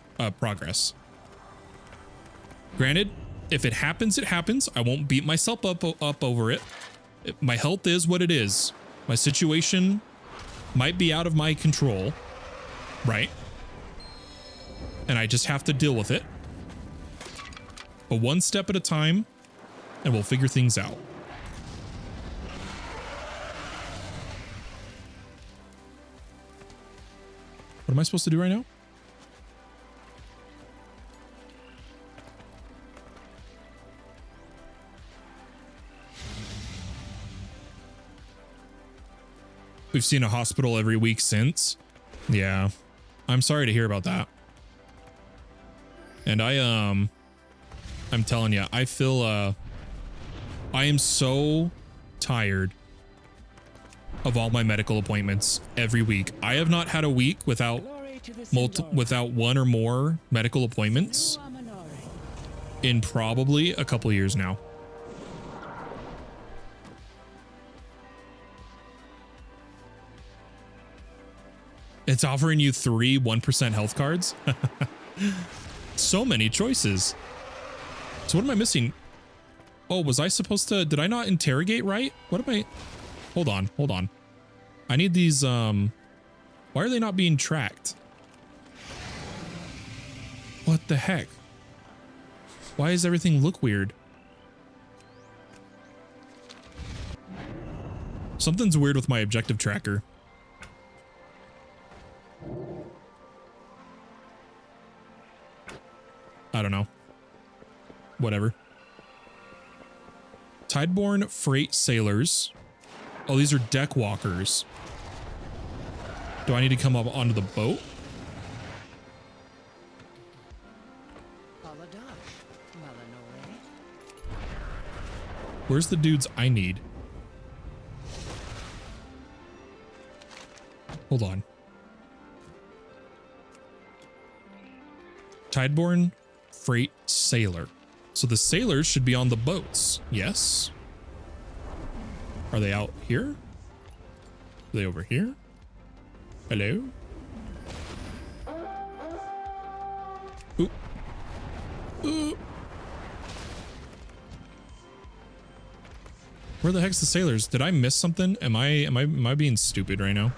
Granted, if it happens, it happens. I won't beat myself up over it. My health is what it is. My situation might be out of my control, right? And I just have to deal with it. But one step at a time, and we'll figure things out. What am I supposed to do right now? We've seen a hospital every week since. Yeah. I'm sorry to hear about that. And I'm telling you, I feel, I am so tired of all my medical appointments every week. I have not had a week without one or more medical appointments in probably a couple years now. It's offering you 3 1% health cards. So many choices. So what am I missing? Oh, was I supposed to, did I not interrogate right? What am I, hold on. I need these, why are they not being tracked? What the heck? Why does everything look weird? Something's weird with my objective tracker. I don't know. Whatever. Tideborne freight sailors. Oh, these are deck walkers. Do I need to come up onto the boat? Where's the dudes I need? Hold on. Tideborne freight sailor. So the sailors should be on the boats. Yes. Are they out here? Are they over here? Hello? Oop. Oop. Where the heck's the sailors? Did I miss something? Am I being stupid right now?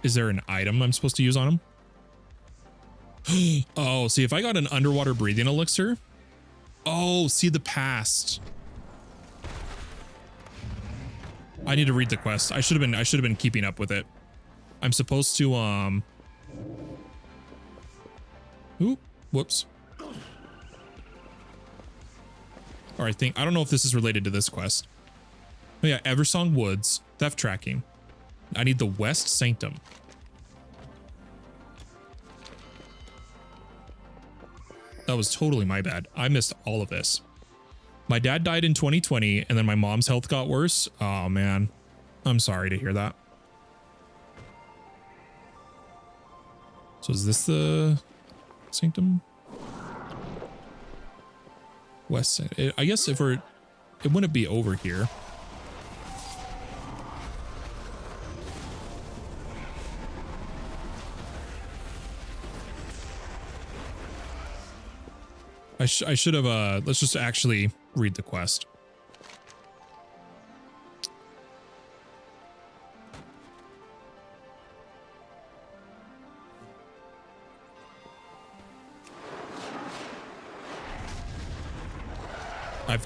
Is there an item I'm supposed to use on him? Oh, see, if I got an underwater breathing elixir. Oh, see the past. I need to read the quest. I should have been keeping up with it. I'm supposed to Oop, whoops. Or I don't know if this is related to this quest. Oh yeah, Eversong Woods, theft tracking. I need the West Sanctum. That was totally my bad. I missed all of this. My dad died in 2020 and then my mom's health got worse. Oh man, I'm sorry to hear that. So is this the Sanctum? West Sanctum. I guess if we're, it wouldn't be over here. I should have, let's just actually read the quest.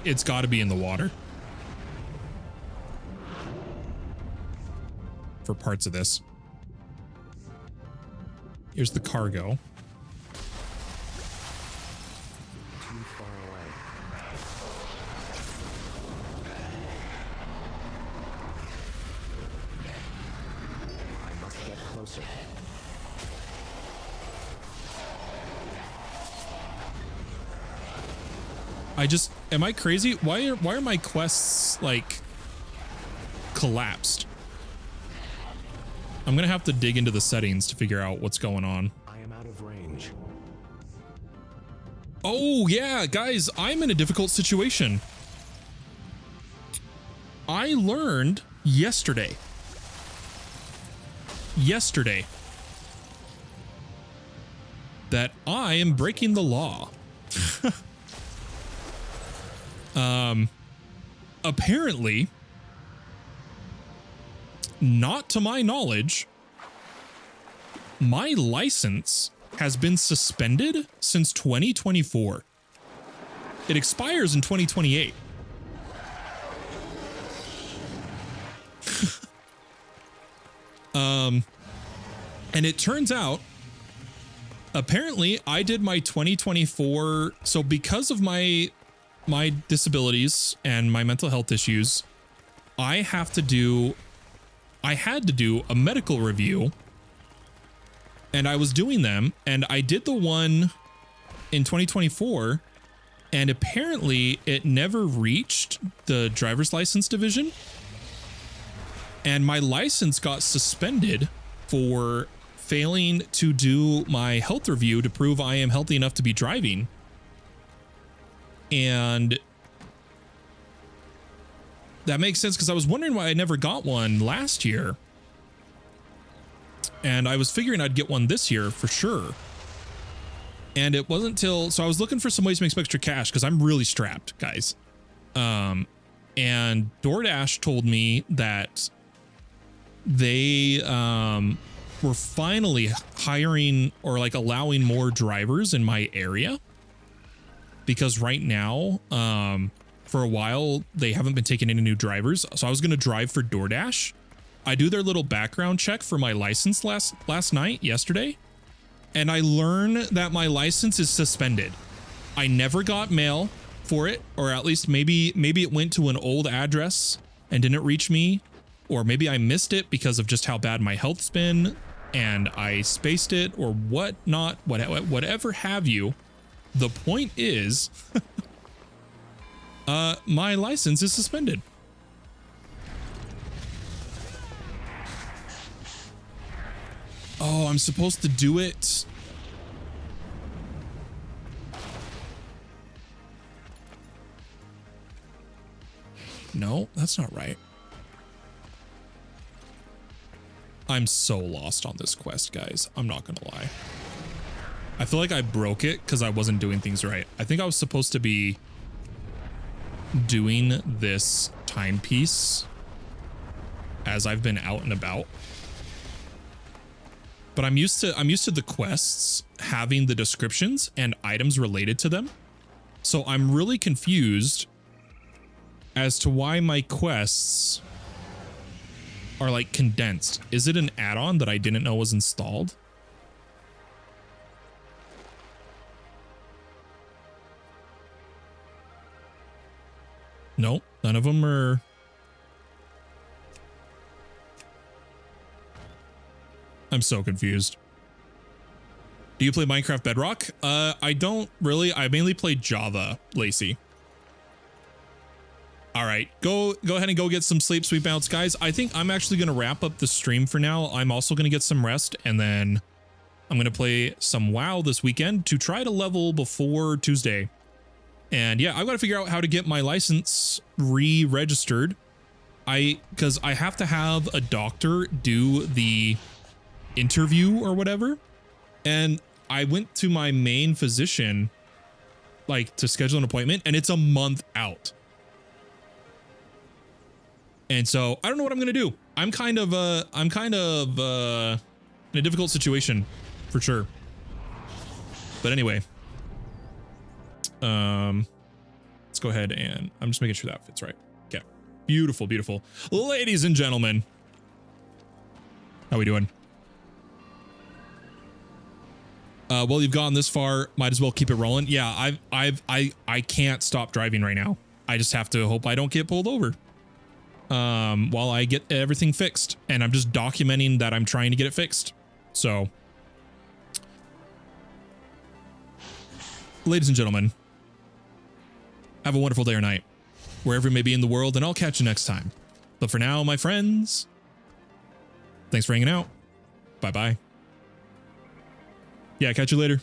It's got to be in the water for parts of this. Here's the cargo. Too far away. I must get closer. Am I crazy? Why are my quests like collapsed? I'm gonna have to dig into the settings to figure out what's going on. I am out of range. Oh yeah, guys, I'm in a difficult situation. I learned yesterday that I am breaking the law. Apparently, not to my knowledge, my license has been suspended since 2024. It expires in 2028. And it turns out, apparently I did my 2024. So because of my disabilities and my mental health issues, I had to do a medical review, and I was doing them, and I did the one in 2024, and apparently it never reached the driver's license division, and my license got suspended for failing to do my health review to prove I am healthy enough to be driving. And that makes sense because I was wondering why I never got one last year. And I was figuring I'd get one this year for sure. And it wasn't till, so I was looking for some ways to make some extra cash because I'm really strapped, guys. And DoorDash told me that they were finally hiring or like allowing more drivers in my area. Because right now, for a while, they haven't been taking any new drivers. So I was going to drive for DoorDash. I do their little background check for my license yesterday. And I learn that my license is suspended. I never got mail for it, or at least maybe it went to an old address and didn't reach me. Or maybe I missed it because of just how bad my health's been and I spaced it or whatnot, whatever have you. The point is, my license is suspended. Oh, I'm supposed to do it. No, that's not right. I'm so lost on this quest, guys. I'm not gonna lie. I feel like I broke it because I wasn't doing things right. I think I was supposed to be doing this timepiece as I've been out and about. But I'm used to the quests having the descriptions and items related to them. So I'm really confused as to why my quests are like condensed. Is it an add-on that I didn't know was installed? Nope, none of them are I'm so confused. Do you play Minecraft Bedrock? I don't really. I mainly play Java, Lacey. All right, go ahead and go get some sleep, sweet bounce, guys. I think I'm actually going to wrap up the stream for now. I'm also going to get some rest, and then I'm going to play some WoW this weekend to try to level before Tuesday. And yeah, I've got to figure out how to get my license re-registered. Because I have to have a doctor do the interview or whatever. And I went to my main physician, like, to schedule an appointment, and it's a month out. And so I don't know what I'm going to do. I'm kind of in a difficult situation for sure. But anyway, let's go ahead and I'm just making sure that fits right. Okay. Beautiful, beautiful. Ladies and gentlemen, how we doing? Well, you've gone this far, might as well keep it rolling. Yeah, I can't stop driving right now. I just have to hope I don't get pulled over. While I get everything fixed, and I'm just documenting that I'm trying to get it fixed. So, ladies and gentlemen, have a wonderful day or night, wherever you may be in the world, and I'll catch you next time. But for now, my friends, thanks for hanging out. Bye-bye. Yeah, catch you later.